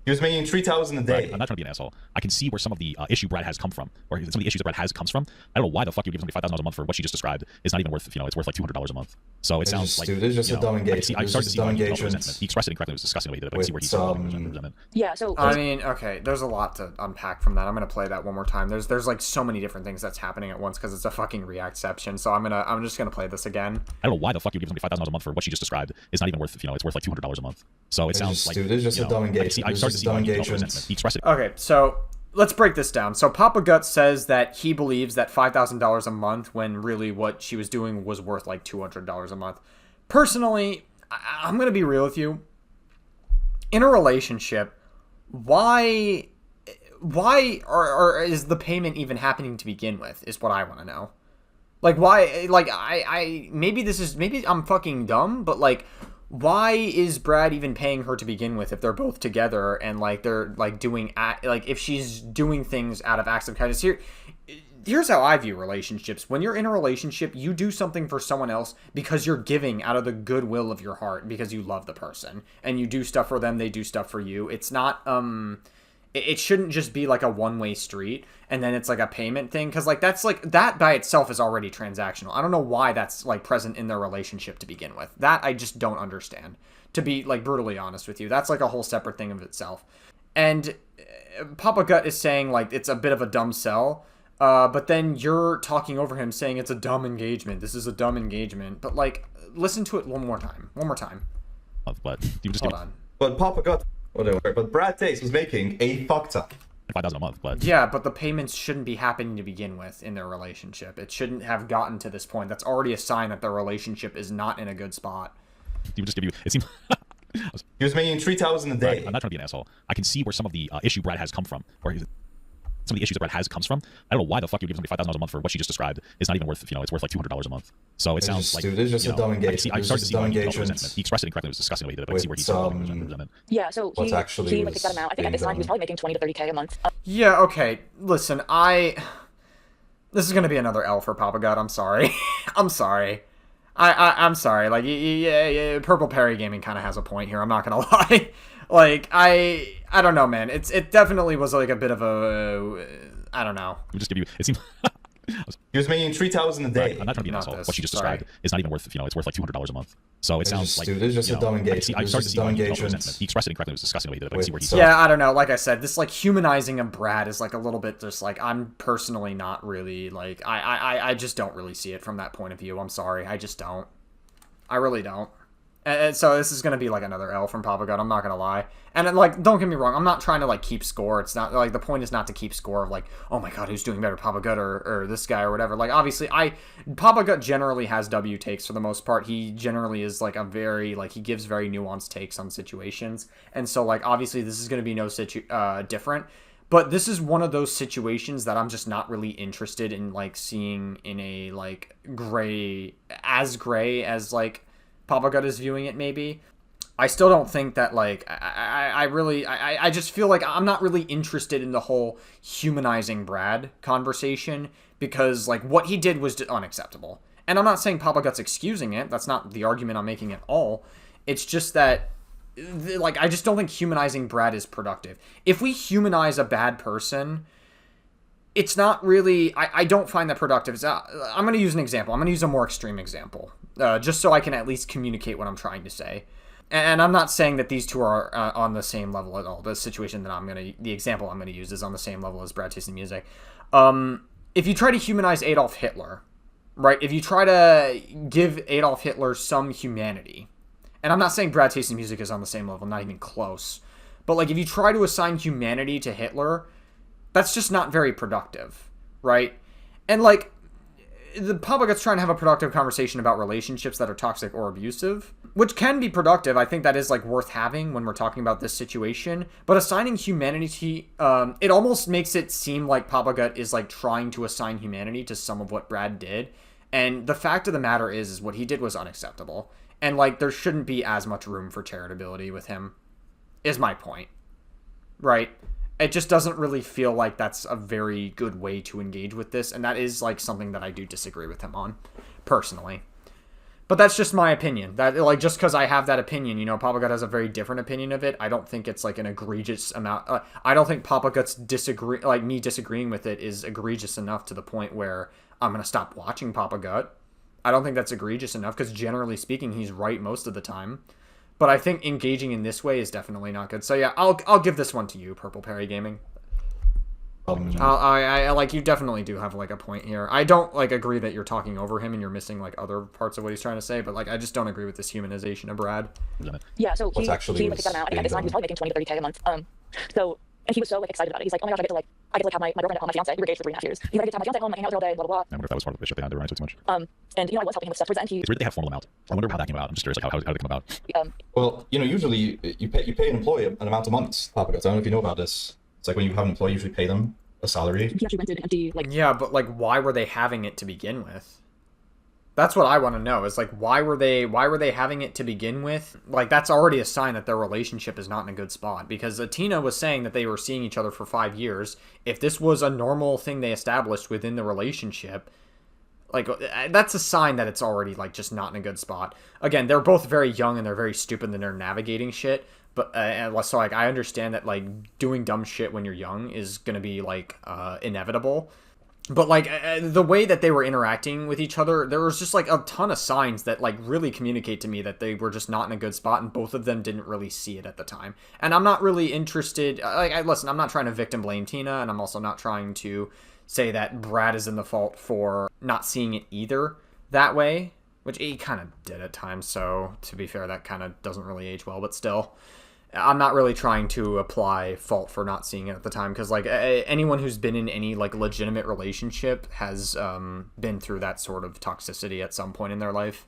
S2: He was making 3,000 a day.
S4: I'm not trying to be an asshole. I can see where some of the issue Brad has come from, or some of the issues that Brad has comes from. I don't know why the fuck you would give somebody $5,000 a month for what she just described. It's not even worth. It's worth like $200 a month. So it sounds like.
S2: Dude, it's just a dumb engagement.
S4: I started to see why he developed
S2: engagement.
S4: resentment. He expressed it incorrectly. It was disgusting the way he did it, but I can see where he's resentment.
S5: Yeah. So
S1: I mean, okay, there's a lot to unpack from that. I'm gonna play that one more time. There's like so many different things that's happening at once because it's a fucking reactception. So I'm just gonna play this again.
S4: I don't know why the fuck you would give somebody $5,000 a month for what she just described. It's not even worth. It's worth like $200 a month. So it sounds like.
S2: Dude, it's just a dumb engagement.
S4: I started to see why he developed resentment. He expressed it.
S1: Okay, so let's break this down. So Papa Gut says that he believes that $5,000 a month when really what she was doing was worth like $200 a month. Personally, I'm going to be real with you. In a relationship, why is the payment even happening to begin with is what I want to know. Like why, like maybe I'm fucking dumb, but like why is Brad even paying her to begin with if they're both together and like they're like doing like if she's doing things out of acts of kindness? Here's how I view relationships. When you're in a relationship, you do something for someone else because you're giving out of the goodwill of your heart because you love the person and you do stuff for them, they do stuff for you. It's not it shouldn't just be like a one-way street and then it's like a payment thing, because like that's like that by itself is already transactional. I don't know why that's like present in their relationship to begin with. That I just don't understand, to be like brutally honest with you. That's like a whole separate thing of itself. And Papa Gut is saying like it's a bit of a dumb sell, but then you're talking over him saying it's a dumb engagement. This is a dumb engagement. But like listen to it one more time.
S4: But you just
S1: Hold on.
S2: But Papa Gut, whatever. But Brad Tace was making a fuck ton.
S4: 5,000 a month, but
S1: Yeah, but the payments shouldn't be happening to begin with in their relationship. It shouldn't have gotten to this point. That's already a sign that their relationship is not in a good spot.
S4: he would just give you. It seems.
S2: He was making 3,000 a day.
S4: I'm not trying to be an asshole. I can see where some of the issue Brad has come from, or some of the issues that Brad has comes from. I don't know why the fuck you would give somebody $5,000 a month for what she just described. It's not even worth. It's worth like $200 a month. So it sounds like.
S2: Dude, it's just a dumb engagement.
S4: I started to see why he developed
S2: engagement.
S4: resentment. He expressed it incorrectly. It was disgusting the way he did it, but I can see where he's developed resentment.
S5: yeah. So
S2: What's
S5: he
S2: actually
S5: like picked that amount. I think at this time he was probably making 20 to 30K a month.
S1: Yeah, okay. Listen, this is gonna be another L for Papa God. I'm sorry. I'm sorry. I'm sorry. Like, yeah, Purple Perry Gaming kind of has a point here. I'm not gonna lie. Like, I don't know, man. It definitely was like a bit of a, I don't know.
S4: He would just give you. It seems.
S2: He was making 3,000 a day.
S4: I'm not trying to be an
S1: Not
S4: asshole.
S1: this,
S4: What she just
S1: sorry.
S4: described is not even worth. It's worth like $200 a month. So it sounds like.
S2: Dude, it's just a dumb engagement.
S4: I started to see why he developed
S2: engagement.
S4: resentment. He expressed it incorrectly. It was disgusting the way he did it, but I can see where he's.
S1: Yeah, I don't know. Like I said, this like humanizing of Brad is like a little bit just like I'm personally not really like I just don't really see it from that point of view. I'm sorry, I just don't. I really don't. And so this is gonna be like another L from Papa God. I'm not gonna lie. And then, like, don't get me wrong. I'm not trying to like keep score. It's not like the point is not to keep score of like, oh my God, who's doing better, Papa God or this guy or whatever. Like, obviously, Papa God generally has W takes for the most part. He generally is like a very like he gives very nuanced takes on situations. And so like obviously this is gonna be no different. But this is one of those situations that I'm just not really interested in like seeing in a like gray as like Papa God is viewing it maybe. I still don't think that like I just feel like I'm not really interested in the whole humanizing Brad conversation because like what he did was unacceptable. And I'm not saying Papa Gut's excusing it. That's not the argument I'm making at all. It's just that like I just don't think humanizing Brad is productive. If we humanize a bad person, it's not really I don't find that productive. I'm going to use an example. I'm going to use a more extreme example just so I can at least communicate what I'm trying to say. And I'm not saying that these two are on the same level at all. The situation that the example I'm going to use is on the same level as Brad Taste in Music. If you try to humanize Adolf Hitler, right? If you try to give Adolf Hitler some humanity, and I'm not saying Brad Taste in Music is on the same level, not even close, but like if you try to assign humanity to Hitler, that's just not very productive, right? And like the public is trying to have a productive conversation about relationships that are toxic or abusive, which can be productive. I think that is like worth having when we're talking about this situation. But assigning humanity, it almost makes it seem like Papa Gut is like trying to assign humanity to some of what Brad did. And the fact of the matter is what he did was unacceptable. And like there shouldn't be as much room for charitability with him, is my point. Right? It just doesn't really feel like that's a very good way to engage with this, and that is like something that I do disagree with him on, personally. But that's just my opinion. That like just because I have that opinion, you know, Papa Gut has a very different opinion of it. I don't think it's like an egregious amount. I don't think Papa Gut's me disagreeing with it is egregious enough to the point where I'm gonna stop watching Papa Gut. I don't think that's egregious enough because generally speaking, he's right most of the time. But I think engaging in this way is definitely not good. So yeah, I'll give this one to you, Purple Perry Gaming. I like, you definitely do have like a point here. I don't like agree that you're talking over him and you're missing like other parts of what he's trying to say, but like I just don't agree with this humanization of Brad.
S5: Yeah, so he like kicked that out, and at this time he was probably making 20 to 30K a month. And he was so like excited about it. He's like, oh my gosh, I get to like have my girlfriend at home, my fiance. We were engaged for 3.5 years. He's like, I get to have my fiance at home, I hang out with her all day, blah blah blah.
S4: I wonder if that was part of the shit they had. They were running too much.
S5: And you know, I was helping him with stuff towards the end.
S4: It's weird they have formal amount. I wonder how that came about. I'm just curious, like how did it come about?
S6: Well, you know, usually you pay an employee an amount of months. Papa Gut, I don't know if you know about this. It's like when you have an employee, you usually pay them a salary.
S5: He actually rented an empty like.
S1: Yeah, but like, why were they having it to begin with? That's what I want to know. Is like, why were they having it to begin with? Like, that's already a sign that their relationship is not in a good spot. Because Tina was saying that they were seeing each other for 5 years. If this was a normal thing they established within the relationship, like, that's a sign that it's already like just not in a good spot. Again, they're both very young and they're very stupid and they're navigating shit. But so like, I understand that like doing dumb shit when you're young is gonna be like inevitable. But, like, the way that they were interacting with each other, there was just, like, a ton of signs that, like, really communicate to me that they were just not in a good spot, and both of them didn't really see it at the time. And I'm not really interested, listen, I'm not trying to victim blame Tina, and I'm also not trying to say that Brad is in the fault for not seeing it either that way, which he kind of did at times, so, to be fair, that kind of doesn't really age well, but still. I'm not really trying to apply fault for not seeing it at the time, because like anyone who's been in any like legitimate relationship has been through that sort of toxicity at some point in their life.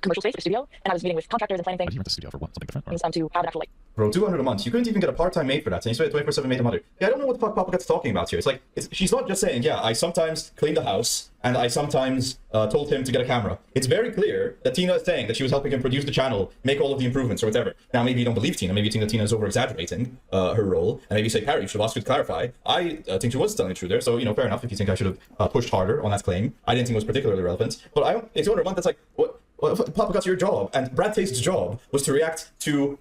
S5: Commercial space for studio, and I was meeting with contractors and planning
S4: Why
S5: things.
S4: do you rent the studio for what? Something different? Or?
S5: To have an actual like.
S6: Bro, 200 a month. You couldn't even get a part-time maid for that. And you say 24/7 maid a mother. Yeah, I don't know what the fuck Papa Gut's talking about here. It's like she's not just saying, yeah, I sometimes clean the house and I sometimes told him to get a camera. It's very clear that Tina is saying that she was helping him produce the channel, make all of the improvements or whatever. Now maybe you don't believe Tina. Maybe you think that Tina is over-exaggerating her role, and maybe you say, Harry, you should have asked her to clarify. I think she was telling the truth there. So you know, fair enough. If you think I should have pushed harder on that claim, I didn't think it was particularly relevant. But I don't. It's 200 a month. That's like what. Well, Papa Gut's your job, and Brad Taste's job was to react to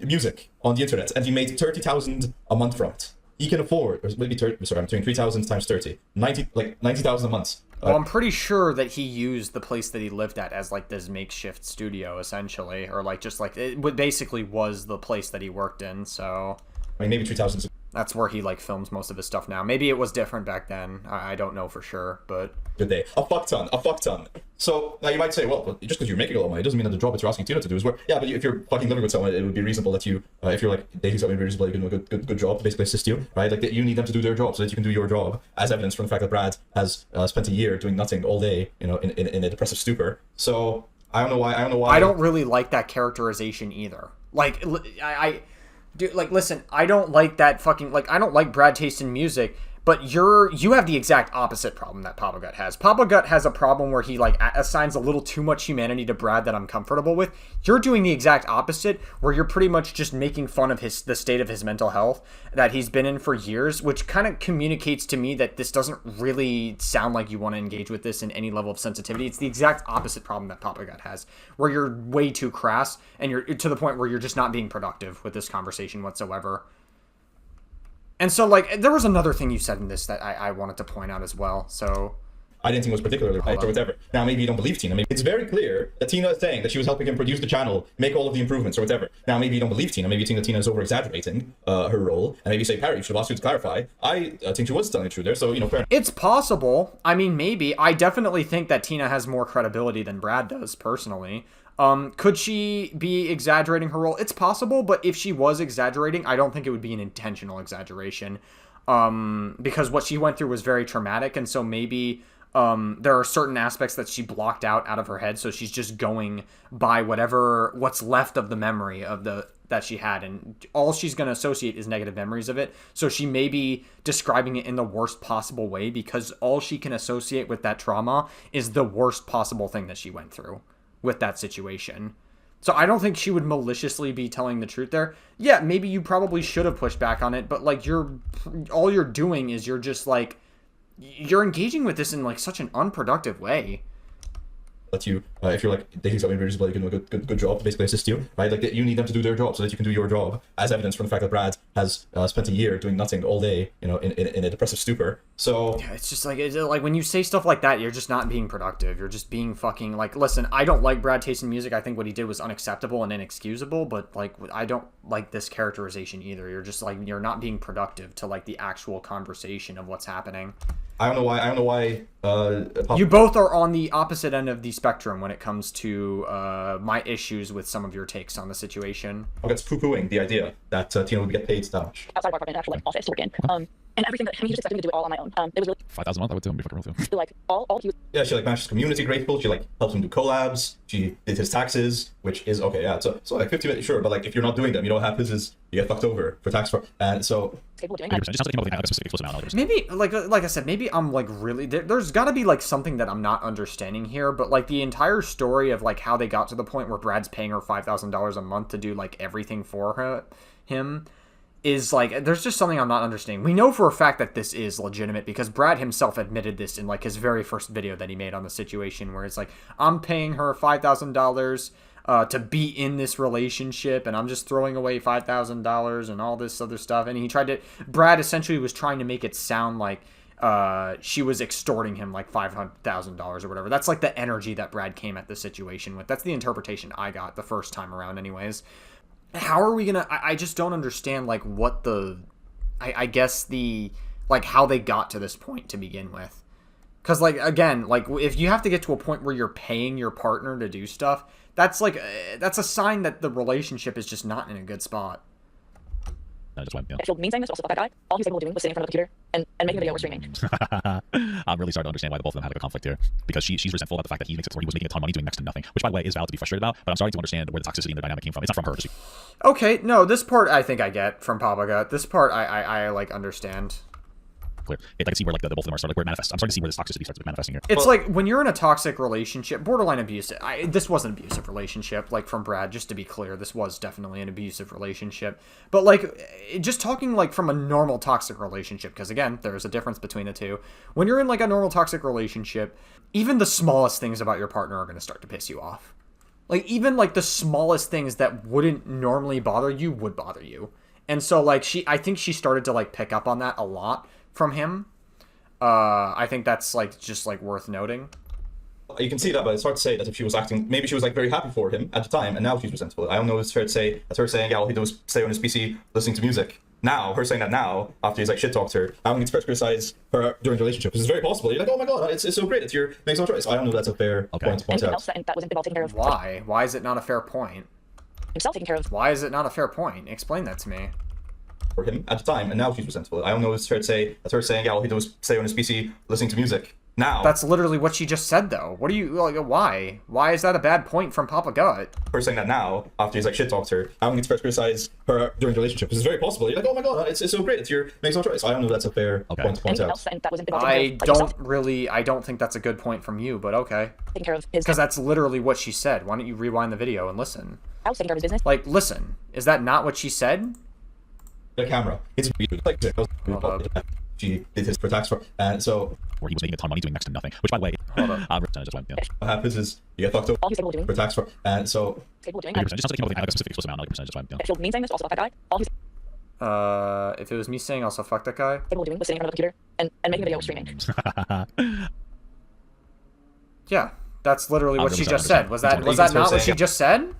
S6: music on the internet, and he made 30,000 a month from it. He can afford, or maybe 30. Sorry, I'm doing 3,000 times 30, 90,000 a month.
S1: Well, I'm pretty sure that he used the place that he lived at as like this makeshift studio, essentially, or like just like it basically was the place that he worked in. So
S6: I mean, maybe 3,000.
S1: That's where he like films most of his stuff now. Maybe it was different back then. I don't know for sure, but
S6: Good day. A fuck ton. So now you might say, well, just because you're making a lot of money, it doesn't mean that the job that you're asking Tina to do is work. Yeah, but if you're fucking living with someone, it would be reasonable that you, if you're like dating someone, it would be reasonable that you can do a good job to basically assist you, right? Like you need them to do their job so that you can do your job, as evidenced from the fact that Brad has spent a year doing nothing all day, you know, in a depressive stupor. So I don't know why.
S1: I don't really like that characterization either. Like Dude, like, listen, I don't like that fucking, like, I don't like Brad Taste in Music, but you have the exact opposite problem that Papa Gut has. Papa Gut has a problem where he, like, assigns a little too much humanity to Brad that I'm comfortable with. You're doing the exact opposite, where you're pretty much just making fun of the state of his mental health that he's been in for years, which kind of communicates to me that this doesn't really sound like you want to engage with this in any level of sensitivity. It's the exact opposite problem that Papa Gut has, where you're way too crass, and you're to the point where you're just not being productive with this conversation whatsoever. And so, like, there was another thing you said in this that I wanted to point out as well, so
S6: I didn't think it was particularly right or whatever. Now, maybe you don't believe Tina. Maybe it's very clear that Tina is saying that she was helping him produce the channel, make all of the improvements or whatever. Now, maybe you don't believe Tina. Maybe you think that Tina is over-exaggerating her role. And maybe you say, Harry, you should have asked her to clarify. I think she was telling the truth there, so, you know, fair enough.
S1: It's possible. I mean, maybe. I definitely think that Tina has more credibility than Brad does, personally. Could she be exaggerating her role? It's possible, but if she was exaggerating, I don't think it would be an intentional exaggeration. Because what she went through was very traumatic, and so maybe there are certain aspects that she blocked out of her head, so she's just going by what's left of the memory of that she had, and all she's going to associate is negative memories of it. So she may be describing it in the worst possible way because all she can associate with that trauma is the worst possible thing that she went through with that situation. So I don't think she would maliciously be telling the truth there. Yeah, maybe you probably should have pushed back on it, but like all you're doing is you're just like, you're engaging with this in like such an unproductive way.
S2: Let you, if you're like dating some individuals, like, you know, good job to basically assist you, right? Like you need them to do their job so that you can do your job, as evidenced from the fact that Brad has spent a year doing nothing all day, you know, in a depressive stupor. So
S1: yeah, it's just like when you say stuff like that, you're just not being productive. You're just being fucking like, listen, I don't like Brad taste in music. I think what he did was unacceptable and inexcusable, but like I don't like this characterization either. You're just like, you're not being productive to like the actual conversation of what's happening.
S2: I don't know why.
S1: You both are on the opposite end of the spectrum when it comes to my issues with some of your takes on the situation.
S2: I guess poo-pooing the idea that Tina would get paid that much.
S5: Outside of our apartment, actual like office to work in. And everything that he just expected me to do it all on my own. It was really
S4: 5,000 a month, I would do. Be fucking real too.
S5: like all he was.
S2: Yeah, she like manages community grateful. She like helps him do collabs. She did his taxes, which is okay. Yeah, so like 50 minutes, sure, but like if you're not doing them, you know what happens is you get fucked over for tax fraud. And so
S5: Capable of doing
S4: 100%. Just sounds like you know, like a specific explicit amount.
S1: Maybe like I said, maybe I'm like really there's got to be like something that I'm not understanding here, but like the entire story of like how they got to the point where Brad's paying her $5,000 a month to do like everything for him is like, there's just something I'm not understanding. We know for a fact that this is legitimate because Brad himself admitted this in like his very first video that he made on the situation, where it's like, I'm paying her $5,000 to be in this relationship, and I'm just throwing away $5,000 and all this other stuff. And Brad essentially was trying to make it sound like she was extorting him like $500,000 or whatever. That's like the energy that Brad came at the situation with. That's the interpretation I got the first time around anyways. How are we gonna, I just don't understand like what I guess like how they got to this point to begin with. Because like, again, like if you have to get to a point where you're paying your partner to do stuff, that's like, that's a sign that the relationship is just not in a good spot.
S4: No, just went, yeah.
S5: I feel mean saying this, also fuck that guy. All he's capable of doing was sitting in front of the computer and making a video or streaming.
S4: I'm really starting to understand why the both of them had like a conflict here, because she's resentful about the fact that he makes it where he was making a ton of money doing next to nothing, which by the way is valid to be frustrated about, but I'm starting to understand where the toxicity in the dynamic came from. It's not from her.
S1: Okay, no, this part I think I get from Papa Gut. This part I like understand.
S4: Clear. I can see where like the both of them are starting, where it manifests. I'm starting to see where this toxicity starts manifesting here.
S1: It's like when you're in a toxic relationship, borderline abusive. This was an abusive relationship, like from Brad. Just to be clear, this was definitely an abusive relationship. But like, just talking like from a normal toxic relationship, because again, there's a difference between the two. When you're in like a normal toxic relationship, even the smallest things about your partner are going to start to piss you off. Like even like the smallest things that wouldn't normally bother you would bother you. And so like I think she started to like pick up on that a lot from him. I think that's like just like worth noting.
S2: You can see that, but it's hard to say that if she was acting, maybe she was like very happy for him at the time, and now she's resentful. I don't know if it's fair to say that's her saying, yeah, all he did was stay on his PC listening to music. Now, her saying that now, after he's like shit talked her, I don't think it's fair to criticize her during the relationship, because it's very possible. You're like, oh my god, it's so great, it's your makes no choice. I don't know if that's a fair point to point
S5: Anything
S2: out.
S5: else that was involved taking care of.
S1: Why? Why is it not a fair point?
S5: Himself taking care of.
S1: Why is it not a fair point? Explain that to me.
S2: For him at the time, and now she's resentful. I don't know if it's fair to say that's her saying, yeah, all he did was stay on his PC listening to music. Now,
S1: that's literally what she just said, though. What do you like? Why? Why is that a bad point from Papa Gut?
S2: Her saying that now, after he's like shit talked her, I don't think it's fair to criticize her during the relationship, because it's very possible. You're like, oh my god, it's so great, it's your makes no choice. I don't know if that's a fair point to point
S5: Anything
S2: out.
S5: else that was involved taking care of.
S1: I don't think that's a good point from you, but okay.
S5: Taking care of his.
S1: Because that's literally what she said. Why don't you rewind the video and listen?
S5: I was taking care of his business.
S1: Like, listen. Is that not what she said?
S2: The camera. It's like she did his for tax fraud, and so
S4: where he was making a ton of money doing next to nothing, which by the way, just went, yeah.
S2: What happens is you get fucked over
S5: All he's capable of doing.
S2: for tax fraud, and so
S5: Capable of doing.
S4: 100%. Just sounds like you know, like a specific explicit amount, not like a percentage. Just went, yeah.
S5: I feel mean saying this, also fuck that guy. All he's
S1: If it was me saying also fuck that guy.
S5: capable of doing was sitting in front of the computer and making a video or streaming.
S1: Yeah, that's literally what she
S4: 100%,
S1: just said. Was that not what she just said?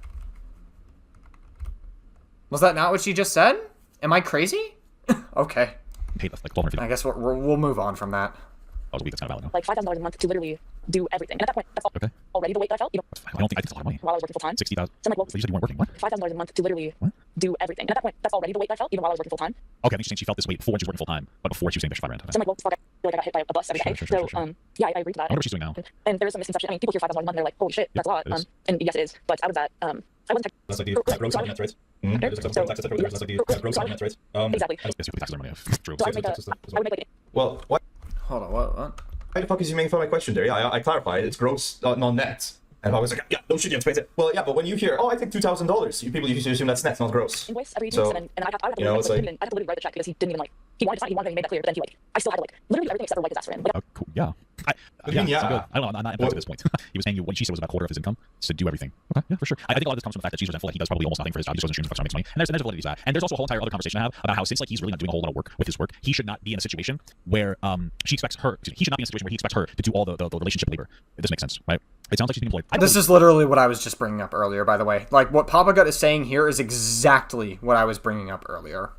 S1: Was that not what she just said? Am I crazy? Okay.
S4: Paid like 1,250.
S1: I guess we'll move on from that.
S4: That was a week. That's kind of valid.
S5: Like $5,000 a month to literally do everything. And at that point, that's
S4: Okay.
S5: already the weight that I felt,
S4: I don't think it's a lot of money.
S5: while I was working full time.
S4: 60,000.
S5: So I'm like, well,
S4: You said you weren't working. What?
S5: $5,000 a month to literally
S4: What?
S5: do everything. And at that point, that's already the weight that I felt, even while I was working full time.
S4: Okay, I think she's saying she felt this weight before when she was working full time, but before she was saying extra $5,000.
S5: So I'm like, well, fuck, I feel like I got hit by a bus every day.
S4: Sure.
S5: Yeah, I agreed to that.
S4: I wonder what she's doing now.
S5: And there is some misconception. I mean, people hear $5,000 a month and they're like, holy shit, that's a lot.
S4: it is.
S5: And yes, it is. But out of that, I wasn't.
S2: That's like the gross net rate. That's like the gross net rate.
S5: Exactly.
S4: Yes, you put the taxes on money. True.
S5: So I would make like
S6: Well, what?
S1: Hold on, what?
S6: Why the fuck is he making fun of my question there? Yeah, I clarified. It's gross, not net. And I was like, yeah, no shit, you have to pay it. Well, yeah, but when you hear, oh, I think $2,000, people usually assume that's net, not gross.
S5: invoice every 2
S6: So,
S5: weeks, and I have to
S6: you know, it's like-
S5: I have to literally write the check because he didn't even like. He wanted to sign, he wanted to make that clear, but then I still had to literally do everything except for wipe his ass for him. Like,
S4: Cool. Yeah.
S6: I mean, yeah.
S4: sounds good. I don't know. I'm not impressed at this point. He was saying what she said was about a quarter of his income to do everything. Okay, yeah, for sure. I think a lot of this comes from the fact that she's resentful that he does probably almost nothing for his job. He just goes and streams and fucks around and makes money. And there's a validity to that. And there's also a whole entire other conversation to have about how since he's really not doing a whole lot of work with his work, he should not be in a situation where he should not be in a situation where he expects her to do all the relationship labor. If this makes sense, right? It sounds like she's being employed.
S1: This is literally what I was just bringing up earlier, by the way. Like, what Papa Gut is saying here is exactly what I was bringing up earlier.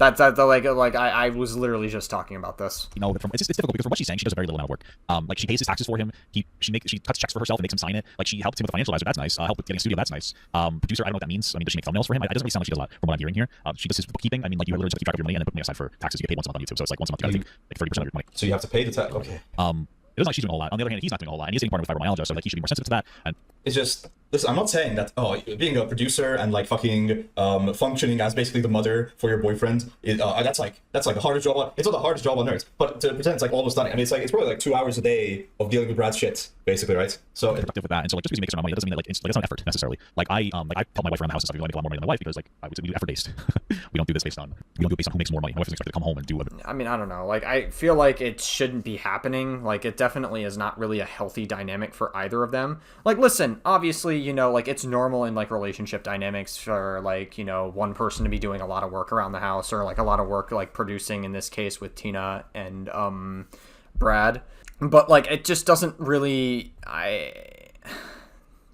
S1: I was literally just talking about this.
S4: You know, it's difficult because from what she's saying, she does a very little amount of work. Like she pays his taxes for him. She cuts checks for herself and makes him sign it. Like she helped him with the financial advisor. That's nice. Help with getting a studio. That's nice. Producer. I don't know what that means. I mean, does she make thumbnails for him? It doesn't really sound like she does a lot from what I'm hearing here. She does his bookkeeping. I mean, like you literally just keep track of your money and then put money aside for taxes. You get paid once a month on YouTube, so it's like once a month you got to take like 30% of your money.
S6: So you have to pay the tax. Okay.
S4: It doesn't like she's doing a whole lot. On the other hand, he's not doing a whole lot, and he's getting part with fibromyalgia, so like he should be more sensitive to that. And
S6: It's just, listen, I'm not saying that, being a producer and like fucking functioning as basically the mother for your boyfriend, that's like the hardest job it's not the hardest job on earth, but to pretend it's like almost nothing. I mean, it's probably like 2 hours a day of dealing with Brad's shit, basically, right? So
S4: productive with that, and so like just because he makes a certain amount of money, that doesn't mean that like it's not effort necessarily. Like I tell my wife around the house and stuff, I make a lot more money than my wife because like we do effort based. we don't do it based on who makes more money. My wife is expected to come home and do it.
S1: I mean, I don't know. Like, I feel like it shouldn't be happening. Like, it definitely is not really a healthy dynamic for either of them. Like, listen, obviously, you know, like, it's normal in, like, relationship dynamics for, like, you know, one person to be doing a lot of work around the house or, like, a lot of work, like, producing, in this case, with Tina and, Brad. But, like, it just doesn't really...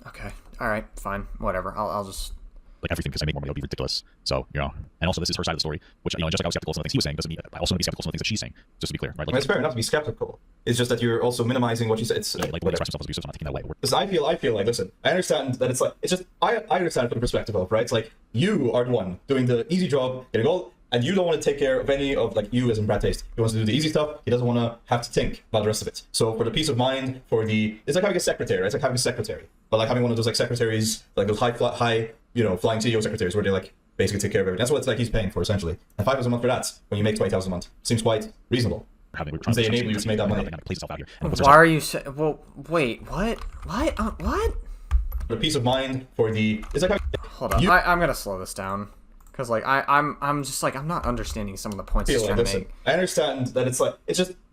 S1: Okay. All right. Fine. Whatever. I'll just...
S4: like everything because I make more money, it'll be ridiculous. So, you know, and also this is her side of the story, which, you know, just like I was skeptical of some things he was saying, doesn't mean I also want to be skeptical of some things that she's saying, just to be clear, right?
S6: I
S4: Like,
S6: mean, it's fair enough to be skeptical. It's just that you're also minimizing what she said. It's
S4: like when they express themselves as abusive, so I'm not taking that way.
S6: Because I feel like, listen, I understand that I understand from the perspective of, right? It's like you are the one doing the easy job, getting all, and you don't want to take care of any of, like, you as in Brad Taste. He wants to do the easy stuff. He doesn't want to have to think about the rest of it. So for the peace of mind, it's like having a secretary. Right? It's like having a secretary, but like having one of those like secretaries, like those high flying CEO secretaries, where they like basically take care of everything. That's what it's like he's paying for essentially. And $5,000 a month for that when you make $20,000 a month seems quite reasonable. They enable you to make that money.
S4: Plays itself out here.
S1: Why are you saying... Well, wait, what? What? What?
S6: For the peace of mind, it's like
S1: Hold on, I'm gonna slow this down. Because, like, I'm just, like, I'm not understanding some of the points he's trying to make.
S6: I understand that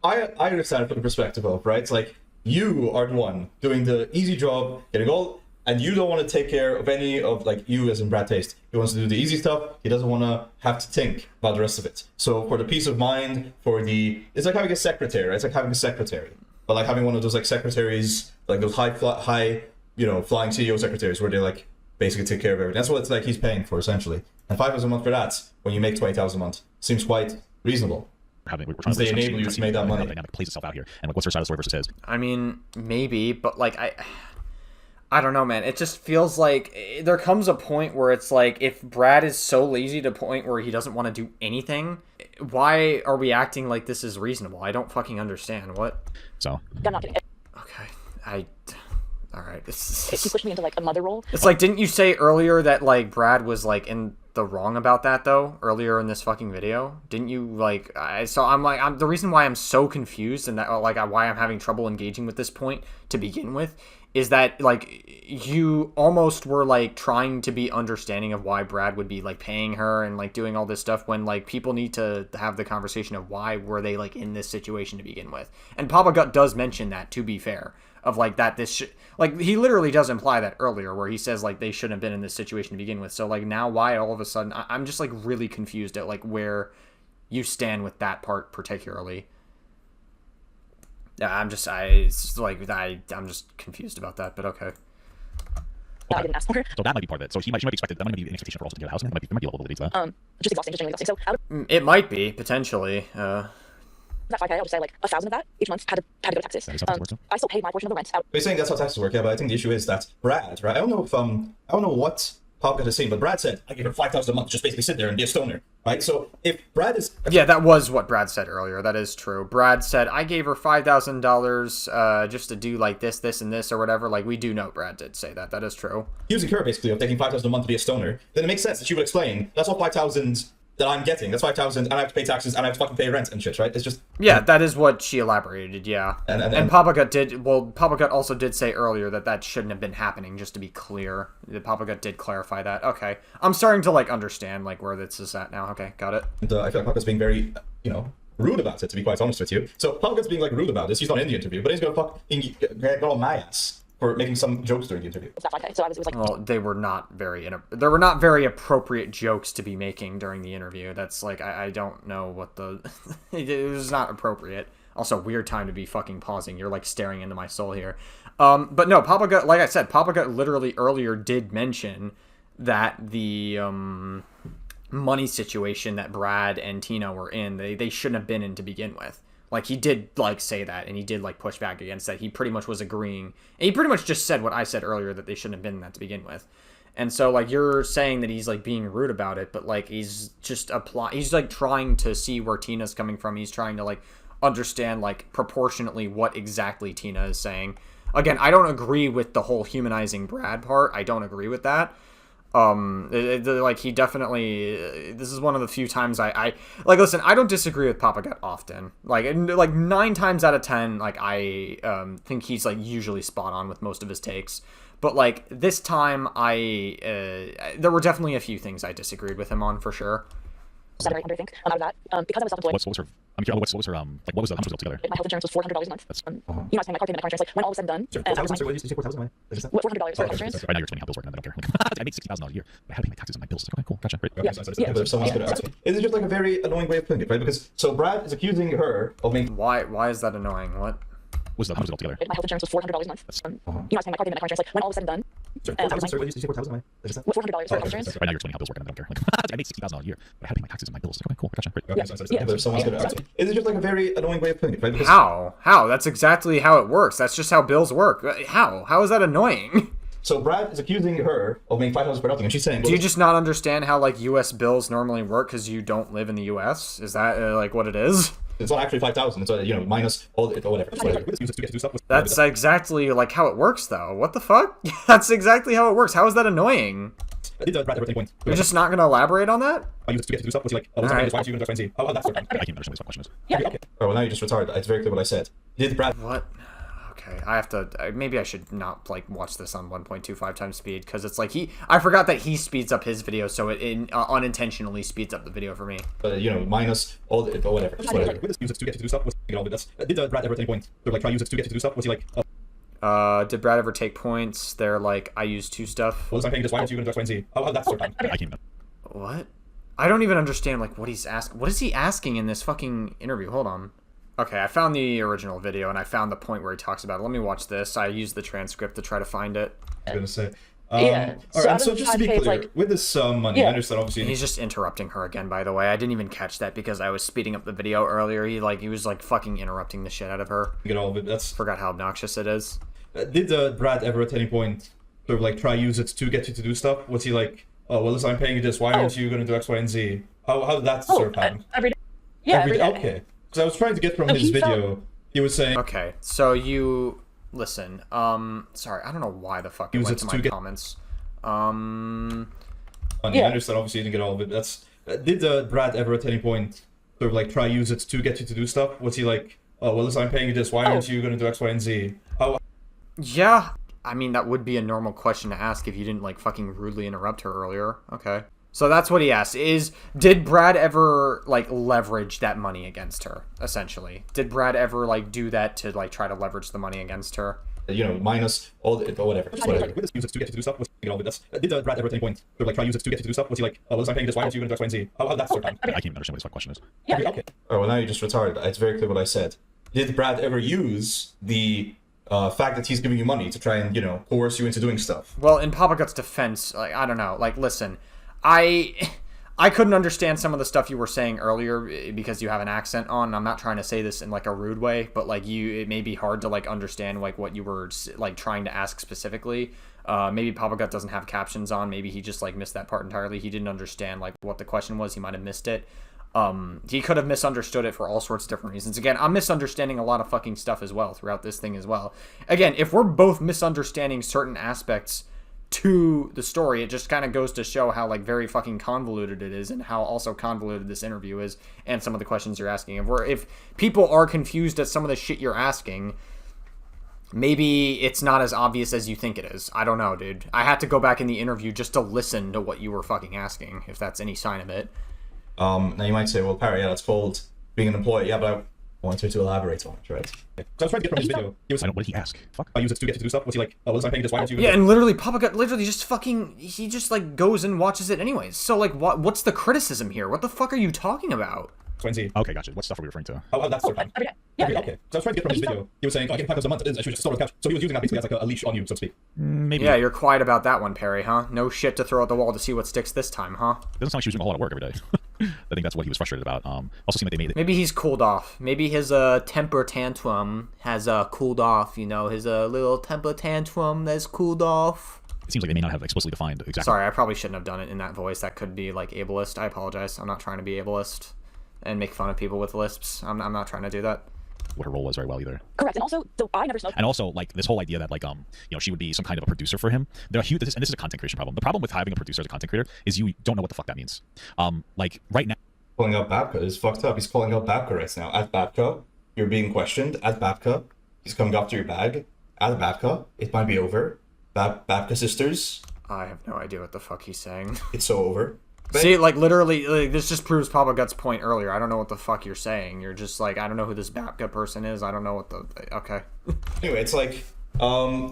S6: I understand it from the perspective of, right? It's like, you are the one doing the easy job, getting all, and you don't want to take care of any of, like, you as in Brad Taste. He wants to do the easy stuff. He doesn't want to have to think about the rest of it. So for the peace of mind, it's like having a secretary, right? It's like having a secretary. But, like, having one of those, like, secretaries, like, those high flying CEO secretaries, where they, like, basically take care of everything. That's what it's like he's paying for, essentially. And $5,000 a month for that, when you make $20,000 a month, seems quite reasonable. They enable you to make that money.
S4: Dynamic plays itself out here, and like, what's her side of the story versus his?
S1: I mean, maybe, but like I don't know, man. It just feels like there comes a point where it's like, if Brad is so lazy to the point where he doesn't want to do anything, why are we acting like this is reasonable? I don't fucking understand. What?
S4: So.
S5: I'm not kidding.
S1: Okay, all right.
S5: He pushed me into like a mother role.
S1: It's like, didn't you say earlier that like Brad was like in the wrong about that though? Earlier in this fucking video, didn't you like? I'm the reason why I'm so confused and that like why I'm having trouble engaging with this point to begin with is that like you almost were like trying to be understanding of why Brad would be like paying her and like doing all this stuff when like people need to have the conversation of why were they like in this situation to begin with. And Papa Gut does mention that, to be fair. Of like that like he literally does imply that earlier where he says like they shouldn't have been in this situation to begin with. So like now why all of a sudden I'm just like really confused at like where you stand with that part particularly. Yeah, I'm just confused about that, but okay.
S5: No, I didn't ask for her.
S4: So that might be part of it. So she might be expected. That might be an expectation for us to get a house. There might be a little bit of to that.
S5: Just exhausting, just genuinely exhausting. So
S1: It might be potentially.
S5: that 5K, I'll just say like 1,000 of that each month had to go to taxes.
S4: That is how taxes work, too.
S5: I still paid my portion of the rent out.
S2: But you're saying that's how taxes work, yeah, but I think the issue is that Brad, right? I don't know what Popcat is saying, but Brad said, I give her 5,000 a month, just basically sit there and be a stoner, right? So if Brad is...
S1: Yeah, that was what Brad said earlier. That is true. Brad said, I gave her $5,000 just to do like this, and this, or whatever. Like, we do know Brad did say that. That is true.
S2: Using her, basically, of taking 5,000 a month to be a stoner, then it makes sense that she would explain, that's all 5,000 that I'm getting. That's 5,000, and I have to pay taxes, and I have to fucking pay rent and shit, right? It's just...
S1: Yeah, that is what she elaborated, yeah.
S2: And
S1: Papa Gut did... Well, Papa Gut also did say earlier that shouldn't have been happening, just to be clear. Papa Gut did clarify that. Okay. I'm starting to, like, understand, like, where this is at now. Okay, got it.
S2: And I feel like Papa's being very, rude about it, to be quite honest with you. So Papa's being, like, rude about this. He's not in the interview, but he's gonna fucking get on my ass for making some jokes during the interview.
S5: It's not 5K, so it was like...
S1: Well, they were not very appropriate jokes to be making during the interview. That's like, I don't know what the... It was not appropriate. Also, weird time to be fucking pausing. You're like staring into my soul here. But no, Papa Gut, like I said, Papa Gut literally earlier did mention that the money situation that Brad and Tina were in, they shouldn't have been in to begin with. Like, he did, like, say that, and he did, like, push back against that. He pretty much was agreeing. And he pretty much just said what I said earlier, that they shouldn't have been in that to begin with. And so, like, you're saying that he's, like, being rude about it, but, like, he's just he's, like, trying to see where Tina's coming from. He's trying to, like, understand, like, proportionately what exactly Tina is saying. Again, I don't agree with the whole humanizing Brad part. I don't agree with that. Like, he definitely, this is one of the few times I like, listen, I don't disagree with Papa Gut often, like 9 times out of 10, like, I think he's, like, usually spot on with most of his takes, but, like, this time there were definitely a few things I disagreed with him on, for sure.
S5: Salary under, I think, out of that, because I was self-employed.
S4: What was her? I'm curious. What was her? Like, what was the? How much was it altogether?
S5: My health insurance was $400 a month.
S4: That's,
S5: I was paying my car payment, my car insurance. Like, when all was said and done,
S2: Sure,
S5: and
S2: $4,000, what did you say, $4,000?
S5: what, $400 for health insurance?
S4: Right now you're explaining how bills work, and I don't care. I make $60,000 a year, but I had to pay my taxes and my bills. Like, okay, cool, gotcha, great.
S2: Okay,
S5: Yeah.
S2: but if someone's gonna ask me, is it just like a very annoying way of putting it, right? Because so Brad is accusing her of making...
S1: Why is that annoying? What?
S4: How much was it altogether?
S5: My health insurance was $400 a month. I was paying my car payment, my car insurance. Like, when all was said and done,
S2: Sorry,
S5: and
S2: $4,000, what did you say, $4,000?
S5: what, $400 for health insurance?
S4: Right now you're explaining how bills work, and I don't care. I make $60,000 a year, but I had to pay my taxes and my bills. Like, okay, cool, gotcha, great.
S2: Okay, but if someone's gonna ask me, is it just like a very annoying way of putting it, right? Because
S1: How? That's exactly how it works. That's just how bills work. How is that annoying?
S2: so Brad is accusing her of making $5,000 for nothing, and she's saying,
S1: Do you just not understand how, like, U.S. bills normally work because you don't live in the U.S.? Is that, like, what it is?
S2: it's not actually 5,000. It's minus all the whatever.
S1: That's exactly, like, how it works, though. What the fuck? That's exactly how it works. How is that annoying? You're just not going to elaborate on that?
S2: I use it to get to do stuff. What's he like? Oh,
S1: Alright.
S2: why are you going to explain? How that's
S4: I can't even understand what this question is.
S5: Yeah.
S2: Okay. Oh, well, now you just retarded. It's very clear what I said. Did Brad...
S1: What? Okay, I have to... Maybe I should not, like, watch this on 1.25 times speed, because it's like I forgot that he speeds up his video, so it unintentionally speeds up the video for me.
S2: Minus all the whatever. Use it to get to do stuff. Did Brad ever at any point try use it to get to do stuff? Was he like...
S1: Did Brad ever take points? They're like, I use 2 stuff.
S2: Well, I'm paying this. Why aren't you going to do X, Y, and Z? How that's sort of...
S4: I can't even...
S1: What? I don't even understand, like, what he's asking. What is he asking in this fucking interview? Hold on. Okay, I found the original video, and I found the point where he talks about it. Let me watch this. I used the transcript to try to find it.
S2: I was going to say...
S5: Yeah.
S2: All right, so just to be clear, with this money, I understand, obviously...
S1: He's just interrupting her again, by the way. I didn't even catch that because I was speeding up the video earlier. He was, like, fucking interrupting the shit out of her.
S2: Get all of it. That's...
S1: Forgot how obnoxious it is.
S2: Did Brad ever at any point try use it to get you to do stuff? Was he like, oh, well, listen, I'm paying you this. Why aren't you going to do X, Y, and Z? How did that sort of happen?
S5: Every day. Yeah, every day.
S2: Okay. Because I was trying to get from his video, he was saying...
S1: Okay, so you... Listen, sorry, I don't know why the fuck it went to my comments.
S2: I understand, obviously, you didn't get all of it. That's... Did Brad ever at any point try use it to get you to do stuff? Was he like, oh, well, listen, I'm paying you this. Why aren't you going to do X, Y, and Z?
S1: Yeah, I mean, that would be a normal question to ask if you didn't, like, fucking rudely interrupt her earlier. Okay. So that's what he asked, did Brad ever, like, leverage that money against her, essentially? Did Brad ever, like, do that to, like, try to leverage the money against her?
S2: Minus all the whatever. Use it to get to do stuff. Did Brad ever at any point try use it to get to do stuff? Was he like, oh, well, I'm paying this. Why aren't you going to do X, Y, and Z? How that sort of happen?
S4: I can't even understand what this question is.
S5: Yeah.
S2: Okay. Oh, well, now you just retarded. It's very clear what I said. Did Brad ever use the fact that he's giving you money to try and, coerce you into doing stuff?
S1: Well, in Papa Gut's defense, like, I don't know. Like, listen, I I couldn't understand some of the stuff you were saying earlier because you have an accent on. I'm not trying to say this in like a rude way, but like it may be hard to like understand like what you were like trying to ask specifically. Maybe Papa Gut doesn't have captions on. Maybe he just like missed that part entirely. He didn't understand like what the question was. He might have missed it. He could have misunderstood it for all sorts of different reasons. Again, I'm misunderstanding a lot of fucking stuff as well throughout this thing as well. Again, if we're both misunderstanding certain aspects to the story, it just kind of goes to show how like very fucking convoluted it is and how also convoluted this interview is and some of the questions you're asking. If people are confused at some of the shit you're asking, maybe it's not as obvious as you think it is. I don't know, dude. I had to go back in the interview just to listen to what you were fucking asking, if that's any sign of it.
S6: Now you might say, well, Perry, yeah, that's called being an employee. Yeah, but I want you to elaborate on it, right?
S2: So I was trying to get from his video. He was,
S4: I don't. What did he ask? Fuck.
S2: I use it to get you to do stuff. Was he like, oh, well, I'm paying you this, why don't you?
S1: Yeah, and literally, Papa Gut literally just fucking, he just like goes and watches it anyways. So like, what's the criticism here? What the fuck are you talking about?
S2: Twenty.
S4: Okay, gotcha. What stuff are we referring to?
S2: Oh, that's
S5: every day. Yeah, every day.
S2: okay. So I was trying to get from his video. He was saying, oh, I get $5 a month. I should just store on the couch. So he was using that basically as like a leash on you, so to speak.
S4: Maybe.
S1: Yeah, you're quiet about that one, Perry, huh? No shit to throw at the wall to see what sticks this time, huh?
S4: Doesn't sound like she was doing a whole lot of work every day. I think that's what he was frustrated about. Also seemed like they made it.
S1: Maybe he's cooled off. Maybe his temper tantrum has cooled off, you know, his little temper tantrum that's cooled off.
S4: It seems like they may not have explicitly defined exactly.
S1: Sorry, I probably shouldn't have done it in that voice. That could be like ableist. I apologize. I'm not trying to be ableist and make fun of people with lisps. I'm not trying to do that.
S4: What her role was very well either.
S5: Correct. And also, so I never smoked.
S4: And also, like, this whole idea that, like, you know, she would be some kind of a producer for him. There are huge, and this is a content creation problem. The problem with having a producer as a content creator is you don't know what the fuck that means. Like, right now.
S6: Calling out Babka is fucked up. He's calling out Babka right now. At Babka, you're being questioned. At Babka, he's coming after your bag. At Babka, it might be over. Babka sisters.
S1: I have no idea what the fuck he's saying.
S6: It's so over.
S1: See, like, literally, like, this just proves Papa Gut's point earlier. I don't know what the fuck you're saying. You're just like, I don't know who this Babka person is. I don't know what the... Okay.
S6: Anyway, it's like,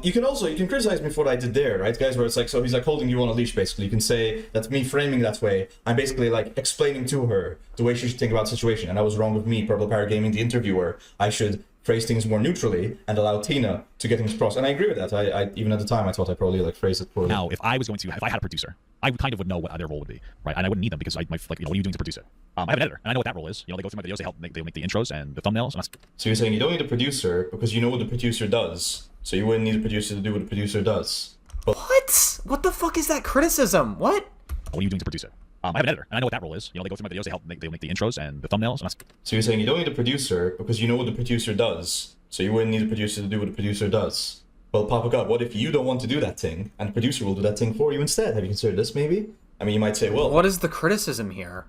S6: you can criticize me for what I did there, right, guys? Where it's like, so he's like holding you on a leash, basically. You can say that's me framing that way. I'm basically like explaining to her the way she should think about the situation. And I was wrong with me, Purple Parrot Gaming, the interviewer. I should phrase things more neutrally and allow Tina to get things across. And I agree with that. I even at the time I thought I probably like phrased it poorly.
S4: Now, if I had a producer, I kind of would know what their role would be, right? And I wouldn't need them because like, you know, what are you doing to produce it? I have an editor, and I know what that role is. You know, they go through my videos, they make the intros and the thumbnails, and that's...
S6: So you're saying you don't need a producer because you know what the producer does, so you wouldn't need a producer to do what the producer does. But
S1: What? What the fuck is that criticism? What?
S4: What are you doing to produce it? I have an editor, and I know what that role is. You know, they go through my videos, they make the intros and the thumbnails, and that's...
S6: So you're saying you don't need a producer because you know what the producer does, so you wouldn't need a producer to do what the producer does. Well, Papa God, what if you don't want to do that thing, and the producer will do that thing for you instead? Have you considered this, maybe? I mean, you might say, well...
S1: What is the criticism here?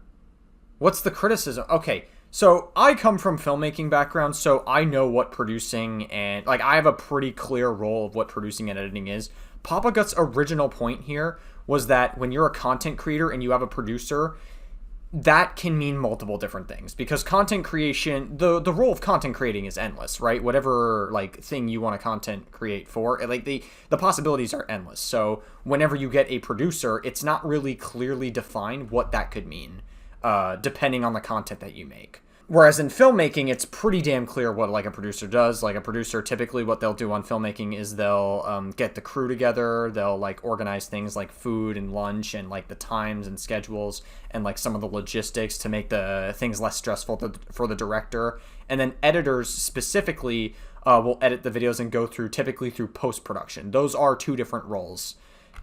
S1: What's the criticism? Okay, so I come from filmmaking background, so I know what producing and... Like, I have a pretty clear role of what producing and editing is. Papa Gut's original point here was that when you're a content creator and you have a producer, that can mean multiple different things. Because content creation... The role of content creating is endless, right? Whatever, like, thing you want to content create for, like, the possibilities are endless. So whenever you get a producer, it's not really clearly defined what that could mean, depending on the content that you make. Whereas in filmmaking, it's pretty damn clear what, like, a producer does. Like, a producer, typically what they'll do on filmmaking is they'll get the crew together, they'll, like, organize things like food and lunch and, like, the times and schedules and, like, some of the logistics to make the things less stressful for the director. And then editors specifically will edit the videos and go through, typically through post-production. Those are two different roles.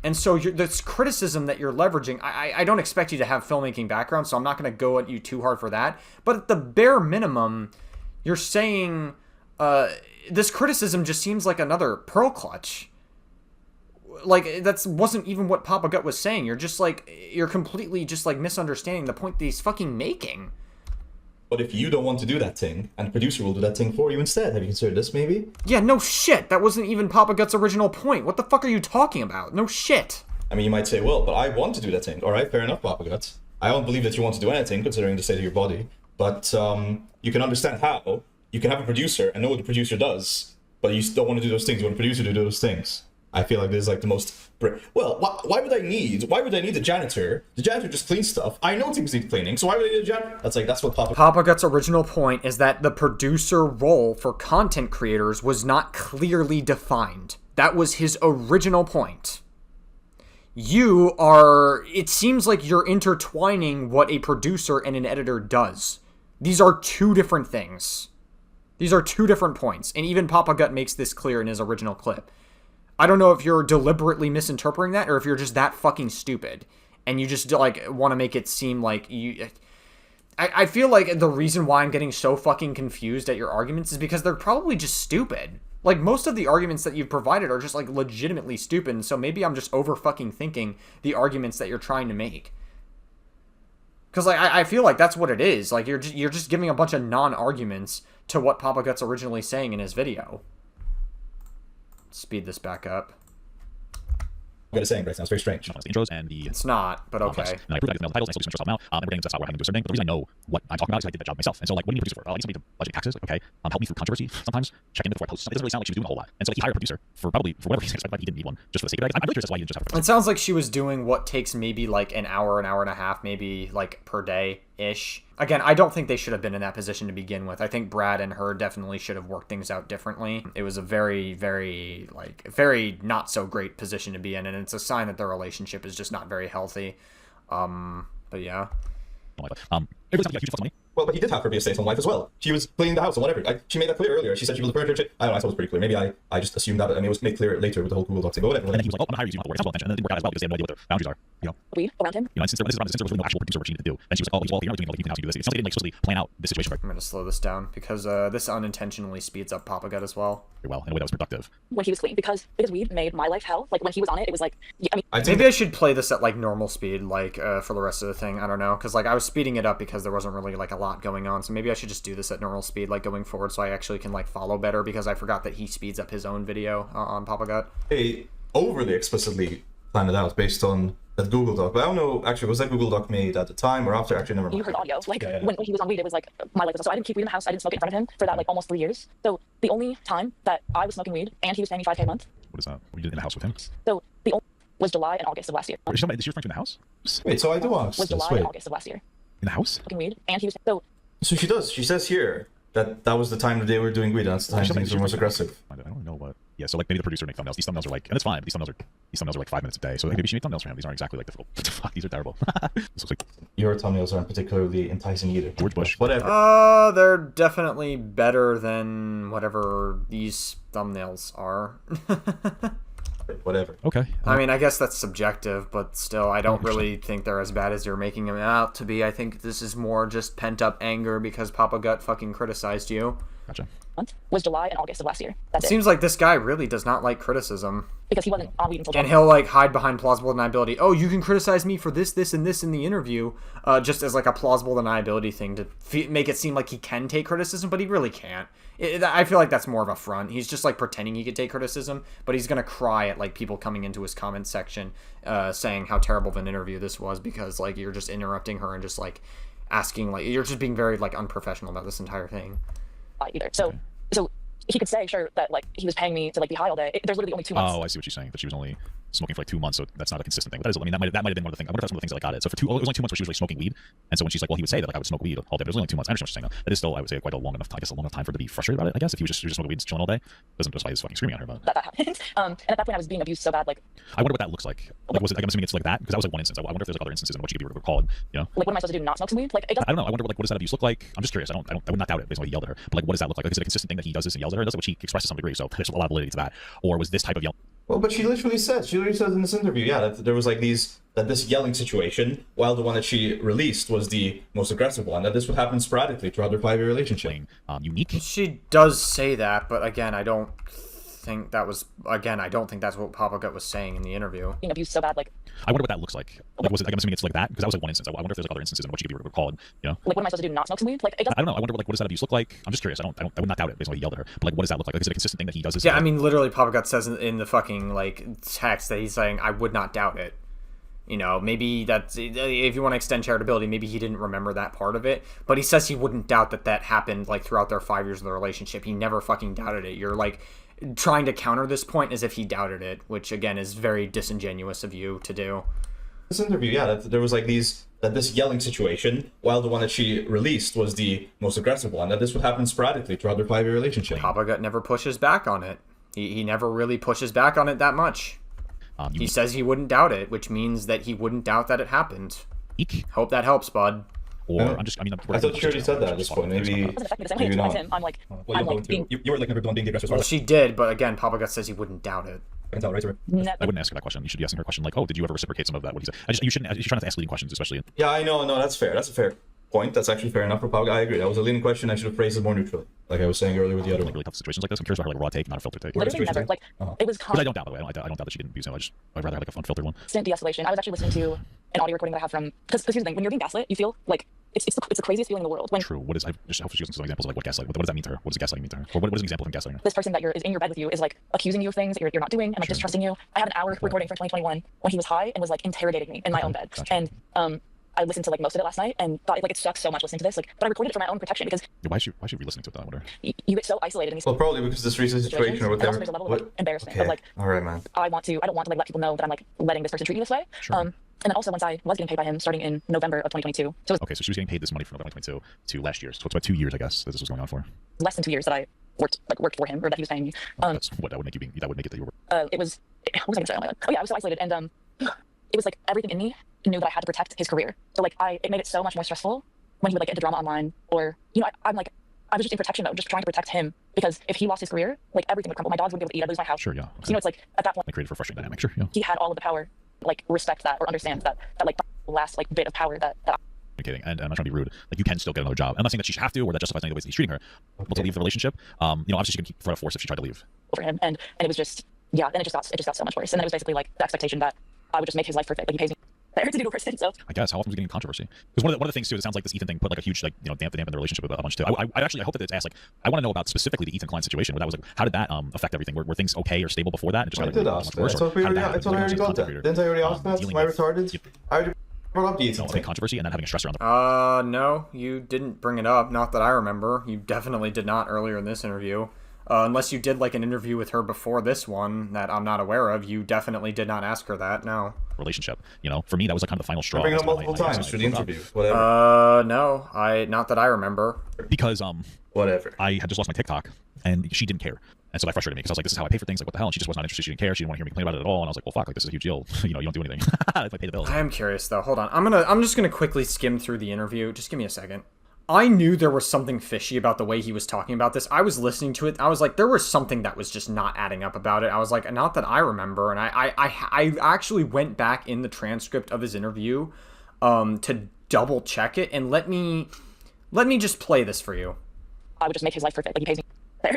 S1: And so this criticism that you're leveraging, I don't expect you to have filmmaking background, so I'm not going to go at you too hard for that. But at the bare minimum, you're saying this criticism just seems like another pearl clutch. Like, that wasn't even what Papa Gut was saying. You're completely just, like, misunderstanding the point that he's fucking making.
S6: But if you don't want to do that thing, and the producer will do that thing for you instead, have you considered this, maybe?
S1: Yeah, no shit. That wasn't even Papa Gut's original point. What the fuck are you talking about? No shit.
S6: I mean, you might say, well, but I want to do that thing. Alright, fair enough, Papa Gut. I don't believe that you want to do anything, considering the state of your body. But, you can understand how. You can have a producer and know what the producer does, but you don't want to do those things. You want the producer to do those things. I feel like this is like the most... Well, why would I need the janitor? The janitor just cleans stuff. I know things need cleaning, so why would I need a janitor? That's what
S1: Papa Gut's original point is that the producer role for content creators was not clearly defined. That was his original point. it seems like you're intertwining what a producer and an editor does. These are two different things. These are two different points. And even Papa Gut makes this clear in his original clip. I don't know if you're deliberately misinterpreting that or if you're just that fucking stupid. And you just, like, want to make it seem like you... I feel like the reason why I'm getting so fucking confused at your arguments is because they're probably just stupid. Like, most of the arguments that you've provided are just, like, legitimately stupid, and so maybe I'm just over-fucking-thinking the arguments that you're trying to make. Because, like, I feel like that's what it is. Like, you're just giving a bunch of non-arguments to what Papa Gut's originally saying in his video. Speed this back up.
S2: What it's saying right now. It's very strange.
S4: The intros and the...
S1: It's not, but okay.
S4: And I proved that I can mail the titles, and I still do some stuff out. And we're getting to that's why we're having to do a certain thing. But the reason I know what I'm talking about is I did that job myself. And so, like, what do you need a producer for? I need somebody to budget taxes, okay? Help me through controversy sometimes. Check in before I post something. It doesn't really sound like she was doing a whole lot. And so, like, he hired a producer for probably, for whatever reason, like, he didn't need one, just for the sake of it. I'm really curious as why he didn't just have a producer.
S1: It sounds like she was doing what takes maybe, like, an hour and a half, maybe, like, per day-ish. Again, I don't think they should have been in that position to begin with. I think Brad and her definitely should have worked things out differently. It was a very, very, like, very not so great position to be in, and it's a sign that their relationship is just not very healthy. But yeah.
S4: Every time you got huge fucks money.
S2: Well, but he did have her be a stay-at-home wife as well. She was cleaning the house and whatever. She made that clear earlier. She said she was a furniture chick. I don't know, I thought it was pretty clear. Maybe I just assumed that, and it was made clear later with the whole Google Doc thing. But whatever.
S4: And then he was like, oh, I'm gonna hire you, so you don't have to work. And then it didn't work out as well because they had no idea what the boundaries are. You know?
S5: We around him.
S4: You know, and since there was really no actual producer work she needed to do. And she was like, oh, he's all here, doing all the you can do this. It sounds like they didn't like supposedly plan out this situation
S1: I'm gonna slow this down because this unintentionally speeds up Papa Gut as well.
S4: very well in a way that was productive.
S5: When he was clean, because weed made my life hell. Like when he was on it, it was like, yeah, I mean,
S1: Maybe I should play this at like normal speed, like for the rest of the thing. I don't know, because like I was speeding it up because there wasn't really like a lot going on. So maybe I should just do this at normal speed, like going forward, so I actually can like follow better. Because I forgot that he speeds up his own video on Papa Gut.
S2: They overly explicitly planned it out based on that Google Doc. But I don't know, actually, was that Google Doc made at the time or after? Actually, never mind.
S5: you heard audio. Like when he was on weed, it was like my life was. So I didn't keep weed in the house. I didn't smoke it in front of him for that like almost 3 years. So the only time that I was smoking weed and he was paying me $5K a month.
S4: What is that? What you did in the house with him?
S5: So the only was July and August of last year.
S4: Is she referring to in the house?
S2: Wait, so I do ask
S5: Was
S2: this.
S5: July
S2: Wait.
S5: and August of last year.
S4: In the house?
S5: Smoking weed and he was
S2: So she does. She says here that that was the time that they were doing weed. And that's the time things were most aggressive.
S4: I don't know what. Yeah, so like maybe the producer make thumbnails. These thumbnails are like, and it's fine. These thumbnails are like 5 minutes a day. So maybe she made thumbnails for him. These aren't exactly like difficult. Fuck, these are terrible. This looks like
S2: Your thumbnails aren't particularly enticing either.
S4: George Bush.
S2: Whatever.
S1: They're definitely better than whatever these thumbnails are.
S2: Whatever.
S4: Okay.
S1: I mean, I guess that's subjective, but still, I don't really think they're as bad as you're making them out to be. I think this is more just pent-up anger because Papa Gut fucking criticized you.
S4: Gotcha.
S5: month was July and August of last year. That's it.
S1: Seems like this guy really does not like criticism.
S5: Because he wasn't on weed until
S1: And he'll, like, hide behind plausible deniability. Oh, you can criticize me for this, this, and this in the interview, just as, like, a plausible deniability thing to make it seem like he can take criticism, but he really can't. I feel like that's more of a front. He's just, like, pretending he could take criticism, but he's gonna cry at, like, people coming into his comment section saying how terrible of an interview this was because, like, you're just interrupting her and just, like, asking, like, you're just being very, like, unprofessional about this entire thing.
S5: Either. So he could say, sure, that, like, he was paying me to, like, be high all day. There's literally only 2 months.
S4: Oh, I see what she's saying. That she was only smoking for like 2 months, so that's not a consistent thing. But that is, I mean, that might have been one of the things. I wonder if that's one of the things that like got it. So for it was only 2 months where she was like smoking weed, and so when she's like, well, he would say that like I would smoke weed all day, but it was only 2 months. I understand what you're saying. That is still, I would say, quite a long enough time. I guess a long enough time for her to be frustrated about it. I guess if he was just smoking weed and chilling all day, doesn't justify his fucking screaming at her. But
S5: that happened. And at that point, I was being abused so bad, like.
S4: I wonder what that looks like. Like, was it? Like, I'm assuming it's like that because that was like one instance. I wonder if there's like other instances in which she could be recalled. You know,
S5: Like, what am I supposed to do? Not smoke some weed? Like, it doesn't.
S4: I don't know. I wonder what does that abuse look like? I'm just curious. I would not doubt it based on what he yelled at her. But like, what does that look like? Like, is it a consistent thing that he does this and yells at her? That's what she expressed to some degree. So there's a lot of validity to that. Or was this type of yelling?
S2: Well, but she literally said in this interview, yeah, that there was like this yelling situation, while the one that she released was the most aggressive one, that this would happen sporadically throughout their 5-year relationship.
S4: Unique.
S1: She does say that, but again, I don't think that's what Papa Gut was saying in the interview.
S5: Being abused so bad, like.
S4: I wonder what that looks like. Like, was it? Like, I'm assuming it's like that because that was like one instance. I wonder if there's like other instances in which she could be recalled. You know,
S5: Like, what am I supposed to do? Not smoke some weed? Like, it doesn't.
S4: I don't know. I wonder what does that abuse look like? I'm just curious. I would not doubt it based on what he yelled at her. But like, what does that look like? Like, is it a consistent thing that he does this?
S1: Yeah, I mean, literally, Papa Gut says in the fucking, like, text that he's saying, I would not doubt it. You know, maybe that's, if you want to extend charitability, maybe he didn't remember that part of it. But he says he wouldn't doubt that happened, like, throughout their 5 years of the relationship. He never fucking doubted it. You're, like, trying to counter this point as if he doubted it, which, again, is very disingenuous of you to do.
S2: This interview, yeah, that there was like this yelling situation, while the one that she released was the most aggressive one, that this would happen sporadically throughout their 5-year relationship.
S1: Papa Gut never pushes back on it. He never really pushes back on it that much. He says he wouldn't doubt it, which means that he wouldn't doubt that it happened.
S4: Eek.
S1: Hope that helps, bud.
S4: Or
S6: Yeah.
S4: I
S6: thought she already said that at this point. Maybe.
S5: It doesn't affect me the same way
S6: Maybe
S5: towards
S6: not.
S5: him. I'm like,
S2: Well,
S5: I'm like being
S2: you were like never the one being the aggressor.
S1: Well, she did, but again, Papa Gut says he wouldn't doubt it.
S2: I can tell, right? Sorry.
S5: never.
S4: I wouldn't ask her that question. You should be asking her a question like, "Oh, did you ever reciprocate some of that?" What he said. You shouldn't. You try not to ask leading questions, especially.
S6: Yeah, I know. No, that's fair. That's a fair point. That's actually fair enough for Pog. I agree. That was a leading question. I should have phrased it more neutrally, like I was saying earlier with the other
S4: Like
S6: one.
S4: really tough situations like this. I'm curious about her like raw take, not a filtered take.
S5: Literally
S2: situation
S5: never. Like, it was
S4: Because I
S5: constant
S4: don't doubt, by the way. I don't doubt that she didn't abuse him. I'd rather have like a unfiltered one.
S5: de-escalation. I was actually listening to an audio recording that I have from, because here's the thing, when you're being gaslit, you feel like it's the craziest feeling in the world. When
S4: True. What is? I just hope she gives some examples of like what gaslighting. What does that mean to her? What does gaslighting mean to her? Or what is an example of him gaslighting her?
S5: this person that is in your bed with you is like accusing you of things that you're not doing and like distrusting you. I have an hour recording from 2021 when he was high and was like interrogating me in my own bed.
S4: Gotcha.
S5: And I listened to like most of it last night and thought like it sucks so much listening to this. Like, but I recorded it for my own protection because
S4: Yeah, why is she re-listening to it? Then I wonder.
S5: you get so isolated in these
S6: Well, probably because this recent situation or
S5: and also
S6: whatever.
S5: there's a level of like, embarrassment
S6: Okay.
S5: of like
S6: All right, man.
S5: I don't want to like let people know that I'm like letting this person treat me this way.
S4: Sure.
S5: And then also once I was getting paid by him starting in November of 2022, so it was
S4: Okay, so she was getting paid this money from November 2022 to last year. So it's about 2 years, I guess, that this was going on for.
S5: less than 2 years that I worked for him or that he was paying me.
S4: That's what that would make you that would make it that you were.
S5: It was what was I gonna say? Oh my god. Oh yeah, I was so isolated and it was like everything in me knew that I had to protect his career. So like it made it so much more stressful when he would like get into drama online or I was just in protection mode, just trying to protect him because if he lost his career, like everything would crumble. My dogs wouldn't be able to eat. I'd lose my house.
S4: Sure, yeah.
S5: So, it's like at that point
S4: That created for a frustrating dynamic. Sure, yeah.
S5: he had all of the power, like respect that or understand that like last like bit of power that
S4: Communicating, and I'm not trying to be rude. Like you can still get another job. I'm not saying that she should have to, or that justifies any of the ways that he's treating her. But to leave the relationship, obviously she can keep threat of force if she tried to leave.
S5: for him and it was just and it just got so much worse. And then it was basically like the expectation that I would just make his life perfect. Like he pays me to do a person. So
S4: I guess how often was he getting controversy? Because one of the things too, it sounds like this Ethan thing put like a huge damp in the relationship a bunch too. I hope that it's asked like I want to know about specifically the Ethan Klein situation where that was like how did that affect everything? Were things okay or stable before that? And just
S6: I
S4: got,
S6: did
S4: like,
S6: ask
S4: much
S6: that.
S4: worse,
S6: I
S4: or
S6: thought
S4: how did that happen?
S6: I thought I already got that. Didn't I already ask that? Am I retarded? I already brought up the Ethan thing.
S4: Controversy and then having a stressor on the
S1: No, you didn't bring it up. Not that I remember. You definitely did not earlier in this interview. Unless you did like an interview with her before this one that I'm not aware of. You definitely did not ask her that, no.
S4: relationship. For me that was like kind of the final straw.
S6: Bring it up
S4: That's why
S6: multiple
S4: I
S6: times
S4: asked
S6: through
S4: her
S6: the
S4: to
S6: interview. Whatever.
S1: No. Not that I remember.
S4: because
S6: Whatever.
S4: I had just lost my TikTok and she didn't care. And so that frustrated me because I was like, this is how I pay for things. Like, what the hell? And she just was not interested. She didn't care. She didn't want to hear me complain about it at all. And I was like, well, fuck, like, this is a huge deal. You don't do anything if I pay the bills.
S1: I am curious though. Hold on. I'm just gonna quickly skim through the interview. Just give me a second. I knew there was something fishy about the way he was talking about this. I was listening to it. I was like, there was something that was just not adding up about it. I was like, not that I remember. And I actually went back in the transcript of his interview to double check it. And let me just play this for you.
S5: I would just make his life perfect. Like he pays me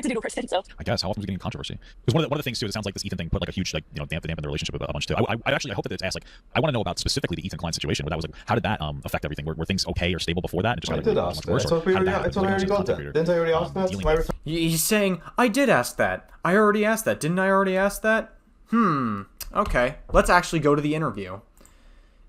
S5: to do a person. So
S4: I guess how often was he getting controversy? Because one of the things too, it sounds like this Ethan thing put like a huge damp in the relationship a bunch too. I hope that it's asked like I want to know about specifically the Ethan Klein situation where that was like how did that affect everything? Were things okay or stable before that? And just
S6: I
S4: got,
S6: did
S4: like,
S6: ask
S4: much
S6: that.
S4: worse,
S6: I
S4: or
S6: thought
S4: how did that happen?
S6: I already got that. Didn't I already ask that?
S4: Dealing
S6: Am I
S4: with-
S6: retarded?
S1: He's saying, I did ask that. I already asked that. Didn't I already ask that? Okay. Let's actually go to the interview.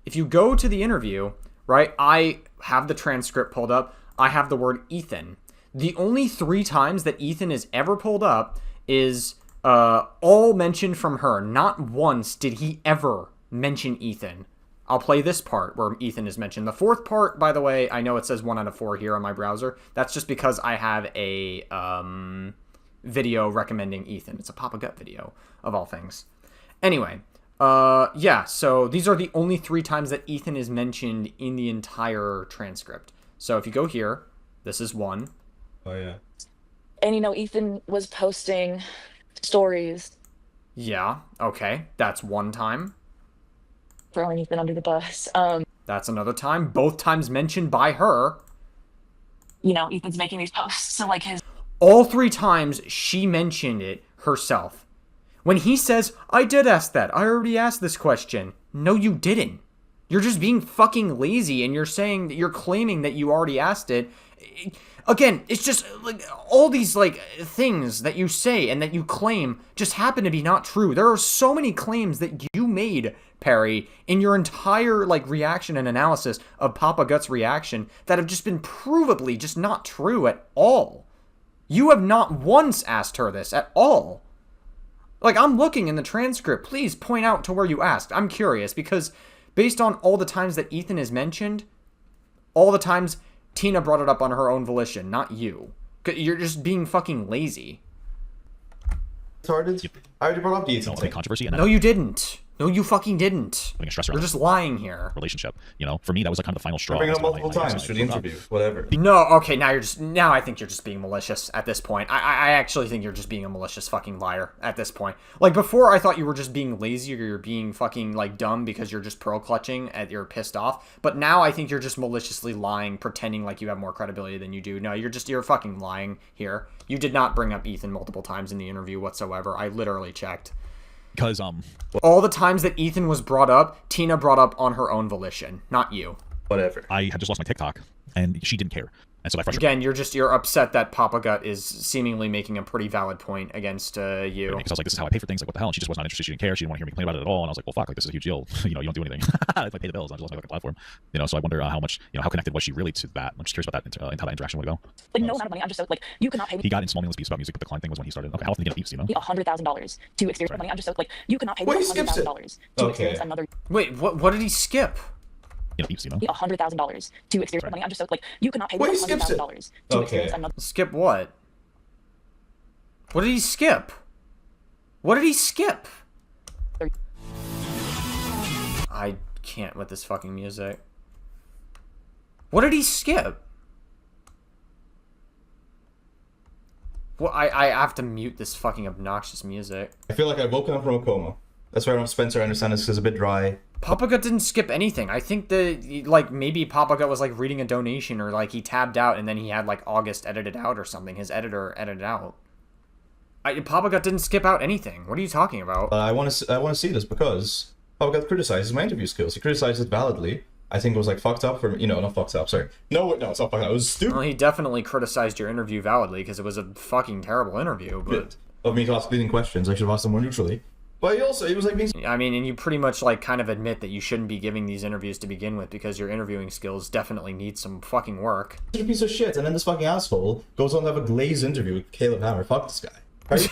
S1: If you go to the interview, right, I have the transcript pulled up. I have the word Ethan. The only 3 times that Ethan is ever pulled up is all mentioned from her. Not once did he ever mention Ethan. I'll play this part where Ethan is mentioned. The 4th part, by the way, I know it says 1 out of 4 here on my browser. That's just because I have a video recommending Ethan. It's a Papa Gut video, of all things. Anyway, yeah, so these are the only 3 times that Ethan is mentioned in the entire transcript. So if you go here, this is 1.
S2: Oh yeah.
S5: and Ethan was posting stories
S1: Yeah, okay, that's 1 time.
S5: throwing Ethan under the bus.
S1: That's another time. Both times mentioned by her.
S5: Ethan's making these posts. So like his
S1: All 3 times she mentioned it herself. When he says, I did ask that. I already asked this question. No, you didn't. You're just being fucking lazy and you're claiming that you already asked it. Again, it's just like all these like things that you say and that you claim just happen to be not true. There are so many claims that you made, Perry, in your entire like reaction and analysis of Papa Gut's reaction that have just been provably just not true at all. You have not once asked her this at all. Like, I'm looking in the transcript. Please point out to where you asked. I'm curious because based on all the times that Ethan is mentioned, all the times Tina brought it up on her own volition, not you. You're just being fucking lazy.
S6: Retarded? I already brought up the Ethan
S4: Any
S6: thing.
S4: controversy and
S1: No, you didn't. No, you fucking didn't.
S4: Putting a stressor
S1: You're
S4: on
S1: just lying here.
S4: relationship. You know, for me, that was like kind of the final straw.
S6: Bring it up
S4: That's why
S6: multiple
S4: my
S6: times
S4: ex
S6: through
S4: and
S6: the
S4: I broke up.
S6: interview, whatever.
S1: No, okay, now I think you're just being malicious at this point. I actually think you're just being a malicious fucking liar at this point. Like, before I thought you were just being lazy or you're being fucking, like, dumb because you're just pro-clutching and you're pissed off. But now I think you're just maliciously lying, pretending like you have more credibility than you do. No, you're fucking lying here. You did not bring up Ethan multiple times in the interview whatsoever. I literally checked.
S4: Because
S1: All the times that Ethan was brought up, Tina brought up on her own volition, not you.
S6: Whatever.
S4: I had just lost my TikTok, and she didn't care, and so that frustrated
S1: Again, you're upset that Papa Gut is seemingly making a pretty valid point against you.
S4: me because I was like, this is how I pay for things. Like, what the hell? And she just was not interested. She didn't care. She didn't want to hear me complain about it at all. And I was like, well, fuck. Like, this is a huge deal. You know, you don't do anything. If I pay the bills, I just lost my fucking platform. You know, so I wonder how much, how connected was she really to that? I'm just curious about that and how that interaction would go.
S5: Like, no amount of money. I'm just so, like, you cannot pay me
S4: He got in small meaningless beefs about music, but the Klein thing was when he started. Okay, how often did he get beefs? You know?
S5: $100,000 to experience money. I'm just so, like, you cannot pay me
S6: Well, he skips it.
S5: $100,000 to experience another
S1: Wait, what did he skip?
S4: Beefs, you know?
S5: $100,000 to experience money. I'm just so, like, you cannot pay me
S6: Well, he skips it.
S5: $100,000 to experience another.
S1: Skip what? What did he skip? What did he skip? I can't with this fucking music. What did he skip? Well, I have to mute this fucking obnoxious music.
S6: I feel like I've woken up from a coma. That's why I don't Spencer. I understand this is a bit dry.
S1: Papa Gut didn't skip anything. I think that, like, maybe Papa Gut was, like, reading a donation or, like, he tabbed out and then he had, like, August edited out or something. His editor edited out. Papa Gut didn't skip out anything. What are you talking about?
S6: I want to see this because Papa Gut criticizes my interview skills. He criticized it validly. I think it was like fucked up for not fucked up. Sorry, no, it's not fucked up. It was stupid.
S1: Well, he definitely criticized your interview validly because it was a fucking terrible interview. But
S6: Of me to ask leading questions, I should have asked them more neutrally. But he was like being
S1: I mean, and you pretty much like kind of admit that you shouldn't be giving these interviews to begin with because your interviewing skills definitely need some fucking work.
S6: a piece of shit, and then this fucking asshole goes on to have a glazed interview with Caleb Hammer. Fuck this guy. Right?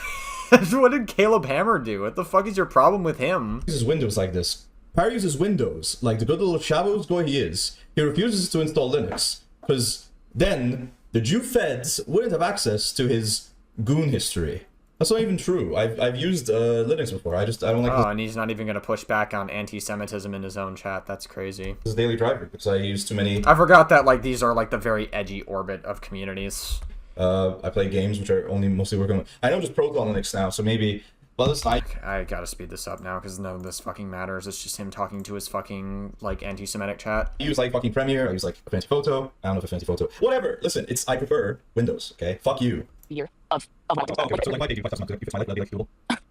S1: What did Caleb Hammer do? What the fuck is your problem with him?
S6: He uses Windows like this. Perry uses Windows like the good little Shadows guy he is. He refuses to install Linux because then the Jew feds wouldn't have access to his goon history. That's not even true. I've used Linux before. I don't like
S1: Oh, and he's not even gonna push back on anti-Semitism in his own chat. That's crazy.
S6: this daily driver because I use too many.
S1: I forgot that like these are like the very edgy orbit of communities.
S6: I play games which are only mostly working on. I know just Proton Linux now, so maybe. Well, this
S1: I gotta speed this up now because none of this fucking matters. It's just him talking to his fucking like anti-Semitic chat.
S6: I use like fucking Premiere. I use like a fancy photo. I don't know if a fancy photo. Whatever. Listen, I prefer Windows. Okay. Fuck you.
S5: Year of
S6: Okay, so like my if it's not good, if it's my like people.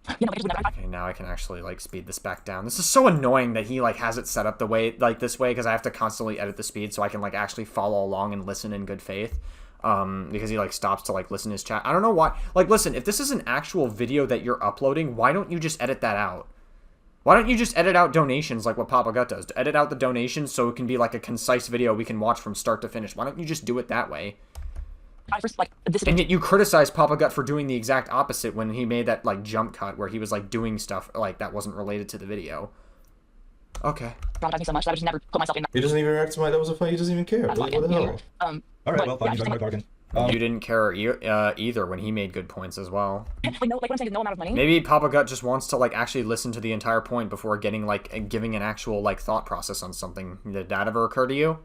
S1: Okay, now I can actually like speed this back down. This is so annoying that he like has it set up the way like this way because I have to constantly edit the speed so I can like actually follow along and listen in good faith. Because he like stops to like listen to his chat. I don't know why. Like, listen, if this is an actual video that you're uploading, why don't you just edit that out? Why don't you just edit out donations like what Papa Gut does? To edit out the donations so it can be like a concise video we can watch from start to finish. Why don't you just do it that way?
S5: I first like this.
S1: And yet you criticize Papa Gut for doing the exact opposite when he made that like jump cut where he was like doing stuff like that wasn't related to the video. Okay.
S5: Traumatized me so much that I would just never put myself in that.
S6: He doesn't even react to my. That was a funny. He doesn't even care. What the hell? All right, well, fine. You got my bargain.
S1: You didn't care either when he made good points as well.
S5: Like, no, like what I'm saying is no amount of money.
S1: Maybe Papa Gut just wants to like actually listen to the entire point before getting like giving an actual like thought process on something. Did that ever occur to you?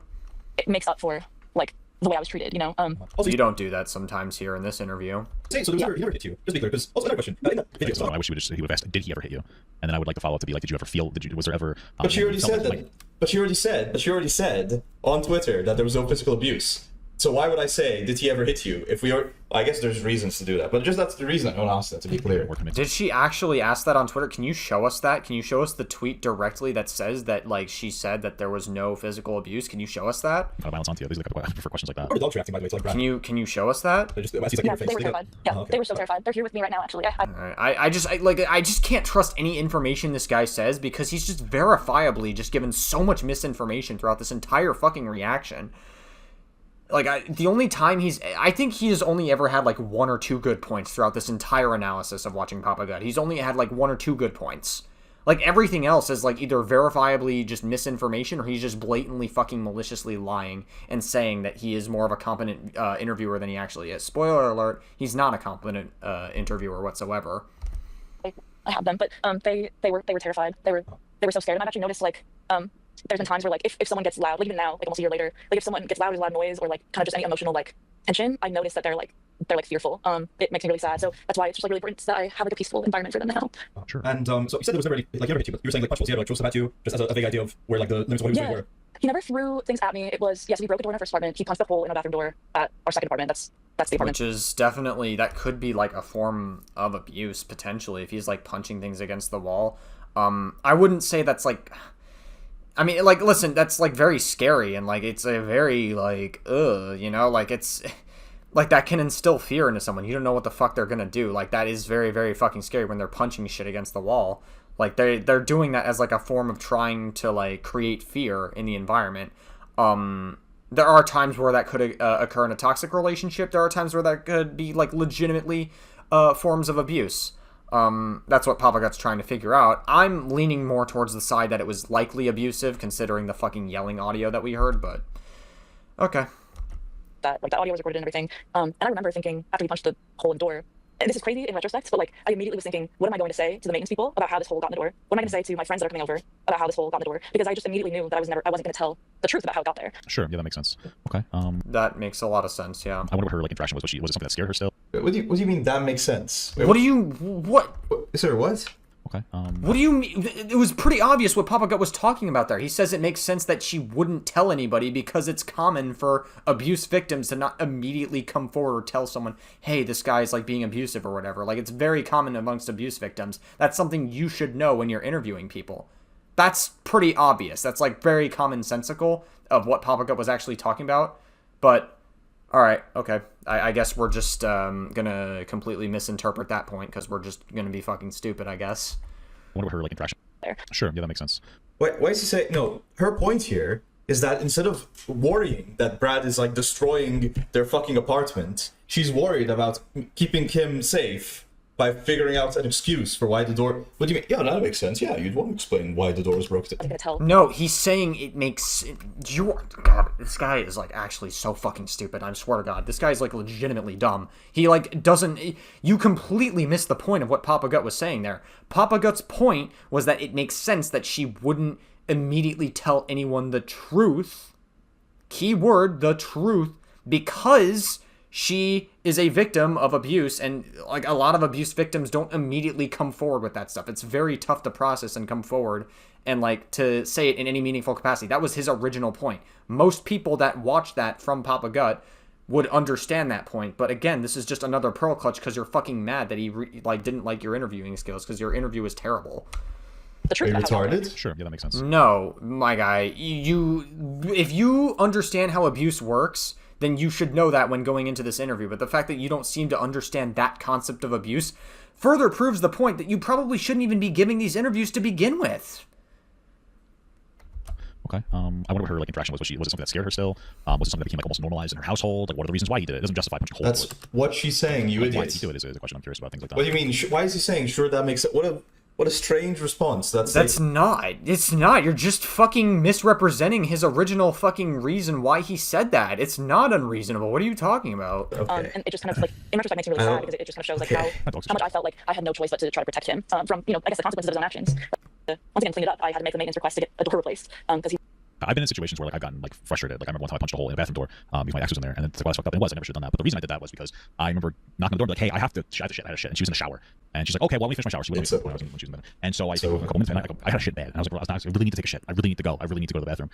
S5: It makes up for like the way I was treated, you know.
S6: Also,
S1: You don't do that sometimes here in this interview.
S6: so he never hit you. Just be clear, because also another question. In the video,
S4: So I wish he would have asked, did he ever hit you? And then I would like to follow up to be like, did you ever feel? Was there ever?
S6: but she already
S4: felt
S6: said
S4: like-
S6: that. But she already said on Twitter that there was no physical abuse. So why would I say, did he ever hit you? If we are, I guess there's reasons to do that. But just that's the reason I don't ask that, to be clear.
S1: Did she actually ask that on Twitter? Can you show us that? Can you show us the tweet directly that says that like she said that there was no physical abuse? Can you show us that?
S4: Violence onto you. These are for questions like that.
S6: Or the dogs reacting, by the way, to like
S1: Can you show us that?
S6: Just, it seems like
S5: Yeah,
S6: your face.
S5: they were terrified. Yeah, they were so terrified. They're here with me right now, actually.
S1: I just can't trust any information this guy says because he's just verifiably just given so much misinformation throughout this entire fucking reaction. Like, the only time I think he has only ever had, like, 1 or 2 good points throughout this entire analysis of watching Papa Gut. He's only had, like, 1 or 2 good points. Like, everything else is, like, either verifiably just misinformation or he's just blatantly fucking maliciously lying and saying that he is more of a competent interviewer than he actually is. Spoiler alert, he's not a competent interviewer whatsoever.
S5: I have them, but they were terrified. They were so scared. And I've actually noticed like there's been times where like if someone gets loud, like even now, like almost a year later, like if someone gets loud, there's a loud noise or like kind of just any emotional like tension, I notice that they're like fearful. It makes me really sad. So that's why it's just like really important that I have like a peaceful environment for them now.
S4: Sure.
S2: And so you said there was never any, like, you never hit you, but you were saying like punch holes, he ever like throw stuff at you, just as a vague idea of where like the limits of what he was doing were.
S5: He never threw things at me. It was so we broke a door in our first apartment. He punched a hole in our bathroom door at our second apartment. That's the apartment.
S1: Which is definitely, that could be like a form of abuse potentially if he's like punching things against the wall. I wouldn't say that's like, I mean, like, listen, that's like very scary and like it's a very like you know, like it's like that can instill fear into someone. You don't know what the fuck they're gonna do. Like that is very, very fucking scary when they're punching shit against the wall. Like they're doing that as like a form of trying to like create fear in the environment. There are times where that could occur in a toxic relationship. There are times where that could be like legitimately forms of abuse. That's what Papa Gut's trying to figure out. I'm leaning more towards the side that it was likely abusive, considering the fucking yelling audio that we heard. But okay.
S5: That like the audio was recorded and everything. And I remember thinking after he punched the hole in the door. And this is crazy in retrospect, but like I immediately was thinking, what am I going to say to the maintenance people about how this hole got in the door? What am I going to say to my friends that are coming over about how this hole got in the door? Because I just immediately knew that I wasn't going to tell the truth about how it got there.
S4: Sure. Yeah, that makes sense. Okay.
S1: That makes a lot of sense. Yeah.
S4: I wonder what her like interaction was. Was it something that scared her still?
S6: What do you mean that makes sense? Wait,
S1: What?
S6: Sir, what?
S4: Okay.
S1: What do you mean? It was pretty obvious what Papa Gut was talking about there. He says it makes sense that she wouldn't tell anybody because it's common for abuse victims to not immediately come forward or tell someone, hey, this guy's like being abusive or whatever. Like it's very common amongst abuse victims. That's something you should know when you're interviewing people. That's pretty obvious. That's like very commonsensical of what Papa Gut was actually talking about. But all right, okay. I guess we're just gonna completely misinterpret that point because we're just gonna be fucking stupid, I guess.
S4: I wonder what her like interaction. Sure, yeah, that makes sense.
S6: Why is he saying no? Her point here is that instead of worrying that Brad is like destroying their fucking apartment, she's worried about keeping Kim safe by figuring out an excuse for why the door. What do you mean? Yeah, that makes sense. Yeah, you'd want to explain why the door was broken.
S5: I'm going to tell.
S1: No, he's saying it makes. God, this guy is like actually so fucking stupid. I swear to God, this guy's like legitimately dumb. He like doesn't. You completely missed the point of what Papa Gut was saying there. Papa Gut's point was that it makes sense that she wouldn't immediately tell anyone the truth. Keyword, the truth, because she is a victim of abuse, and like a lot of abuse victims don't immediately come forward with that stuff. It's very tough to process and come forward and like to say it in any meaningful capacity. That was his original point. Most people that watch that from Papa Gut would understand that point. But again, this is just another pearl clutch because you're fucking mad that he didn't like your interviewing skills because your interview was terrible.
S5: The truth.
S6: Are you retarded?
S4: Sure, yeah, that makes sense.
S1: No, my guy. If you understand how abuse works, then you should know that when going into this interview. But the fact that you don't seem to understand that concept of abuse further proves the point that you probably shouldn't even be giving these interviews to begin with.
S4: Okay. I wonder what her like interaction was. Was it something that scared her still? Was it something that became like almost normalized in her household? Like, what are the reasons why he did it? It doesn't justify punching a hole.
S6: That's what she's saying. You
S4: why
S6: idiot.
S4: did he do it is a question I'm curious about. Things like that.
S6: What do you mean? Why is he saying? Sure, that makes it. What a strange response. That's like,
S1: not. It's not. You're just fucking misrepresenting his original fucking reason why he said that. It's not unreasonable. What are you talking about?
S6: Okay.
S5: And it just kind of like in retrospect makes me really sad because it just kind of shows like how much I felt like I had no choice but to try to protect him from I guess the consequences of his own actions. Once again, clean it up. I had to make the maintenance request to get a door replaced because he.
S4: I've been in situations where like I've gotten like frustrated. Like I remember one time I punched a hole in a bathroom door because my ex was in there, and it's like, well, that's fucked up. And it was. I never should have done that. But the reason I did that was because I remember knocking on the door, and be like, hey, I have to shit. I had a shit, and she was in the shower, and she's like, okay, well, let me finish my shower. She was when she was in the bed. And so I took a couple minutes, and I had a shit bad, and I was like, I really need to take a shit. I really need to go. I really need to go to the bathroom.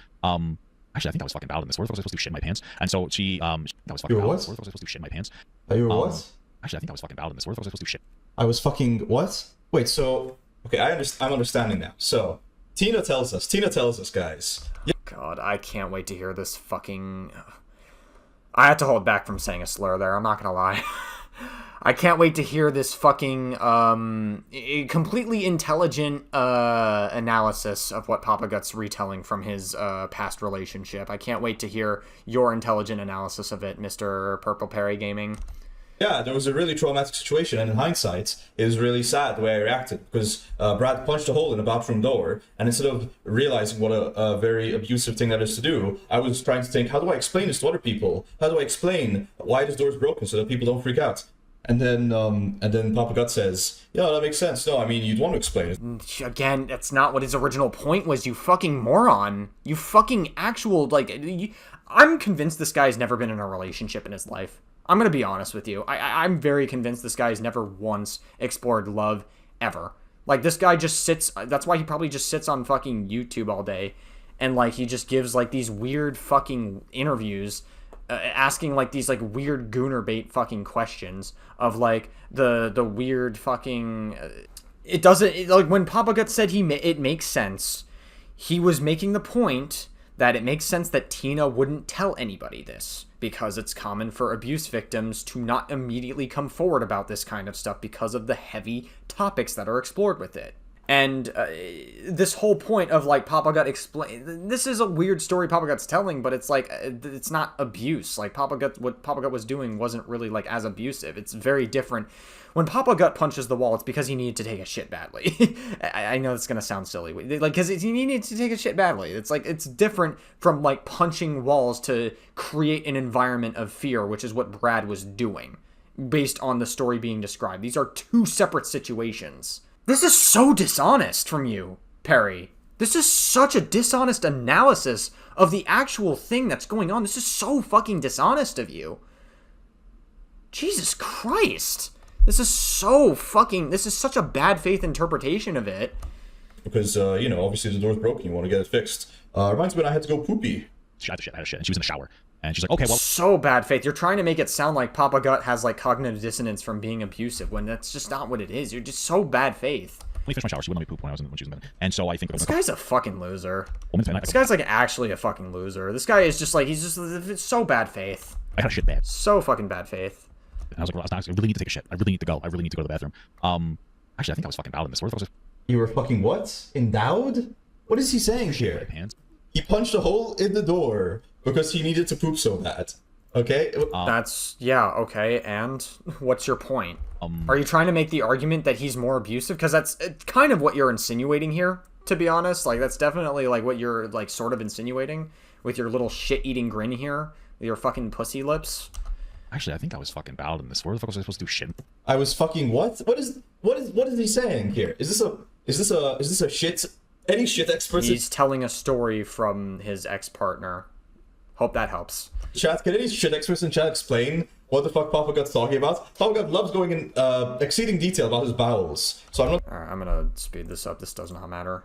S4: Actually, I think I was fucking bad in this. Where was I supposed to do shit in my pants? And so she that was fucking.
S6: You were
S4: bad.
S6: what?
S4: Where was I supposed to do shit in my pants?
S6: You were what?
S4: Actually, I think I was fucking bad in this. Where was I supposed to do shit?
S6: I was fucking what? Wait, so okay, I'm understanding now. So Tina tells us, guys.
S1: God, I can't wait to hear this fucking. I had to hold back from saying a slur there. I'm not gonna lie. I can't wait to hear this fucking completely intelligent analysis of what Papa Gut's retelling from his past relationship. I can't wait to hear your intelligent analysis of it, Mr. Purple Perry Gaming.
S6: Yeah, there was a really traumatic situation, and in hindsight, it was really sad the way I reacted because Brad punched a hole in a bathroom door, and instead of realizing what a very abusive thing that is to do, I was trying to think, how do I explain this to other people? How do I explain why this door is broken so that people don't freak out?
S2: and then Papa Gut says, yeah, that makes sense. No, I mean, you'd want to explain it.
S1: Again, that's not what his original point was, you fucking moron. You fucking actual, like, I'm convinced this guy's never been in a relationship in his life. I'm gonna be honest with you. I'm very convinced this guy's never once explored love, ever. Like, this guy just sits, that's why he probably just sits on fucking YouTube all day, and, like, he just gives, like, these weird fucking interviews, asking, like, these, like, weird gooner bait fucking questions of, like, the weird fucking... It doesn't... like, when Papa Gut said it makes sense, he was making the point that it makes sense that Tina wouldn't tell anybody this, because it's common for abuse victims to not immediately come forward about this kind of stuff because of the heavy topics that are explored with it. And this whole point of, like, Papa Gut explain, this is a weird story Papa Gut's telling, but it's like, it's not abuse. Like, what Papa Gut was doing wasn't really, like, as abusive. It's very different. When Papa Gut punches the wall, it's because he needed to take a shit badly. I know it's gonna sound silly, like, because he needed to take a shit badly. It's like, it's different from, like, punching walls to create an environment of fear, which is what Brad was doing, based on the story being described. These are two separate situations. This is so dishonest from you, Perry. This is such a dishonest analysis of the actual thing that's going on. This is so fucking dishonest of you. Jesus Christ. This is such a bad faith interpretation of it.
S2: Because, you know, obviously the door's broken, you want to get it fixed. Reminds me when I had to go poopy.
S4: She had to shit, and she was in the shower. And she's like, okay, well...
S1: So bad faith. You're trying to make it sound like Papa Gut has, like, cognitive dissonance from being abusive, when that's just not what it is. You're just so bad faith.
S4: When we finished my shower, she wouldn't let me poop when she was in bed. And so I think...
S1: This guy's a fucking loser.
S4: Well,
S1: This guy's, like, actually a fucking loser. This guy is just, like, it's so bad faith.
S4: I had a shit bad.
S1: So fucking bad faith.
S4: And I was like, I really need to take a shit. I really need to go. I really need to go to the bathroom. Actually, I think I was fucking bowed in this. Where the fuck was
S2: You were fucking what? Endowed? What is he saying here?
S4: hands?
S2: He punched a hole in the door because he needed to poop so bad. Okay?
S1: That's, yeah, okay, and what's your point? Are you trying to make the argument that he's more abusive? Because that's kind of what you're insinuating here, to be honest. Like, that's definitely, like, what you're, like, sort of insinuating with your little shit-eating grin here, with your fucking pussy lips.
S4: Actually, I think I was fucking bowed in this. Where the fuck was I supposed to do shit?
S2: I was fucking what? What is he saying here? Is this a shit? Any shit expert?
S1: He's telling a story from his ex-partner. Hope that helps.
S2: Chat, can any shit experts in chat explain what the fuck Papa Gut's talking about? Papa Gut loves going in exceeding detail about his bowels, so I'm not
S1: Alright, I'm gonna speed this up. This does not matter.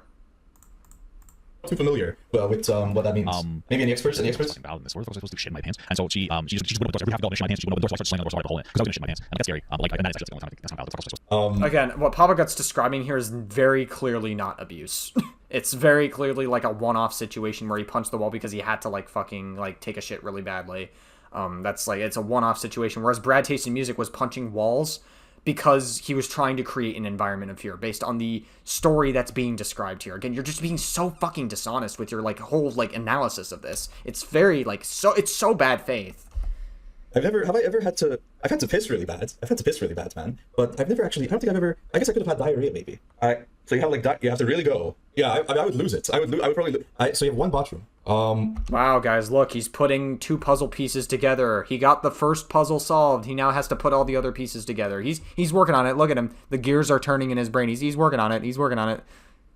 S2: too familiar with what that means. Maybe any experts? Any experts?
S4: Fucking bowed in this. Where the fuck was I supposed to do shit in my pants? And so she went up the door. I have to go and shit in my pants. She went up the door, so I started slamming the door, so I had to hole in it because I was gonna shit in my pants. And that's scary. Like, and that's not bowed. That's not supposed to.
S1: Again, what Papa Gut's describing here is very clearly not abuse. It's very clearly like a one-off situation where he punched the wall because he had to, like, fucking, like, take a shit really badly. That's, like, it's a one-off situation, whereas Brad Tasting Music was punching walls because he was trying to create an environment of fear based on the story that's being described here. Again, you're just being so fucking dishonest with your, like, whole, like, analysis of this. It's very, like, it's so bad faith.
S2: I've had to piss really bad. I've had to piss really bad, man. But I've never actually, I don't think I've ever, I guess I could have had diarrhea maybe. So you have like, you have to really go. Yeah, I would lose it. I would probably, so you have one bathroom.
S1: Wow, guys, look, he's putting two puzzle pieces together. He got the first puzzle solved. He now has to put all the other pieces together. He's working on it. Look at him. The gears are turning in his brain. He's working on it. He's working on it.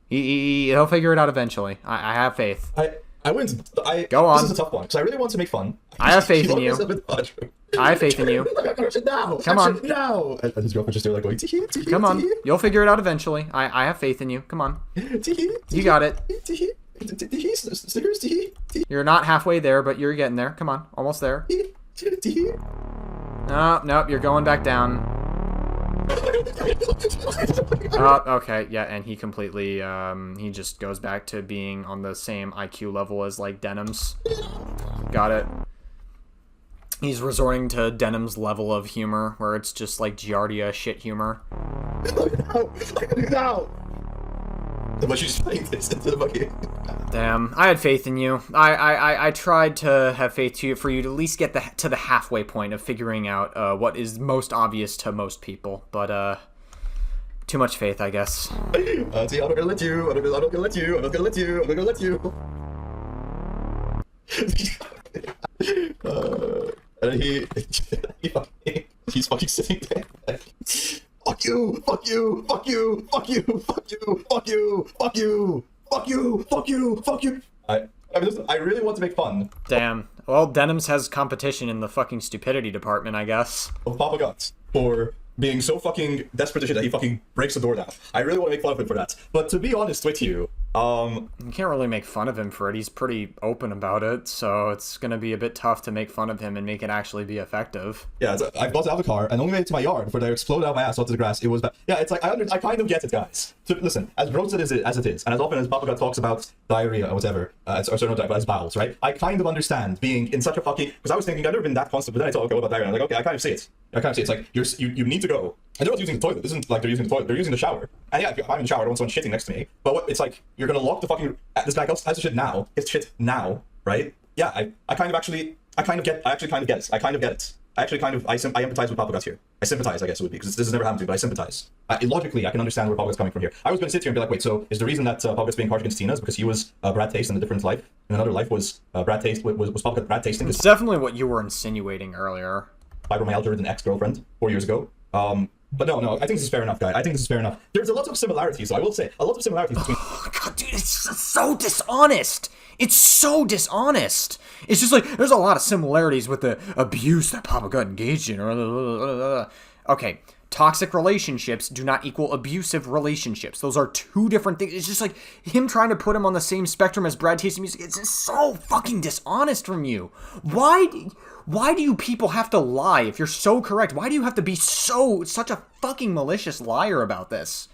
S1: He'll figure it out eventually. I have faith.
S2: Go on. This is a
S1: Go
S2: tough one because I really want to make fun.
S1: I have faith in you. I have faith in you. Come on.
S2: No. And his girlfriend just there like going, tee-hee, tee-hee,
S1: Come on.
S2: tee-hee,
S1: You'll figure it out eventually. I have faith in you. Come on.
S2: tee-hee,
S1: You got it.
S2: tee-hee, tee-hee, Snickers, tee-hee, tee-hee,
S1: You're not halfway there, but you're getting there. Come on. Almost there.
S2: tee-hee, tee-hee.
S1: Nope, you're going back down. Okay, yeah, and he completely, he just goes back to being on the same IQ level as, like, Denim's. Got it. He's resorting to Denim's level of humor, where it's just, like, Giardia shit humor.
S2: No! But she's playing this into the bucket.
S1: Damn, I had faith in you. I tried to have faith for you to at least get to the halfway point of figuring out what is most obvious to most people, but too much faith, I guess.
S2: See, I'm not gonna let you. I'm not gonna let you. I'm not gonna let you. I'm not gonna let you. And he's fucking sitting there. Fuck you! Fuck you! Fuck you! Fuck you! Fuck you! Fuck you! Fuck you! Fuck you! Fuck you! Fuck you! I mean, listen, I really want to make fun
S1: Damn. Well, Denims has competition in the fucking stupidity department, I guess.
S2: of Papa Guts for being so fucking desperate to shit that he fucking breaks the door down. I really want to make fun of him for that. But to be honest with you,
S1: You can't really make fun of him for it. He's pretty open about it, so it's gonna be a bit tough to make fun of him and make it actually be effective.
S2: yeah, I got out of the car and only made it to my yard before they exploded out my ass onto the grass. It was bad. Yeah, it's like, I kind of get it, guys. So, listen, as gross as it is, and as often as Papa God talks about diarrhea or whatever, or sorry, not diarrhea, but as bowels, right? I kind of understand being in such a fucking, because I was thinking I've never been that constant, but then I thought, okay, what about diarrhea? And I'm like, okay, I kind of see it. It's like, you need to go. And they're not using the toilet. This isn't like they're using the toilet. They're using the shower. And yeah, if I'm in the shower, I don't want someone shitting next to me. But it's like, you're gonna lock the fucking, this guy has to shit now. It's shit now, right? Yeah, I actually kind of get it. I empathize with Papa Guts here. I sympathize, I guess it would be, because this has never happened to me, but I sympathize. Logically, I can understand where Papa Guts coming from here. I was gonna sit here and be like, wait, so is the reason that Papa Guts being harsh against Tina is because he was Brad Taste in a different life? In another life was Brad Taste, was Papa Guts Brad Tasting
S1: It's definitely what you were insinuating earlier.
S2: fibromyalgia-ridden ex-girlfriend 4 years ago. But no, I think this is fair enough, guy. I think this is fair enough. There's a lot of similarities, so I will say, a lot of similarities between...
S1: Oh, God, dude, it's so dishonest. It's so dishonest. It's just like, there's a lot of similarities with the abuse that Papa got engaged in. Okay, toxic relationships do not equal abusive relationships. Those are two different things. It's just like him trying to put him on the same spectrum as Brad Tasting Music. It's just so fucking dishonest from you. Why do you people have to lie if you're so correct? Why do you have to be such a fucking malicious liar about this?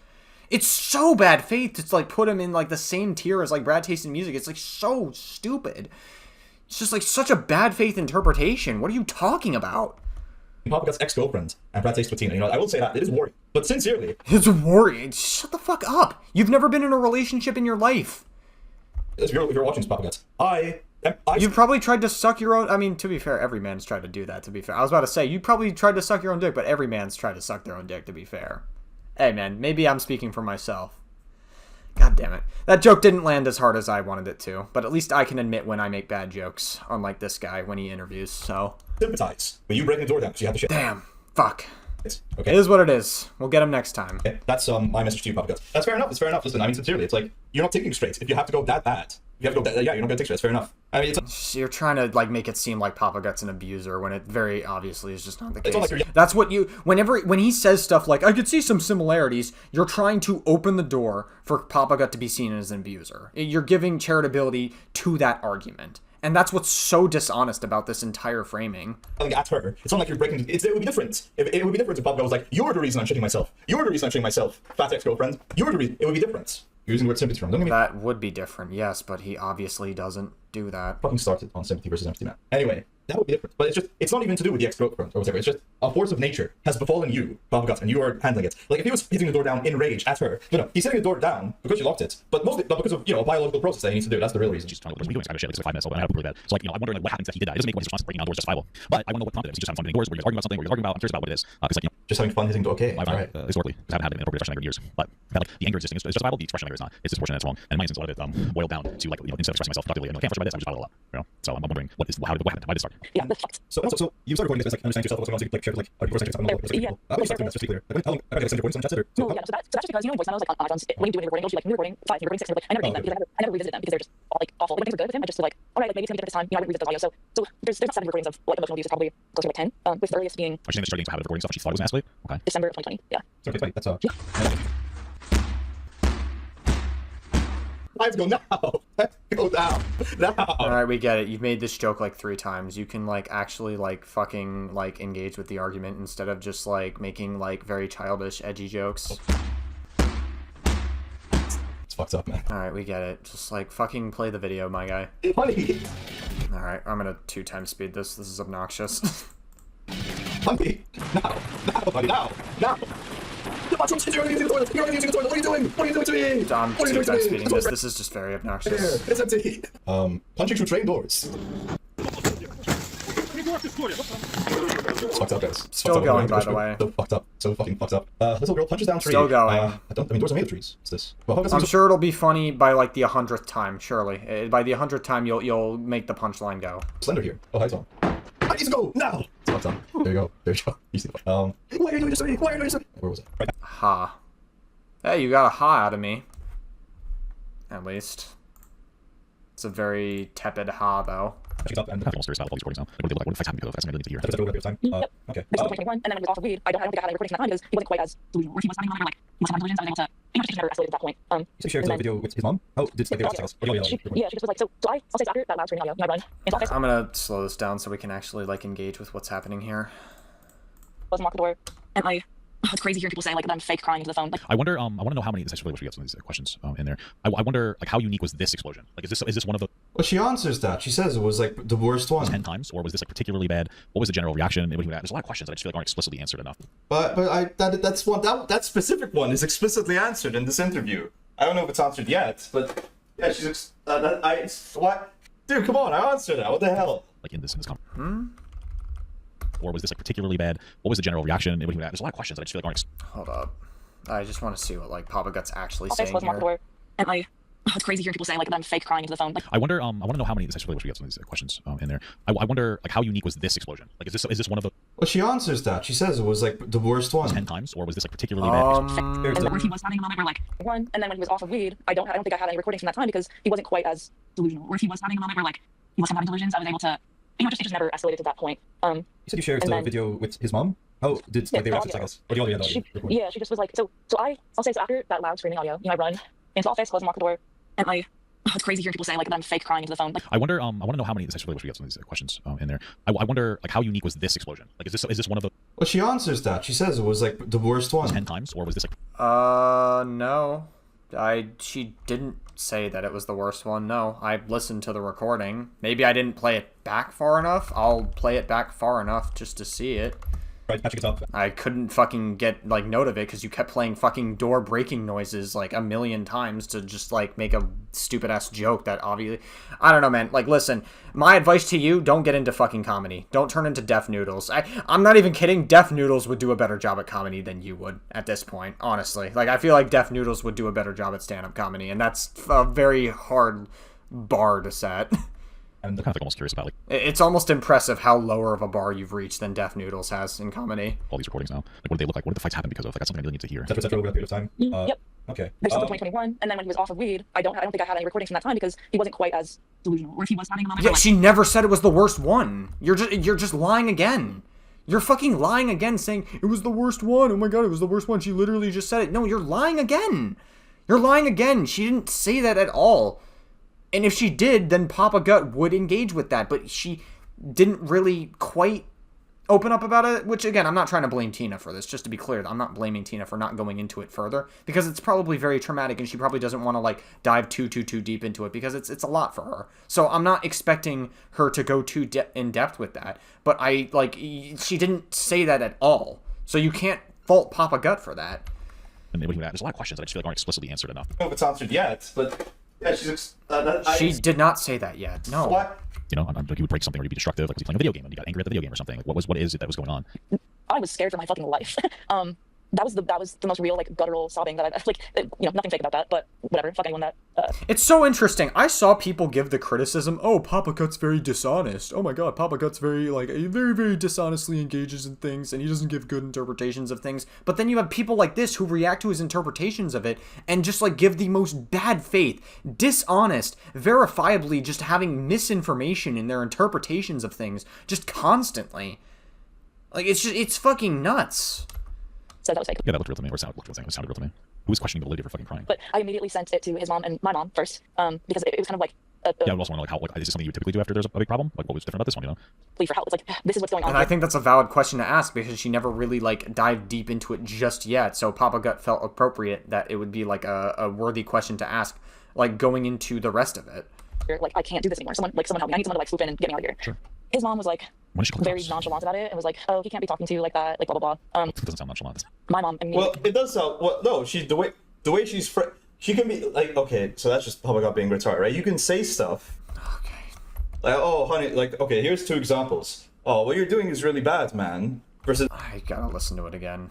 S1: It's so bad faith to like put him in like the same tier as like Brad Tasting Music. It's like so stupid. It's just like such a bad faith interpretation. What are you talking about?
S2: Papa Guts' ex-girlfriend and Brad Taste with Tina. You know, I will say that. It is worrying. But sincerely...
S1: It's worrying. Shut the fuck up. You've never been in a relationship in your life.
S2: If you're watching this, Papa Guts,
S1: You've probably tried to suck your own... I mean, to be fair, every man's tried to do that, to be fair. I was about to say, you probably tried to suck your own dick, but every man's tried to suck their own dick, to be fair. Hey, man, maybe I'm speaking for myself. God damn it. That joke didn't land as hard as I wanted it to, but at least I can admit when I make bad jokes, unlike this guy when he interviews, so...
S2: sympathize. But you breaking the door down because you have to shit.
S1: Damn. Fuck.
S2: Okay.
S1: It is what it is. We'll get him next time.
S2: Okay. That's my message to you, Papa Guts. That's fair enough. It's fair enough. Listen, I mean, sincerely, it's like, you're not thinking straight. If you have to go that bad, yeah, you're not gonna take straight. That's fair enough. I mean,
S1: You're trying to like make it seem like Papa Guts an abuser when it very obviously is just not the case.
S2: not like
S1: That's what you when he says stuff like I could see some similarities, you're trying to open the door for Papa Gut to be seen as an abuser. You're giving charitability to that argument. And that's what's so dishonest about this entire framing.
S2: At her. It's not like you're breaking... It would be different. It would be different if Papa Guts was like, you're the reason I'm shitting myself. You're the reason I'm shitting myself. Fat ex-girlfriend. You're the reason. It would be different. You're using the word sympathy from. Don't get me...
S1: That would be different, yes, but he obviously doesn't do that.
S2: Fucking started on sympathy versus empathy, man. Anyway, that would be different. But it's not even to do with the ex-girlfriend or whatever. It's just a force of nature has befallen you, Papa Guts, and you are handling it. Like, if he was hitting the door down in rage at her, he's hitting the door down because she locked it, but mostly not because of, a biological process that he needs to do. That's the real reason.
S4: She's trying to doing this kind of shit. Like, it's like 5 minutes old, and I have to prove that. So, like, I'm wondering, like, what happened that he did that. It doesn't make his response breaking down doors justifiable. But I want to know what prompted it. Was he just having fun hitting doors? Were you guys arguing about something? Were you guys arguing about? I'm curious about what it is. Because, like,
S2: just having fun hitting the okay.
S4: I've
S2: right.
S4: Historically, because I haven't had an inappropriate expression anger in years. But that, like, the anger existing is justifiable. The expression of anger is not. It's disproportionate. It's wrong. And in my instance, a lot of it boiled down to, like, instead of expressing myself productively, I can't express this. I'm just violent a lot. So I'm wondering what happened? Why did it start?
S5: Yeah, that's fucked.
S2: So you started recording this, like, understanding yourself, what's going on, so you, like, shared, like, voice actions,
S5: Yeah.
S2: I'm just to be clear. Like, how long, I gotta send recordings on chat, or?
S5: No, yeah, so that's just because, voice memos, like, on iPhones, when you do a new recording, it'll be like, new recording 5, new recording 6, and I never change them, because I never revisit them, because they're just all, like, awful. But when things are good with him, I just feel like, alright, like, maybe it's gonna be different this time, I would revisit the audio. So there's not 7 recordings of, like, emotional abuse, it's probably closer to, like, 10, with the earliest being...
S4: Are you saying they started getting to habit of recording stuff and she thought it was an escalate? Okay.
S5: December of 2020, yeah.
S2: So, okay, fine, that's,
S5: Yeah.
S2: Let's go now! Let's go now! Now!
S1: Alright, we get it. You've made this joke like 3 times. You can like actually like fucking like engage with the argument instead of just like making like very childish, edgy jokes.
S2: It's fucked up, man.
S1: Alright, we get it. Just like fucking play the video, my guy.
S2: Honey!
S1: Alright, I'm gonna 2 times speed this. This is obnoxious.
S2: Honey! Now! Now, buddy, now! Now! You're using the toilet! You're using the toilet! What are you doing? What are you doing to me?
S1: I'm
S2: What are
S1: 2
S2: you doing
S1: times
S2: to me?
S1: speeding this. This is just very obnoxious.
S2: It's empty. Punching through train doors. It's fucked up, guys. It's
S1: Still
S2: fucked up.
S1: going, by the way.
S2: So fucked up. So fucking fucked up. This little girl punches down a tree.
S1: Still going.
S2: I mean, doors are made of trees. What's this? Well,
S1: I'm sure it'll be funny by like the 100th time, surely. By the 100th time, you'll make the punchline go.
S2: Slender here. Oh, hi, Tom. I need to go now. It's fucked up. There you go. There you go. You see. Why are you doing this to me? Why are you doing this to me? Where was it? Right.
S1: Ha. Hey, you got a ha out of me. At least. It's a very tepid ha, though.
S2: Up and
S4: I'm almost curious about all these recordings now. Like, what the facts happen because of that's something I need to hear.
S2: that's over a period of time.
S5: Yep.
S2: Okay.
S5: This was 2021, and then when he was off of weed, I don't think I had any recordings from that time because he wasn't quite as delusional. Or he was having a like, he was having delusions. I was able to, investigation never escalated at that point.
S2: So he shared the video with his mom? Oh, did like,
S5: yeah, she just was like, so I'll say after that loud screaming audio, I run into office,
S1: I'm gonna slow this down so we can actually, like, engage with what's happening here.
S5: close and lock the door, and it's crazy hearing people say, like, that I'm fake crying into the phone. Like,
S4: I wonder. I want to know how many. This is really what we get some of these questions in there. I wonder, like, how unique was this explosion? Like, is this one of the
S6: Well, she answers that. She says it was like the worst one.
S4: 10 times, or was this like particularly bad? What was the general reaction? There's a lot of questions that I just feel like aren't explicitly answered enough.
S6: But that specific one is explicitly answered in this interview. I don't know if it's answered yet, but yeah, what? Dude, come on, I answered that. What the hell?
S4: Like in this conversation. Or was this like particularly bad? What was the general reaction? There's a lot of questions that I just feel like aren't.
S1: Hold up. I just want to see what, like, Papa Gut's actually
S5: I'll say
S1: saying
S5: close and lock the
S1: here.
S5: door, and it's crazy hearing people say, like, that I'm fake crying into the phone. Like,
S4: I wonder. I want to know how many. This is really what we get some of these questions in there. I wonder, like, how unique was this explosion? Like, is this one of the
S6: Well, she answers that. She says it was like the worst one.
S4: 10 times, or was this like particularly bad?
S5: and then where he was having a moment where, like, one, and then when he was off of weed, I don't think I had any recordings from that time because he wasn't quite as delusional. Or if he was having a moment where, like, he wasn't having delusions, I was able to, it just never escalated to that point.
S2: You said you shared
S5: and
S2: the
S5: then-
S2: video with his mom? Oh, did like they were after seconds? Or the audio?
S5: Yeah, she just was like, so I'll say, so after that loud screaming audio, I run into the office, close and lock the door, and it's crazy hearing people say, like, that I'm fake crying into the phone. Like,
S4: I wonder. I want to know how many. This is really what we get some of these questions in there. I wonder, like, how unique was this explosion? Like, is this one of the
S6: Well, she answers that. She says it was like the worst one.
S4: 10 times, or was this like
S1: No. She didn't say that it was the worst one. No, I listened to the recording. Maybe I didn't play it back far enough. I'll play it back far enough just to see it.
S2: Right, Patrick, it's up.
S1: I couldn't fucking get, like, note of it because you kept playing fucking door breaking noises, like, a million times to just, like, make a stupid-ass joke that obviously... I don't know, man. Like, listen, my advice to you, don't get into fucking comedy. Don't turn into Deaf Noodles. I'm not even kidding. Deaf Noodles would do a better job at comedy than you would at this point, honestly. Like, I feel like Deaf Noodles would do a better job at stand-up comedy, and that's a very hard bar to set.
S4: I'm kind of like almost curious about like
S1: It's almost impressive how lower of a bar you've reached than Deaf Noodles has in comedy.
S4: all these recordings now. Like, what do they look like? What did the fights happen because of? Like, that's something I really need to hear.
S2: That's over a period of time.
S5: yep.
S2: Okay.
S5: This was 2021, and then when he was off of weed, I don't think I had any recordings from that time because he wasn't quite as delusional. Or if he was having a moment
S1: Yeah,
S5: where, like,
S1: she never said it was the worst one. You're just lying again. You're fucking lying again, saying it was the worst one. Oh my god, it was the worst one. She literally just said it. No, you're lying again. You're lying again. She didn't say that at all. And if she did, then Papa Gut would engage with that. But she didn't really quite open up about it. Which, again, I'm not trying to blame Tina for this. Just to be clear, I'm not blaming Tina for not going into it further. Because it's probably very traumatic, and she probably doesn't want to, like, dive too deep into it. Because it's a lot for her. So I'm not expecting her to go too in depth with that. But she didn't say that at all. So you can't fault Papa Gut for that.
S4: And there's a lot of questions that I just feel like aren't explicitly answered enough.
S6: I don't know if it's answered yet, but yeah,
S1: She did not say that yet. No.
S6: What?
S4: You know, like, you would break something or you'd be destructive. Like, was he playing a video game and you got angry at the video game or something? Like, what is it that was going on?
S5: I was scared for my fucking life. That was the most real, like, guttural sobbing that nothing fake about that, but whatever, fuck anyone that.
S1: It's so interesting. I saw people give the criticism, oh, Papa Gut's very dishonest. Oh my god, Papa Gut's very, like, he very dishonestly engages in things, and he doesn't give good interpretations of things. But then you have people like this who react to his interpretations of it and just, like, give the most bad faith, dishonest, verifiably just having misinformation in their interpretations of things, just constantly. Like, it's fucking nuts.
S5: Said that was fake.
S4: Yeah, that looked real to me. Or it sounded real to me. Who was questioning the validity of her fucking crying?
S5: But I immediately sent it to his mom and my mom first, because it was kind of like
S4: Yeah, I also want to know, like, how is this something you typically do after there's a big problem? Like, what was different about this one? You know?
S5: plea for help. It's like, this is what's going on.
S1: And I think that's a valid question to ask because she never really, like, dived deep into it just yet. So Papa Gut felt appropriate that it would be, like, a worthy question to ask, like, going into the rest of it.
S5: Like, I can't do this anymore. Someone help me. I need someone to, like, swoop in and get me out of here.
S4: Sure.
S5: His mom was like
S4: When did she call the
S5: very
S4: cops?
S5: nonchalant about it and was like, oh, he can't be talking to you like that, like blah blah blah.
S4: It doesn't sound nonchalant.
S5: My mom immediately.
S6: Well, it does sound. Well, no, the way she's she can be like, okay, so that's just Papa Gut being retarded, right? You can say stuff.
S1: Okay.
S6: Like, oh, honey, like, okay, here's two examples. Oh, what you're doing is really bad, man. Versus,
S1: I gotta listen to it again.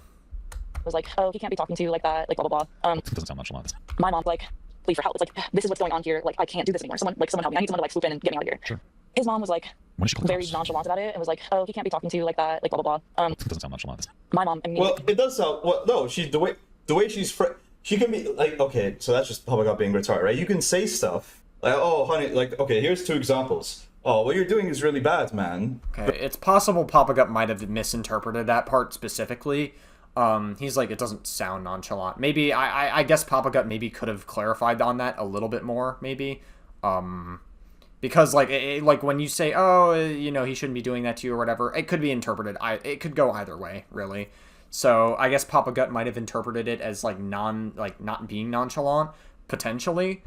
S5: was like, oh, he can't be talking to you like that, like blah blah blah.
S4: It doesn't sound nonchalant.
S5: My mom's like plea for help. It's like, this is what's going on here. Like, I can't do this anymore. Someone help me. I need someone to like swoop in and get me out of here.
S4: Sure.
S5: His mom was like
S4: When did she call the
S5: very
S4: cops?
S5: nonchalant about it and was like, oh, he can't be talking to you like that, like blah blah blah.
S4: It doesn't sound nonchalant.
S5: My mom immediately.
S6: Well, it does sound. Well, no, she's the way she's she can be like, okay, so that's just Papa Gut being retarded, right? You can say stuff like, oh, honey, like, okay, here's 2 examples. Oh, what you're doing is really bad, man.
S1: Okay, it's possible Papa Gut might have misinterpreted that part specifically. He's like, it doesn't sound nonchalant. Maybe, I guess Papa Gut maybe could have clarified on that a little bit more, maybe. Because, like, like when you say, oh, you know, he shouldn't be doing that to you or whatever, it could be interpreted. It could go either way, really. So I guess Papa Gut might have interpreted it as, like, not being nonchalant, potentially.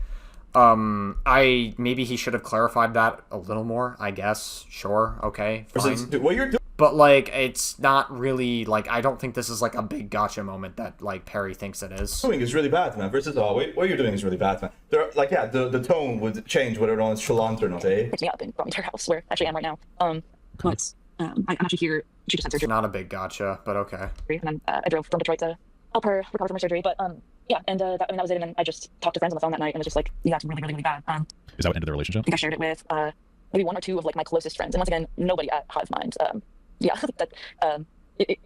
S1: Maybe he should have clarified that a little more, I guess. Sure, okay, fine.
S6: What you're doing.
S1: But, like, it's not really, like, I don't think this is, like, a big gotcha moment that, like, Perry thinks it is.
S6: Doing is really bad, man. Versus, oh, wait, what you're doing is really bad, man. There, like, yeah, the tone would change whether or not it's chalant or not, eh?
S5: Picked me up and brought me to her house, where I actually am right now. But I'm actually here. She just had surgery.
S1: It's not a big gotcha, but okay.
S5: And then I drove from Detroit to help her recover from her surgery. But yeah, and that was it. And then I just talked to friends on the phone that night, and was just like, yeah, it's really, really, really bad.
S4: Is that what ended the relationship?
S5: I think I shared it with maybe 1 or 2 of like my closest friends, and once again, nobody at Hive Mind. Yeah, that and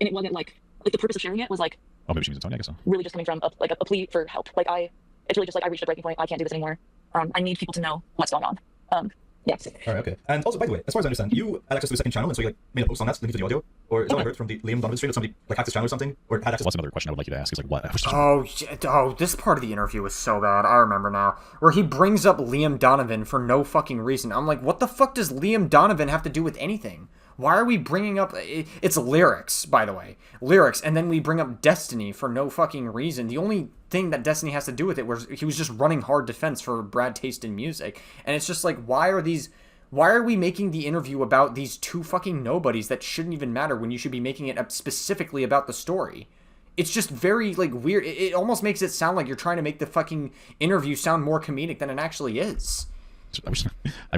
S5: it wasn't like the purpose of sharing it was like.
S4: Oh, maybe she needs to tell me, I guess so.
S5: Really just coming from a plea for help. Like it's really just like I reached a breaking point. I can't do this anymore. I need people to know what's going on. Yeah.
S2: All right, okay. And also, by the way, as far as I understand, you had access to a second channel, and so you like made a post on that, linked to the audio, or is that what I heard from the Liam Donovan stream? Did somebody like hack this channel or something, or had access?
S4: So that's another question I would like you to ask. Is like, what?
S1: Oh, this part of the interview was so bad. I remember now, where he brings up Liam Donovan for no fucking reason. I'm like, what the fuck does Liam Donovan have to do with anything? Why are we bringing up... It's lyrics, by the way. Lyrics, and then we bring up Destiny for no fucking reason. The only thing that Destiny has to do with it was he was just running hard defense for Brad taste in music. And it's just like, why are we making the interview about these 2 fucking nobodies that shouldn't even matter when you should be making it specifically about the story? It's just very, like, weird. It almost makes it sound like you're trying to make the fucking interview sound more comedic than it actually is.
S4: I wish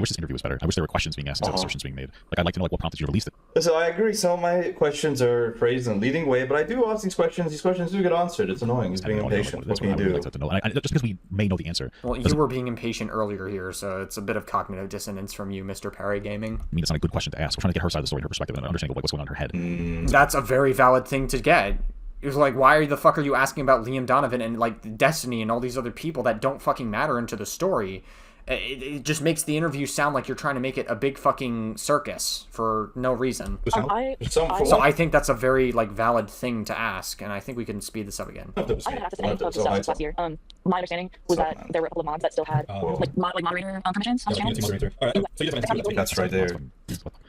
S4: this interview was better. I wish there were questions being asked instead of assertions being made. Like, I'd like to know, like, what prompted you to release it.
S6: So I agree, some of my questions are phrased in a leading way, but I do ask these questions. These questions do get answered. It's annoying. It's being impatient. What can you do?
S4: Like to know. And just because we may know the answer.
S1: Well, you were being impatient earlier here, so it's a bit of cognitive dissonance from you, Mr. Perry Gaming.
S4: I mean, it's not a good question to ask. We're trying to get her side of the story, her perspective, and understanding what's going on in her head.
S1: That's a very valid thing to get. It was like, why the fuck are you asking about Liam Donovan and, like, Destiny and all these other people that don't fucking matter into the story? It just makes the interview sound like you're trying to make it a big fucking circus for no reason.
S5: So
S1: I think that's a very, like, valid thing to ask, and I think we can speed this up again.
S5: I haven't had access to any of the stuff last year. My understanding was that there were a couple of mods that still had like moderator permissions on the channel.
S2: All right, so you just mentioned
S6: That's right there.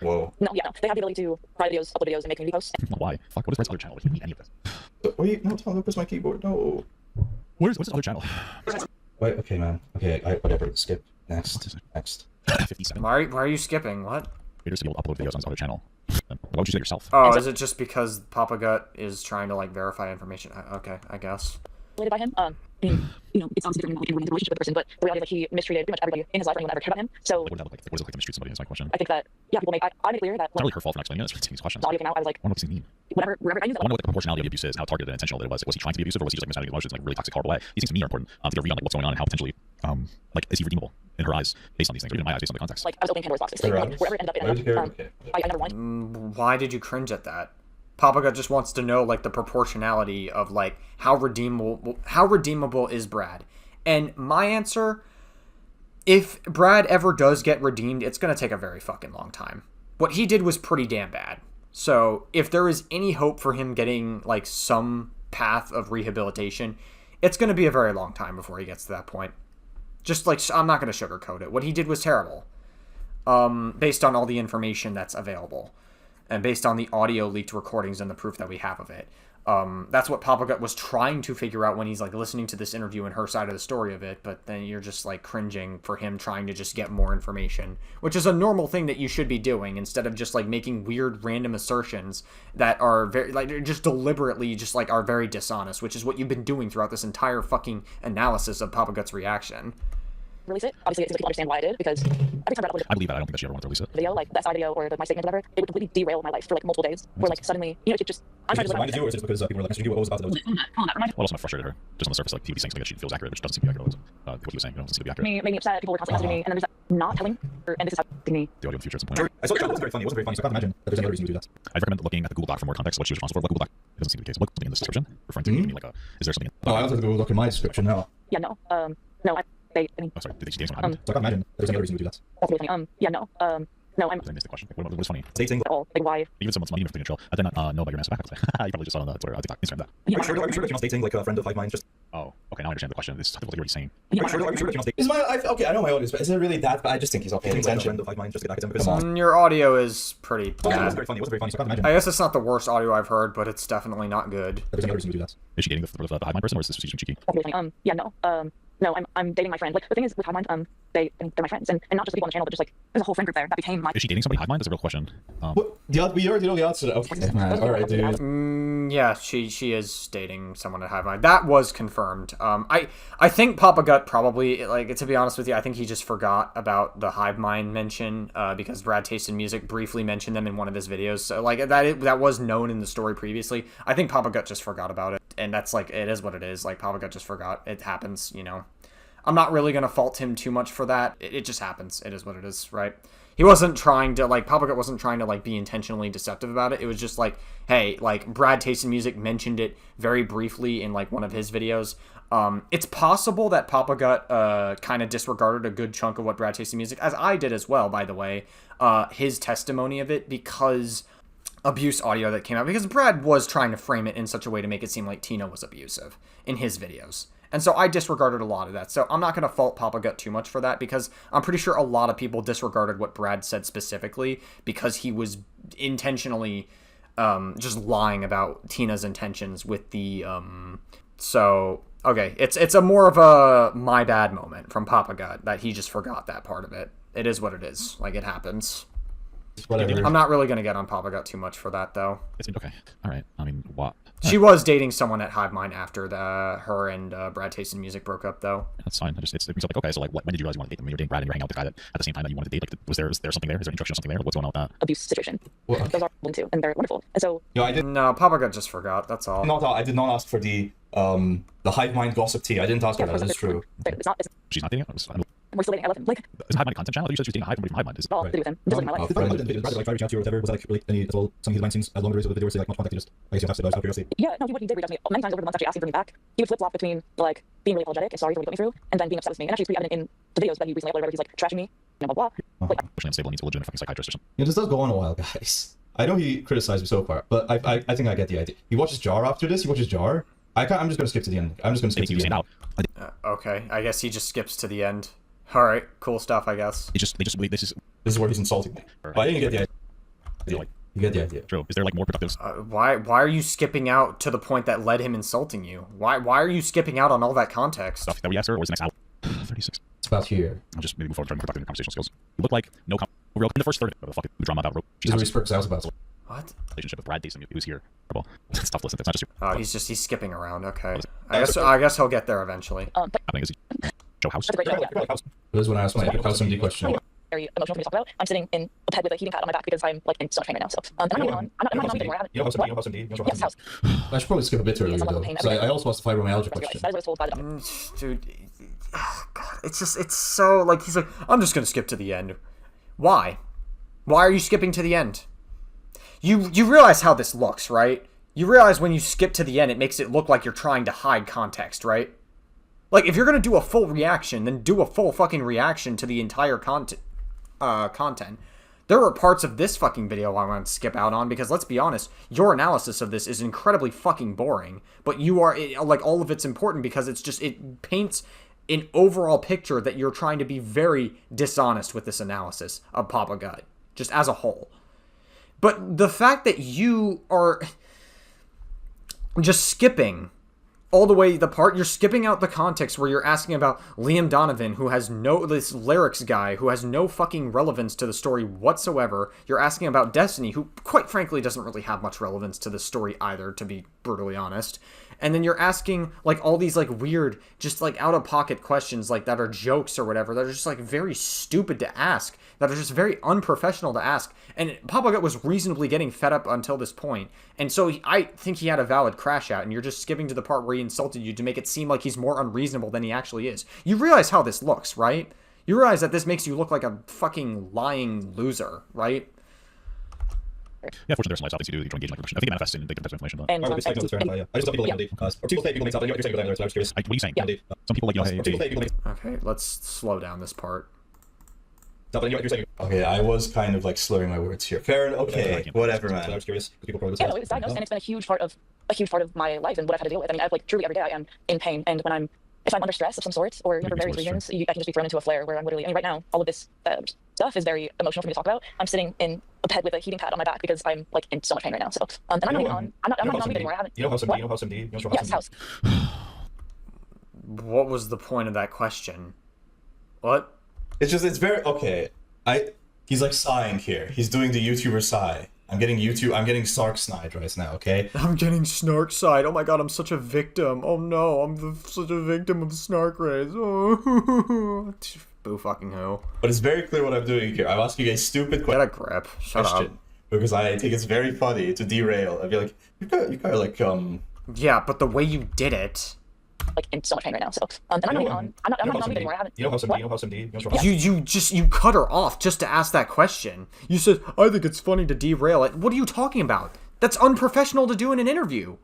S6: Whoa.
S5: No, yeah, they have the ability to write videos, upload videos, and make community posts.
S4: Why? Fuck, what is Red's other channel? What do you mean any of this?
S6: Wait, no, Tom, where's my keyboard? No.
S4: What's this other channel?
S2: Wait, okay, man. Okay, whatever. Skip. Next.
S4: 57.
S1: Why are you skipping? What?
S4: Creators to be able to upload videos on his other channel. Why would you say that yourself?
S1: Oh, is it just because Papa Gut is trying to, like, verify information? Okay, I guess.
S5: Related by him. You know, it's obviously different in a relationship with a person, but the reality is that he mistreated pretty much everybody in his life, or anyone that ever cared about him. So
S4: Like, what does that look like? What does it look like to mistreat somebody? Is my question.
S5: I think that people make. I made it clear that
S4: It's not really her fault for not explaining it. It's for taking these questions.
S5: the audio came out, I was like,
S4: I wonder what does he mean.
S5: wherever I knew that.
S4: I wonder what the proportionality of the abuse is, and how targeted and intentional that it was. Was he trying to be abusive, or was he just like mishandling his emotions in like a really toxic, horrible way? These things to me are important to get a read on like what's going on and how potentially, like, is he redeemable in her eyes based on these things, or even in my eyes based on the context.
S5: Like, I was opening Pandora's box. Like, wherever it ended up in, I never wanted.
S1: Why did you cringe at that? Papa Gut just wants to know, like, the proportionality of, like, how redeemable is Brad. And my answer, if Brad ever does get redeemed, it's going to take a very fucking long time. What he did was pretty damn bad. So if there is any hope for him getting, like, some path of rehabilitation, it's going to be a very long time before he gets to that point. Just, like, I'm not going to sugarcoat it. What he did was terrible, based on all the information that's available. And based on the audio leaked recordings and the proof that we have of it. That's what Papa Gut was trying to figure out when he's, like, listening to this interview and her side of the story of it, but then you're just, like, cringing for him trying to just get more information, which is a normal thing that you should be doing, instead of just, like, making weird random assertions that are very, like, just deliberately just, like, are very dishonest, which is what you've been doing throughout this entire fucking analysis of Papa Gut's reaction.
S5: Release it. Obviously, it seems like people understand why I did, because every time I uploaded
S4: I believe that. I don't think that she ever wanted to release it.
S5: video, like that side video or my statement or whatever, it would completely derail my life for like multiple days. Where like suddenly, you know, it just I'm
S2: Is
S5: trying
S2: it
S5: to
S2: just reminded you, or is it because people were like messaging you? What was about those?
S4: What also might have frustrated her? Just on the surface, like he would be saying something that she feels accurate, but just doesn't seem to be accurate. What he was saying, doesn't seem to be accurate.
S5: made me upset. People were constantly messaging me, and then there's that not telling her, and this is how me.
S4: The audio in the future at some point.
S2: Sure. I saw it. It wasn't very funny. It wasn't very funny. So I can't imagine that there's any other reason to do that.
S4: I'd recommend looking at the Google Doc for more context of what she was responsible for. What Google Doc? It doesn't seem to be the case. Look something in the description referring to giving me like a. Is there something?
S2: Oh, I also have to go look in my description now.
S5: Yeah, no, no, I mean,
S4: Oh, sorry. Did she date someone?
S2: So I can't imagine that there's any other reason to do that.
S5: that's really funny. Yeah, no, no, I'm
S4: Did I miss the question? Like, what was funny?
S2: Dating.
S5: at all. Like, why?
S4: Even someone's money, even for control. I did not know about your massive back. You probably just saw it on Twitter, TikTok, Instagram. That.
S5: Yeah,
S2: Are you sure that you're not dating like a friend of Hive Mind? Just.
S4: Oh, okay. Now I understand the question. It's difficult to hear what you're saying.
S2: Are you sure that you're not dating? Is my okay? I know my audience, but is it really that? But I just think he's okay. Like a friend of Hive Mind, just to get academic. Come on.
S1: Your audio is pretty
S2: It wasn't
S1: bad.
S2: very funny. It wasn't very funny. So I can't imagine
S1: I guess it's not the worst audio I've heard, but it's definitely not good.
S2: that there's any other reason to do that.
S4: Is she dating the Hive Mind person, or is this just cheeky?
S5: that's really funny. Yeah, no, no, I'm dating my friend. Like, the thing is with Hive Mind, they're my friends, and not just the people on the channel, but just like there's a whole friend group there that became my.
S4: Is she dating somebody Hive Mind? That's a real question.
S2: What? We already know the answer. Okay, man. All right, dude.
S1: Yeah, she is dating someone at Hive Mind. That was confirmed. I think Papa Gut probably, like, to be honest with you, I think he just forgot about the Hive Mind mention because Brad Taste in Music briefly mentioned them in one of his videos. So like that was known in the story previously. I think Papa Gut just forgot about it, and that's like it is what it is. Like Papa Gut just forgot. It happens, you know. I'm not really gonna fault him too much for that. It just happens. It is what it is, right? He wasn't trying to, like, Papa Gut wasn't trying to, like, be intentionally deceptive about it. It was just like, hey, like, Brad Taste in Music mentioned it very briefly in, like, one of his videos. It's possible that Papa Gut kind of disregarded a good chunk of what Brad Taste in Music, as I did as well, by the way, his testimony of it, because abuse audio that came out, because Brad was trying to frame it in such a way to make it seem like Tina was abusive in his videos. And so I disregarded a lot of that. So I'm not going to fault Papa Gut too much for that, because I'm pretty sure a lot of people disregarded what Brad said specifically because he was intentionally just lying about Tina's intentions with the... So, okay, it's a more of a my bad moment from Papa Gut that he just forgot that part of it. It is what it is. Like, it happens.
S2: Whatever.
S1: I'm not really going to get on Papa Gut too much for that, though.
S4: It's okay. All right. I mean, what?
S1: She was dating someone at Hive Mind after her and Brad Taste in Music broke up, though.
S4: That's fine. It brings up like, okay, so like, when did you realize you wanted to date them? When you were dating Brad and you were hanging out with the guy that at the same time that you wanted to date? Like, was there something there? Is there instruction or something there? What's going on with that?
S5: Abuse situation.
S2: Well,
S5: Those are one too, and they're wonderful. And so
S2: no, I did
S1: No, Papa Gut just forgot. That's all.
S2: I did not ask for the Hive Mind gossip tea. I didn't ask for that. That is true.
S5: It's not.
S4: She's not dating him?
S5: We're still dating. I love him. Like,
S4: Isn't Hive Mind a content channel? You said she was dating a Hive Mind from Hive Mind. Is
S5: all to do with him. Just living my life.
S2: Did Brad like try to reach out to you or whatever? Was that like really any as well? Some of his mind scenes as long as the video was like much contact. Just I guess you have to out of curiosity.
S5: Yeah, no, he did reach out to me many times over the months actually asking for me back. He would flip flop between like being really apologetic and sorry for what he put me through, and then being upset with me. And actually, it's pretty evident in the videos that he recently uploaded. He's like trashing me, blah blah blah. Like,
S4: emotionally unstable, needs a legitimate fucking psychiatrist or something.
S2: Yeah, this does go on a while, guys. I know he criticized me so far, but I think I get the idea. He watches Jar after this. He watches Jar. I'm just gonna skip to the end. I'm just gonna skip to the end.
S4: Out.
S1: Okay, I guess he just skips to the end. All right, cool stuff, I guess.
S4: This
S2: This is where he's insulting me. But I didn't get the idea.
S4: like
S2: You get the idea.
S4: true. Is there like more productive?
S1: Why are you skipping out to the point that led him insulting you? Why are you skipping out on all that context?
S4: Stuff that we asked her, or is the next hour? 36.
S2: It's about here.
S4: I'll just maybe move forward, try to productive in conversational skills. You look like no real in the first third of the fucking drama about
S2: She's
S4: she's
S2: really spurts out about.
S1: What?
S4: relationship with Brad Dason, who's here. Well, it's tough to listen. It's not just
S1: Oh, he's skipping around. Okay. I guess he'll get there eventually.
S4: happening. Is he show house?
S5: that's a great idea.
S2: This is when I asked my house MD question.
S5: Very emotional for me to talk about. I'm sitting in a bed with a heating pad on my back because I'm like in so much pain right now. So I'm not even on. I'm not anymore. I haven't.
S2: You know house
S5: What?
S2: MD? You know
S5: Yes,
S2: house
S5: house.
S2: MD? I should probably skip a bit earlier though. So I also asked the fibromyalgia question.
S5: That is what I was told by the doctor.
S1: Dude, God, it's so like he's like I'm just gonna skip to the end. Why? Why are you skipping to the end? You realize how this looks, right? You realize when you skip to the end, it makes it look like you're trying to hide context, right? Like, if you're gonna do a full reaction, then do a full fucking reaction to the entire content. There are parts of this fucking video I want to skip out on because, let's be honest, your analysis of this is incredibly fucking boring. But you are, like, all of it's important because it paints an overall picture that you're trying to be very dishonest with this analysis of Papa Gut, just as a whole. But the fact that you are just skipping all the way you're skipping out the context where you're asking about Liam Donovan, who has this lyrics guy who has no fucking relevance to the story whatsoever. You're asking about Destiny, who quite frankly doesn't really have much relevance to the story either, to be brutally honest. And then you're asking like all these like weird, just like out of pocket questions like that are jokes or whatever that are just like very stupid to ask, that are just very unprofessional to ask. And Papa Gut was reasonably getting fed up until this point. And so I think he had a valid crash out, and you're just skipping to the part where he insulted you to make it seem like he's more unreasonable than he actually is. You realize how this looks, right? You realize that this makes you look like a fucking lying loser, right?
S4: Yeah, fortunately, there's some lifestyle things you do. You try to engage in like profession. I think it manifests in big types of information. But
S5: And
S2: I just tell people like or people say people make something. You're saying I was curious.
S4: what are you saying? Some people like hey,
S2: People say people make
S1: Okay, let's slow down this part.
S2: something. You're saying. Okay, I was kind of like slurring my words here. Fair enough. Okay, whatever, man. I was curious because people probably.
S5: Yeah, no, it was diagnosed, and it's been a huge part of my life and what I've had to deal with. I mean, I've like truly every day I am in pain, and if I'm under stress of some sort, or for various reasons, I can just be thrown into a flare where I'm literally. I mean, right now, all of this stuff is very emotional for me to talk about. I'm sitting in a bed with a heating pad on my back because I'm like in so much pain right now. So, and I'm not even on. I'm not on anymore. I haven't.
S2: You know how some D? You know how some D?
S5: Yes, house.
S1: What was the point of that question? What?
S2: It's very okay. He's like sighing here. He's doing the YouTuber sigh. I'm getting Sark snide right now, okay?
S1: I'm getting snark side. Oh my god, I'm such a victim. Oh no, I'm such a victim of snark rays. Oh. Boo fucking who.
S2: But it's very clear what I'm doing here. I'm asking a stupid
S1: Get a grip. Shut up.
S2: because I think it's very funny to derail. I feel like you kind of like
S1: Yeah, but the way you did it.
S5: Like in so much pain right now. So, and I'm not even on. I'm not on anymore. I haven't.
S2: You know how some D? You know how some D?
S1: You cut her off just to ask that question. You said, I think it's funny to derail it. What are you talking about? That's unprofessional to do in an interview.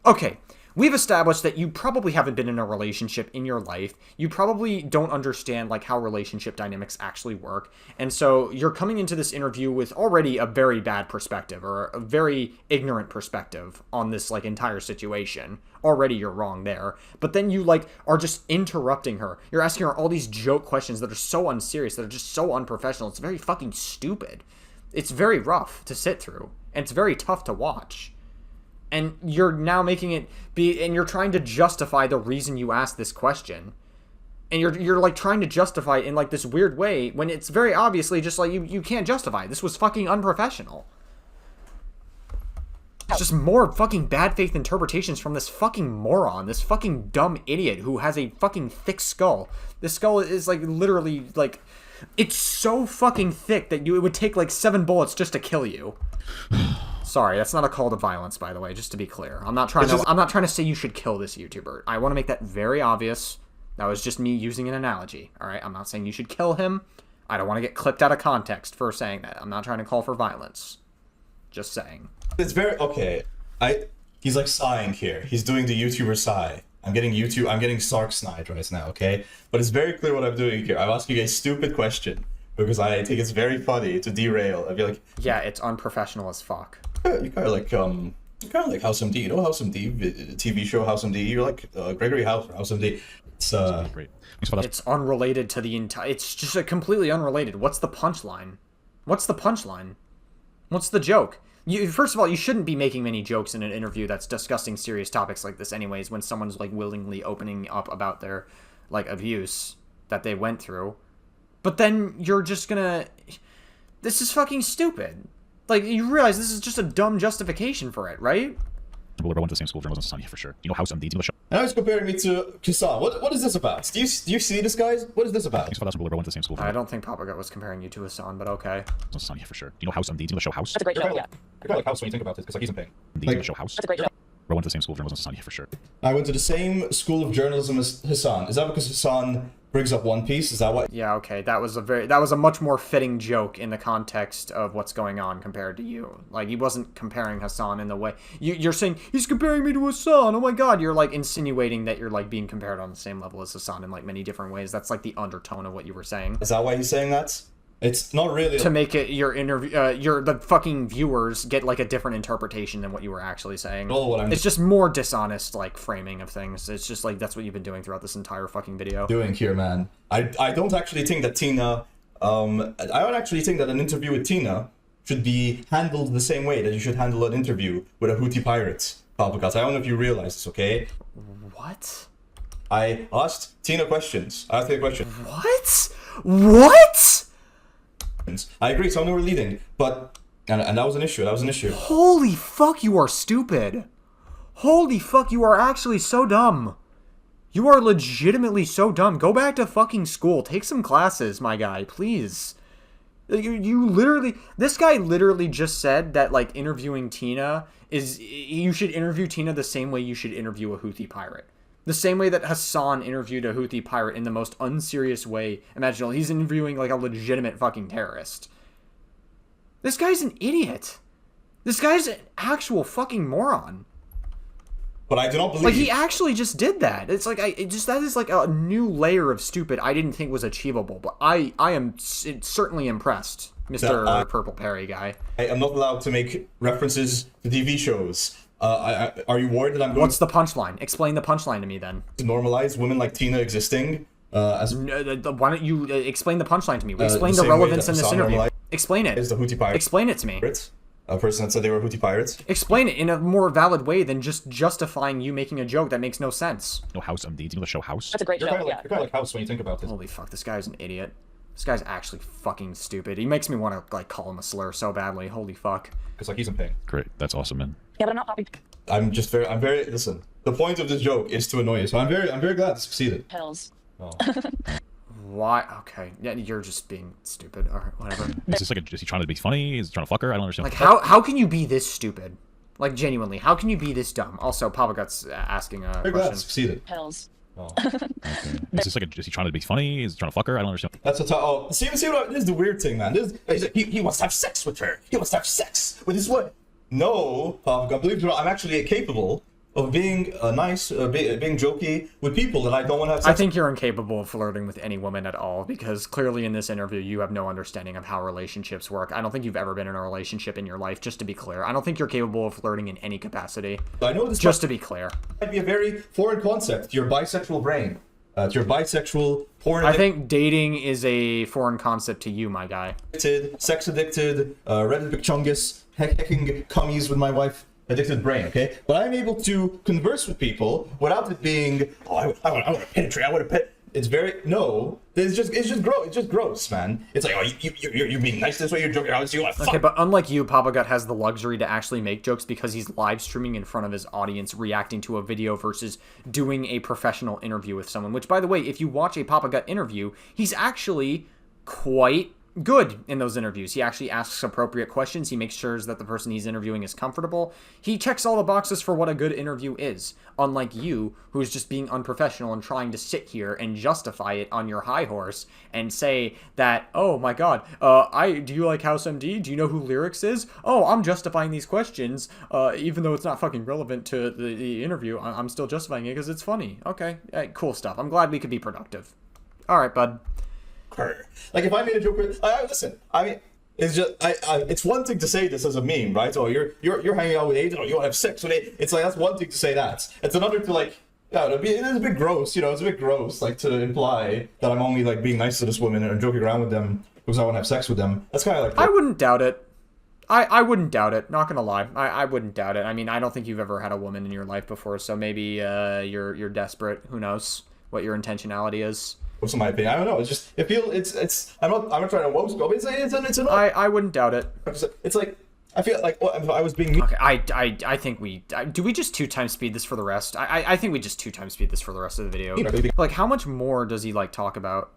S1: Okay, we've established that you probably haven't been in a relationship in your life. You probably don't understand like how relationship dynamics actually work. And so you're coming into this interview with already a very bad perspective, or a very ignorant perspective on this like entire situation. Already you're wrong there. But then you like are just interrupting her. You're asking her all these joke questions that are so unserious, that are just so unprofessional. It's very fucking stupid. It's very rough to sit through, and it's very tough to watch. And you're now making it be, and you're trying to justify the reason you asked this question. And you're like trying to justify it in like this weird way when it's very obviously just like you can't justify it. This was fucking unprofessional. It's just more fucking bad faith interpretations from this fucking moron, this fucking dumb idiot who has a fucking thick skull. This skull is like literally like, it's so fucking thick that it would take like 7 bullets just to kill you. Sorry, that's not a call to violence, by the way, just to be clear. I'm not trying to say you should kill this YouTuber. I want to make that very obvious. That was just me using an analogy, all right? I'm not saying you should kill him. I don't want to get clipped out of context for saying that. I'm not trying to call for violence. Just saying.
S2: it's very okay. He's like sighing here. He's doing the YouTuber sigh. I'm getting Sark snide right now, okay? But it's very clear what I'm doing here. I'm asking a stupid question because I think it's very funny to derail. I feel like
S1: yeah, it's unprofessional as fuck.
S2: you kind of like House MD. You know House MD, TV show House MD. You're like Gregory House or House MD. It's
S4: Great.
S1: It's unrelated to the entire. It's just a completely unrelated. What's the punchline? What's the punchline? What's the joke? First of all, you shouldn't be making many jokes in an interview that's discussing serious topics like this anyways, when someone's like willingly opening up about their like abuse that they went through. But then you're just gonna... This is fucking stupid. Like, you realize this is just a dumb justification for it, right?
S4: We went to the same school, journalism society for sure. You know how some deeds in the show.
S2: And I was comparing me to Kisan. What is this about? Do you see this, guys? What is this about?
S4: Thanks for that. We went to the same school.
S1: I don't think Papa Gut was comparing you to Hassan, but okay.
S4: Society for sure. You know how some deeds in the show House.
S5: That's a great show. Yeah.
S2: I kind of like House when you think about it, because like he's in pain.
S4: Deeds in the show House.
S5: That's a great show.
S4: We went to the same school, journalism society for sure.
S2: I went to the same school of journalism as Hassan. Is that because Hassan brings up One Piece? Is that why?
S1: Yeah, okay. That was a much more fitting joke in the context of what's going on compared to you. Like, he wasn't comparing Hassan in the way you're saying he's comparing me to Hassan. Oh my god, you're like insinuating that you're like being compared on the same level as Hassan in like many different ways. That's like the undertone of what you were saying.
S2: Is that why he's saying that? It's not really
S1: to make it your interview. The fucking viewers get like a different interpretation than what you were actually saying. It's just more dishonest like framing of things. It's just like that's what you've been doing throughout this entire fucking video.
S2: Doing here, man. I don't actually think that Tina. I don't actually think that an interview with Tina should be handled the same way that you should handle an interview with a Houthi pirate, Papa Kat. I don't know if you realize this, okay?
S1: What?
S2: I asked Tina questions. I asked her a question.
S1: What? What?
S2: I agree, some of them were leading, but and that was an issue. That was an issue.
S1: Holy fuck, you are stupid. Holy fuck, you are actually so dumb. You are legitimately so dumb. Go back to fucking school. Take some classes, my guy, please. You literally... This guy literally just said that, like, interviewing Tina is... You should interview Tina the same way you should interview a Houthi pirate. The same way that Hassan interviewed a Houthi pirate in the most unserious way imaginable. He's interviewing, like, a legitimate fucking terrorist. This guy's an idiot. This guy's an actual fucking moron.
S2: But I do not believe...
S1: Like, he actually just did that. It's like, that is like a new layer of stupid I didn't think was achievable. But I am certainly impressed, Mr. Purple Perry guy.
S2: I am not allowed to make references to TV shows. Are you worried that I'm going
S1: What's the punchline? Explain the punchline to me, then.
S2: to normalize women like Tina existing?
S1: Why don't you explain the punchline to me? Explain
S2: the
S1: the
S2: same way
S1: relevance
S2: that
S1: in this
S2: Hassan
S1: interview.
S2: normalized
S1: Explain it.
S2: Is the Houthi pirate.
S1: Explain it to me.
S2: A person that said they were Houthi pirates.
S1: Explain it in a more valid way than just justifying you making a joke that makes no sense.
S4: No, House MD. Do you know the show House?
S5: That's a great
S2: You're
S5: show.
S2: kind of like House when you think about it.
S1: Holy fuck, this guy's an idiot. This guy's actually fucking stupid. He makes me want to, like, call him a slur so badly. Holy fuck.
S2: Because like he's in pain.
S4: Great. That's awesome, man.
S5: Yeah, but I'm not happy.
S2: I'm very. Listen. The point of this joke is to annoy you, so I'm very glad it succeeded.
S5: Hells.
S2: Oh.
S1: Why? Okay. Yeah, you're just being stupid. Alright, whatever.
S4: Is this like is he trying to be funny? Is he trying to fuck her? I don't understand.
S1: Like, how can you be this stupid? Like, genuinely, how can you be this dumb? Also, Papa Gut's asking a
S2: Very glad it
S1: question.
S2: succeeded.
S5: Hells.
S2: Oh.
S4: Okay. Is this like is he trying to be funny? Is he trying to fuck her? I don't understand.
S2: That's a see what this is the weird thing, man. He wants to have sex with her. He wants to have sex with his wife. No, Papa Gut, believe it or not, I'm actually capable of being nice, being jokey with people that I don't want to have sex
S1: I think you're incapable of flirting with any woman at all, because clearly in this interview you have no understanding of how relationships work. I don't think you've ever been in a relationship in your life, just to be clear. I don't think you're capable of flirting in any capacity.
S2: I know this
S1: Just to be clear.
S2: might be a very foreign concept to your bisexual brain. To your bisexual, porn
S1: I think dating is a foreign concept to you, my guy.
S2: addicted, sex addicted, Reddit Chungus, hecking cummies with my wife. Addicted brain, okay? But I'm able to converse with people without it being, oh, I want to penetrate, I want to pet. It's very, no. It's just gross. It's just gross, man. It's like, oh, you're being nice this way, you're joking around, so you want to fuck.
S1: Okay, but unlike you, Papa Gut has the luxury to actually make jokes because he's live streaming in front of his audience, reacting to a video versus doing a professional interview with someone. Which, by the way, if you watch a Papa Gut interview, he's actually quite good in those interviews. He actually asks appropriate questions. He makes sure that the person he's interviewing is comfortable. He checks all the boxes for what a good interview is, unlike you, who's just being unprofessional and trying to sit here and justify it on your high horse and say that, oh my god, do you like House MD? Do you know who Lyrics is? Oh, I'm justifying these questions, even though it's not fucking relevant to the interview. I'm still justifying it because it's funny. Okay, cool stuff. I'm glad we could be productive. Alright, bud.
S2: Her. Like if I made a joke with, listen. I mean, it's just it's one thing to say this as a meme, right? Oh, you're hanging out with Aiden, or you want to have sex with Aiden. It's like that's one thing to say that. It's another to like, yeah, it is a bit gross, you know. It's a bit gross, like to imply that I'm only like being nice to this woman and joking around with them because I want to have sex with them. That's kind of like.
S1: I wouldn't doubt it. I wouldn't doubt it. Not gonna lie, I wouldn't doubt it. I mean, I don't think you've ever had a woman in your life before, so maybe you're desperate. Who knows what your intentionality is?
S2: What's my opinion? I don't know. It's just it's. I'm not trying to woke go. It's an.
S1: I wouldn't doubt it.
S2: It's like I feel like if I was being.
S1: Okay, I think do we just 2x speed this for the rest? I think we just 2x speed this for the rest of the video. Like, how much more does he like talk about?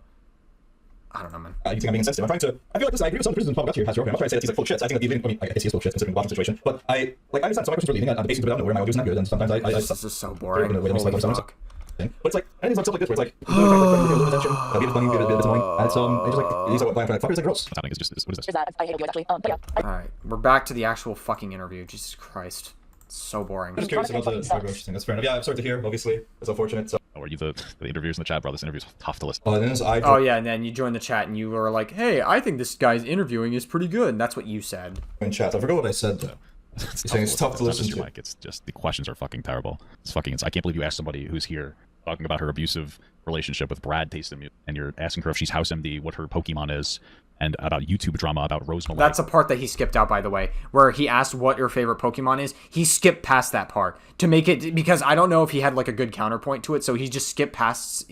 S1: I don't know, man.
S2: You think I'm being insensitive? I'm trying to. I feel like this. I agree with some of the criticism Papa Gut here has. I'm not trying to say that he's like full of shit. I think that even. I guess he is full of shit considering the Washington situation. But I understand some of my questions are leading at the basics of it. I don't know where my audio is not good, and sometimes I
S1: this is so boring. Holy fuck.
S2: But it's like anything stuff like this where it's like attention, give it money, give it annoying, and it's just like these are what blind fuckers like gross.
S4: What's happening is just what is this?
S5: Is that I hate opioids actually. But yeah.
S1: Alright, we're back to the actual fucking interview. Jesus Christ. It's so boring.
S2: I'm just curious about the gross thing. That's fair enough. Yeah, I'm sorry to hear. Obviously, it's unfortunate. So.
S4: Oh, are you the interviewers in the chat, bro? This interview's tough to listen.
S1: Oh yeah, and then you joined the chat and you were like, "Hey, I think this guy's interviewing is pretty good." And that's what you said.
S2: In chat, I forgot what I said though. It's tough to listen to.
S4: It's just the questions are fucking terrible. It's fucking. I can't believe you asked somebody who's here talking about her abusive relationship with Brad Tastem, and you're asking her if she's House MD, what her Pokemon is, and about YouTube drama about Rose Malay.
S1: That's a part that he skipped out, by the way, where he asked what your favorite Pokemon is. He skipped past that part to make it, because I don't know if he had like a good counterpoint to it, so he just skipped past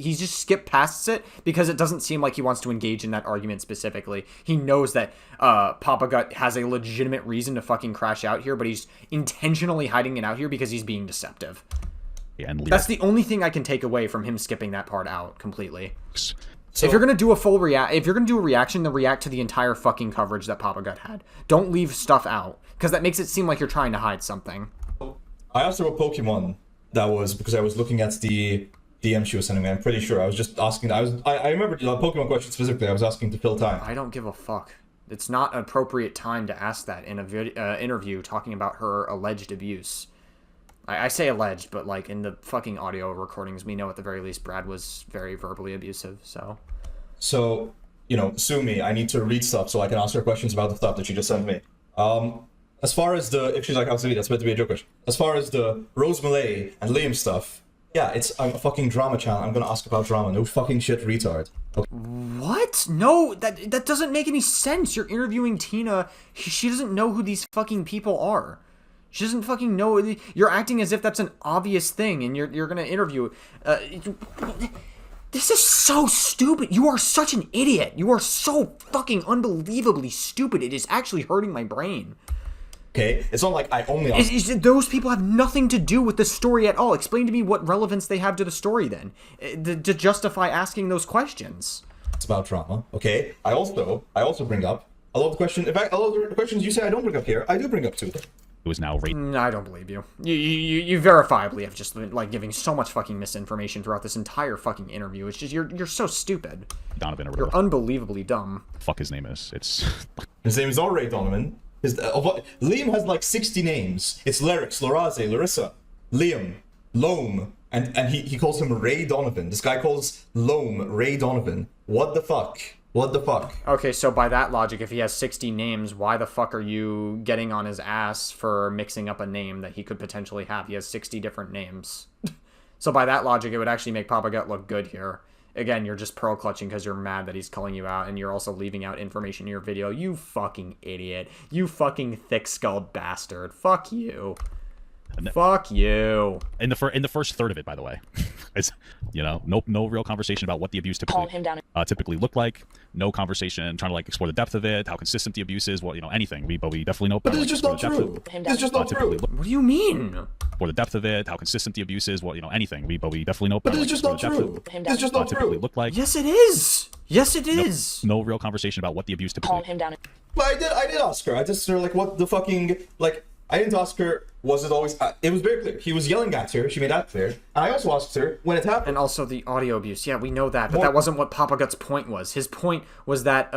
S1: it because it doesn't seem like he wants to engage in that argument specifically. He knows that Papa Gut has a legitimate reason to fucking crash out here, but he's intentionally hiding it out here because he's being deceptive.
S4: Yeah, and
S1: That's the only thing I can take away from him skipping that part out completely.
S2: So,
S1: If you're gonna do if you're gonna do a reaction, then react to the entire fucking coverage that Papa Gut had. Don't leave stuff out, because that makes it seem like you're trying to hide something.
S2: I asked her what Pokemon that was because I was looking at the DM she was sending me. I'm pretty sure I was just asking. I remember the Pokemon question specifically. I was asking to fill time.
S1: I don't give a fuck. It's not an appropriate time to ask that in a interview talking about her alleged abuse. I say alleged, but like in the fucking audio recordings, we know at the very least Brad was very verbally abusive.
S2: So, you know, sue me. I need to read stuff so I can ask her questions about the stuff that she just sent me. As far as if she's like, that's meant to be a joke question. As far as the Rose Malay and Liam stuff, yeah, I'm a fucking drama channel. I'm gonna ask about drama. No fucking shit, retard. Okay.
S1: What? No, that doesn't make any sense. You're interviewing Tina. She doesn't know who these fucking people are. She doesn't fucking know. You're acting as if that's an obvious thing, and you're gonna interview. This is so stupid. You are such an idiot. You are so fucking unbelievably stupid. It is actually hurting my brain.
S2: Okay, it's not like I only asked.
S1: Those people have nothing to do with the story at all. Explain to me what relevance they have to the story then, to justify asking those questions.
S2: It's about drama. Okay, I also bring up a lot of questions. In fact, a lot of the questions you say I don't bring up here, I do bring up too.
S4: It was now
S1: I don't believe you. You verifiably have just been like giving so much fucking misinformation throughout this entire fucking interview. It's just you're so stupid.
S4: Donovan.
S1: You're unbelievably dumb.
S4: Fuck his name is.
S2: His name is not Ray Donovan. Liam has like 60 names. It's Larix, Loraze, Larissa, Liam, Loam, and he calls him Ray Donovan. This guy calls Loam Ray Donovan. What the fuck? What the fuck?
S1: Okay, so by that logic, if he has 60 names, why the fuck are you getting on his ass for mixing up a name that he could potentially have? He has 60 different names. So by that logic, it would actually make Papa Gut look good here. Again, you're just pearl clutching because you're mad that he's calling you out, and you're also leaving out information in your video. You fucking idiot. You fucking thick-skulled bastard. Fuck you. Fuck you.
S4: In the first third of it, by the way, it's, you know, no real conversation about what the abuse typically looked like. No conversation trying to like explore the depth of it, how consistent the abuse is. Well, you know, anything. But we definitely know.
S2: But it's just not true. It's just not true.
S1: What do you mean?
S4: For the depth of it, how consistent the abuse is. Well, you know, anything. But we definitely know.
S2: But it's just not true. It's just not true.
S4: Look like.
S1: Yes, it is. Yes, it is.
S4: No real conversation about what the abuse typically.
S5: Calm him down.
S2: But I did ask her. I just sort of like, what the fucking, like, I didn't ask her, was it always, it was very clear. He was yelling at her, she made that clear. And I also asked her when it happened.
S1: And also the audio abuse. Yeah, we know that, but that wasn't what Papa Gut's point was. His point was that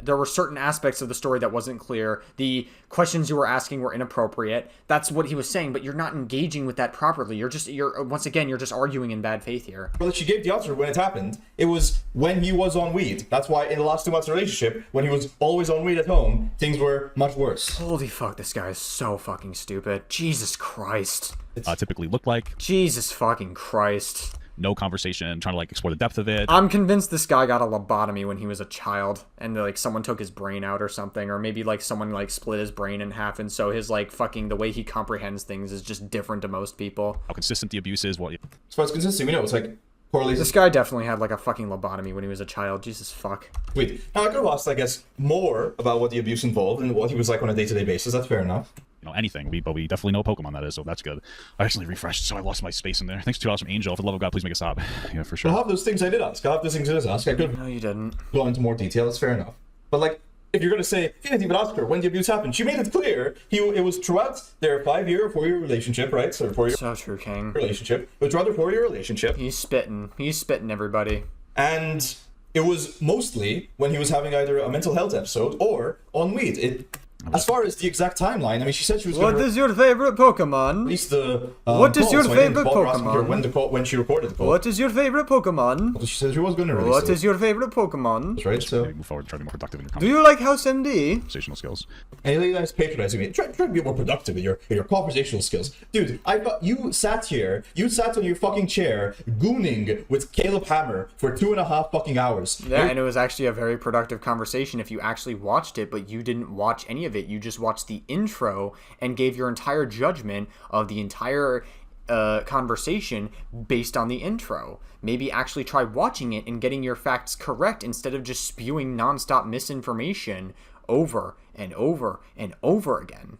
S1: there were certain aspects of the story that wasn't clear. The questions you were asking were inappropriate. That's what he was saying, but you're not engaging with that properly. You're once again, you're just arguing in bad faith here.
S2: Well, she gave the answer when it happened. It was when he was on weed. That's why in the last 2 months of the relationship, when he was always on weed at home, things were much worse.
S1: Holy fuck, this guy is so fucking stupid. Jesus Christ.
S4: Typically look like.
S1: Jesus fucking Christ.
S4: No conversation trying to like explore the depth of it.
S1: I'm convinced this guy got a lobotomy when he was a child, and like someone took his brain out or something, or maybe like someone like split his brain in half, and so his like fucking the way he comprehends things is just different to most people.
S4: How consistent the abuse is. What?
S2: As far as consistency, we know it's like correlated.
S1: This guy definitely had like a fucking lobotomy when he was a child. Jesus fuck.
S2: Sweet. Now I could have asked, I guess, more about what the abuse involved and what he was like on a day-to-day basis. That's fair enough.
S4: You know, anything. But we definitely know Pokemon, that is, so that's good. I actually refreshed, so I lost my space in there. Thanks to $2 from Angel. For the love of God, please make it stop. Yeah, for sure.
S2: I'll have those things I did ask. I could
S1: No, you didn't.
S2: go into more detail. That's fair enough. But like, if you're gonna say, you didn't even ask her when the abuse happened. She made it clear. It was throughout their 5-year or 4-year relationship, right? So 4-year
S1: So true, King.
S2: relationship. It was throughout their 4-year relationship.
S1: He's spitting, everybody.
S2: And it was mostly when he was having either a mental health episode or on weed. As far as the exact timeline, I mean, she said she was
S1: What
S2: going
S1: is your favorite Pokemon?
S2: release the
S1: What is
S2: call,
S1: your
S2: so I didn't
S1: favorite
S2: bother asking her
S1: Pokemon?
S2: when she recorded the call.
S1: What is your favorite Pokemon?
S2: She said she was going to release
S1: What
S2: it.
S1: is your favorite Pokemon?
S2: That's right, so...
S4: Maybe move forward and try to be more productive in your
S1: Do you like House MD?
S4: conversational skills.
S2: Hey, you guys patronizing me. Try to be more productive in your conversational skills. Dude, you sat on your fucking chair, gooning with Caleb Hammer for 2.5 fucking hours.
S1: Yeah, and it was actually a very productive conversation if you actually watched it, but you didn't watch any of it. You just watched the intro and gave your entire judgment of the entire conversation based on the intro. Maybe actually try watching it and getting your facts correct instead of just spewing nonstop misinformation over and over and over again.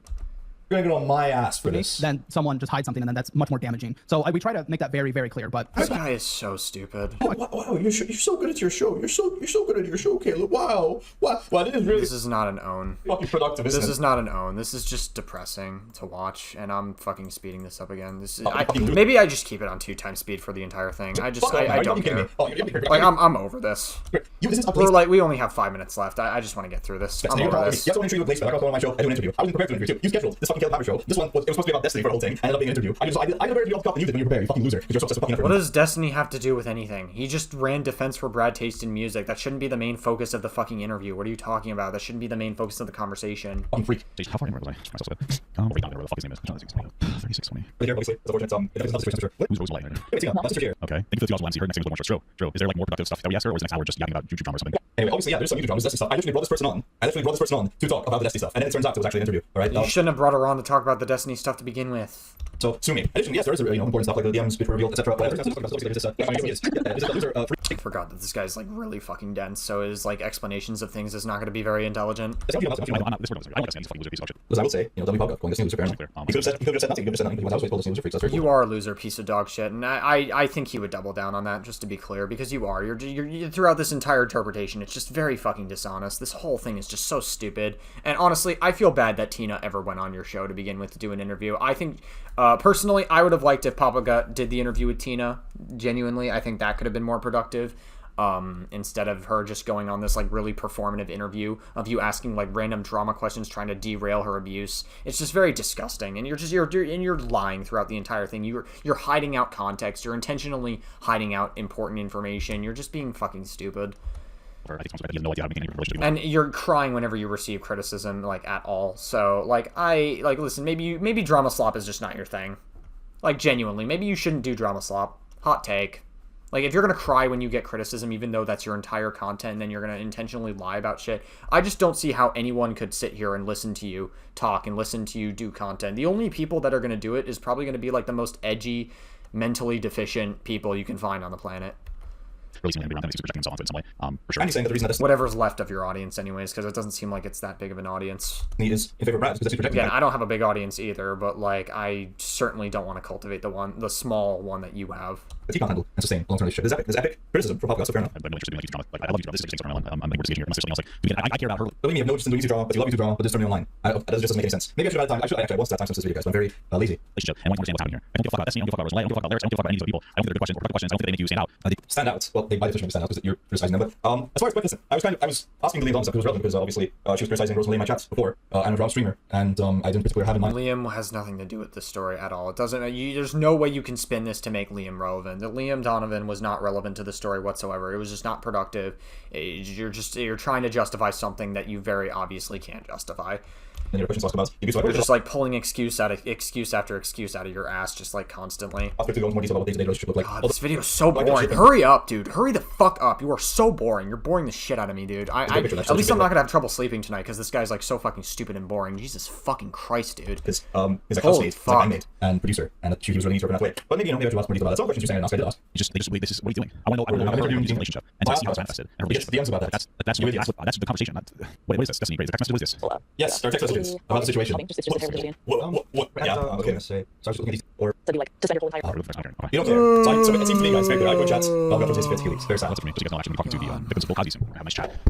S2: You're gonna get on my ass for this.
S3: Then someone just hides something, and then that's much more damaging. So we try to make that very, very clear. But
S1: This guy is so stupid.
S2: Wow, you're so good at your show. You're so good at your show, Caleb. Wow. It is really
S1: This is not an own.
S2: fucking productive, isn't
S1: This
S2: it?
S1: is not an own. This is just depressing to watch, and I'm fucking speeding this up again. This is
S2: fucking-
S1: maybe I just keep it on 2x speed for the entire thing. I
S2: Fuck off,
S1: I
S2: are you
S1: don't
S2: fucking kidding
S1: care.
S2: me? Oh, you're kidding me.
S1: Like I'm over this.
S2: This is
S1: We're like we only have 5 minutes left. I just want to get through this. I'm over this.
S2: You have to interview with Blaze, but I got on my show. I do an interview. I wasn't prepared to interview too. You scheduled this fucking Caleb Hammer show. This one was supposed to be about Destiny for the whole thing. I ended up being an interview. I did a better interview off the cup than you did when you were prepared. You fucking loser. Because you're so obsessed with fucking
S1: What does Destiny have to do with anything? He just ran defense for Brad Taste in music. That shouldn't be the main focus of the fucking interview. What are you talking about? That shouldn't be the main focus of the conversation.
S2: fucking freak.
S4: Jeez, how far in was I? Myself a bit. Wait, I don't know where the fuck his name is. 3620.
S2: Right here, obviously. It's unfortunate. It is another situation. What?
S4: Who's Rose Light?
S2: Wait, that's here.
S4: Okay. Thank you for the also you heard next thing was more Joe. Is there like more productive stuff that we asked her, or is the next hour just yapping about YouTube drama or something?
S2: Anyway, obviously, yeah, there's some YouTube drama, Destiny stuff. I literally brought this person on to talk about the Destiny stuff, and then it turns out it was actually an interview. All right.
S1: You shouldn't have brought her on to talk about the Destiny stuff to begin with.
S2: So sue me. Additionally, yes, there is important stuff like the DMs before revealed, etc. But
S1: I forgot that this guy's like really fucking dense, so his like explanations of things is not going to be very intelligent.
S4: I'm not this word. I don't understand this fucking loser piece of shit.
S2: Because I would say, W Pop calling this loser apparently. He could have said nothing. He could have said nothing. He went out, told this loser freaks. That's very
S1: You
S2: cool.
S1: are a loser piece of dog shit, and I think he would double down on that, just to be clear, because you are. You're throughout this entire interpretation, it's just very fucking dishonest. This whole thing is just so stupid. And honestly, I feel bad that Tina ever went on your show to begin with to do an interview. I think, personally, I would have liked if Papa Gut did the interview with Tina. Genuinely, I think that could have been more productive. Instead of her just going on this like really performative interview of you asking like random drama questions trying to derail her abuse. It's just very disgusting, and you're lying throughout the entire thing. You're hiding out context. You're intentionally hiding out important information. You're just being fucking stupid.
S4: I think he has no idea how to make any relationship.
S1: And you're crying whenever you receive criticism, like at all. So like listen, maybe drama slop is just not your thing. Like genuinely, maybe you shouldn't do drama slop. Hot take. Like, if you're going to cry when you get criticism, even though that's your entire content, and then you're going to intentionally lie about shit, I just don't see how anyone could sit here and listen to you talk and listen to you do content. The only people that are going to do it is probably going to be, like, the most edgy, mentally deficient people you can find on the planet.
S4: Releasing him around and super checking himself onto it in some way. For sure.
S2: And he's saying that the reason that Destiny
S1: Whatever's left of your audience, anyways, because it doesn't seem like it's that big of an audience.
S2: is in favor of Brad because Destiny's protecting
S1: Again,
S2: him.
S1: I don't have a big audience either, but, like, I certainly don't want to cultivate the small one that you have.
S2: The T-Con handle and sustain long-term relationship. This is epic criticism for podcast, so fair enough.
S4: I'm interested in like YouTube drama. Like I love YouTube drama. This is interesting stuff. I'm like we're here. I'm not saying anything else. Like I care about her.
S2: But we have no interest in doing YouTube drama, but you love YouTube drama, but just turning online. That just doesn't make any sense. Maybe I should have had time. Actually, I once that time since this video, guys, but I'm very lazy.
S4: Relationship and I want to understand what's happening here. I don't give a fuck about Destiny. I don't give a fuck about Rose Light. I don't give a fuck about lyrics. I don't give a fuck about any of those people. I don't think they're good questions or productive questions. I don't think they make you stand out.
S2: They stand out. Well, they by definition stand out because you're criticizing them. But as far as listen, I was asking to leave on stuff because it was relevant because obviously she was criticizing Rosalie in my chats before, and I'm a drama streamer, and I didn't particularly have in mind.
S1: Liam has nothing to do with this story at all. It doesn't. There's no way you can spin this to make Liam relevant. That Liam Donovan was not relevant to the story whatsoever. It was just not productive. You're trying to justify something that you very obviously can't justify.
S2: And your questions talks about
S1: You're just like pulling excuse after excuse out of your ass, just like constantly.
S2: I'll go into more detail about what day-to-day relationship look like.
S1: God, this video is so boring. Hurry up, dude. Hurry the fuck up. You are so boring. You're boring the shit out of me, dude. At least I'm not gonna have trouble sleeping tonight because this guy's like so fucking stupid and boring. Jesus fucking Christ, dude.
S2: His like
S1: Holy
S2: housemate,
S1: fuck.
S2: his and producer, and that she was really easy to work in that way. But maybe maybe I should ask more detail about that. Some questions you're saying and ask I did ask.
S4: This is what are you doing? I want to know how you're using relationship and to see how it's manifested. And
S2: Yes, DMs about that.
S4: That's the conversation. What is this? Destiny Grace. The text message. What is this?
S2: Yes, there are text messages about the situation.
S5: Just Harry Julian.
S2: What? Yeah, okay. Say. So I was looking at these, or
S5: to be like to spend your whole entire.
S4: Okay.
S2: You don't care. So it seems to me, guys, very good. I go chat. I'll go to his 50 weeks. Very sad.
S4: That's up to me. Just so you guys know, I'm actually talking to the victims of Bill Cosby soon. We're gonna have a nice chat.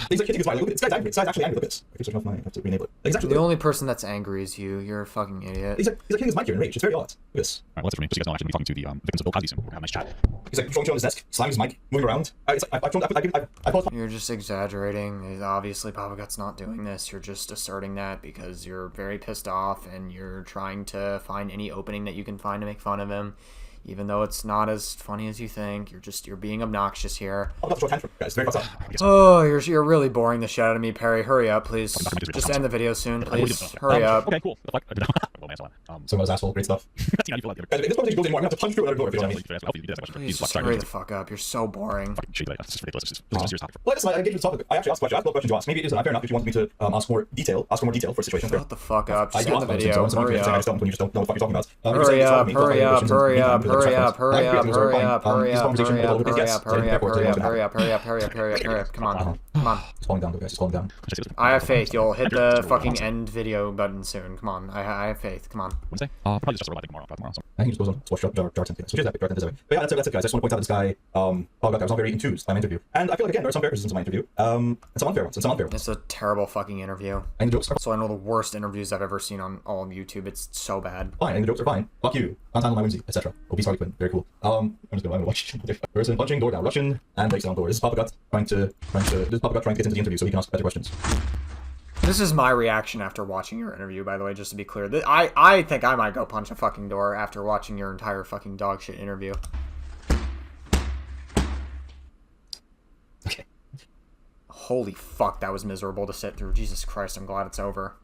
S2: He's like, he's fine. Look at this guy's angry. This guy's actually angry. Look at this. I keep switching off my. I have to renable it. Exactly.
S1: The only person that's angry is you. You're a fucking idiot.
S2: He's like hitting his mic here in rage. It's very odd. Look at this.
S4: Alright, well, that's it for me. Just so you guys know, I'm actually talking to the victims of Bill Cosby soon. We're gonna have a nice chat.
S2: He's like throwing shit on his desk, slamming his mic, moving around. It's like, I paused.
S1: You're just exaggerating. Obviously, Papa Gut's not doing this. You're just asserting that because you're very pissed off and you're trying to find any opening that you can find to make fun of him. Even though it's not as funny as you think, you're being obnoxious here.
S2: I'll throw a tantrum, guys. Very fucked up.
S1: Oh, you're really boring the shit out of me, Perry. Hurry up, please. Just end the video soon, please. Hurry up.
S4: Okay, cool. Well, man, so
S2: So I was asshole. Great stuff.
S4: that's how you feel like the
S2: Guys, if this conversation goes anymore, I'm gonna have to punch through another door if you know what I mean.
S1: Please just hurry the fuck up. You're so boring.
S4: Fucking shitty, it's just ridiculous. This is a serious topic.
S2: Well, listen, I engaged with the topic. I actually asked a question. I asked all the questions you asked. Maybe it is unfair enough if you want me to ask for more detail for a situation.
S1: Shut the fuck up.
S2: I
S1: Just
S2: do
S1: end the
S2: ask
S1: video.
S2: questions, so
S1: Hurry
S2: I
S1: up.
S2: just don't when you just don't know what the fuck you're talking about.
S1: Hurry up, hurry up, hurry up, hurry up, hurry up, hurry up, hurry up, hurry up, hurry up, hurry up, hurry up, hurry up, hurry up, hurry up, hurry up, hurry up. Come on. Come on.
S2: It's falling down, guys. It's falling down.
S1: I have faith. You'll hit the fucking end video button soon. Come on. I have faith. Come on.
S4: What did I say? Probably just about tomorrow. So.
S2: I think he just goes on to watch Jar Tent. So cheers, Epic. Jar Tent is epic. But yeah, that's it, guys. I just want to point out this guy, Paul Guck, I was not very enthused by my interview. And I feel like, again, there are some fair criticisms of my interview, and some unfair ones,
S1: It's a terrible fucking interview.
S2: And the jokes are
S1: So I know the worst interviews I've ever seen on all of YouTube. It's so bad.
S2: fine, and the jokes are fine. Fuck you. Untitled my whimsy, etc. Obese Harley Quinn. Very cool. I'm gonna watch person punching door down Russian and breaks down door. This is Papa Gut trying to get into the interview so he can ask better questions.
S1: This is my reaction after watching your interview, by the way, just to be clear. I think I might go punch a fucking door after watching your entire fucking dog shit interview.
S2: Okay.
S1: Holy fuck, that was miserable to sit through. Jesus Christ, I'm glad it's over.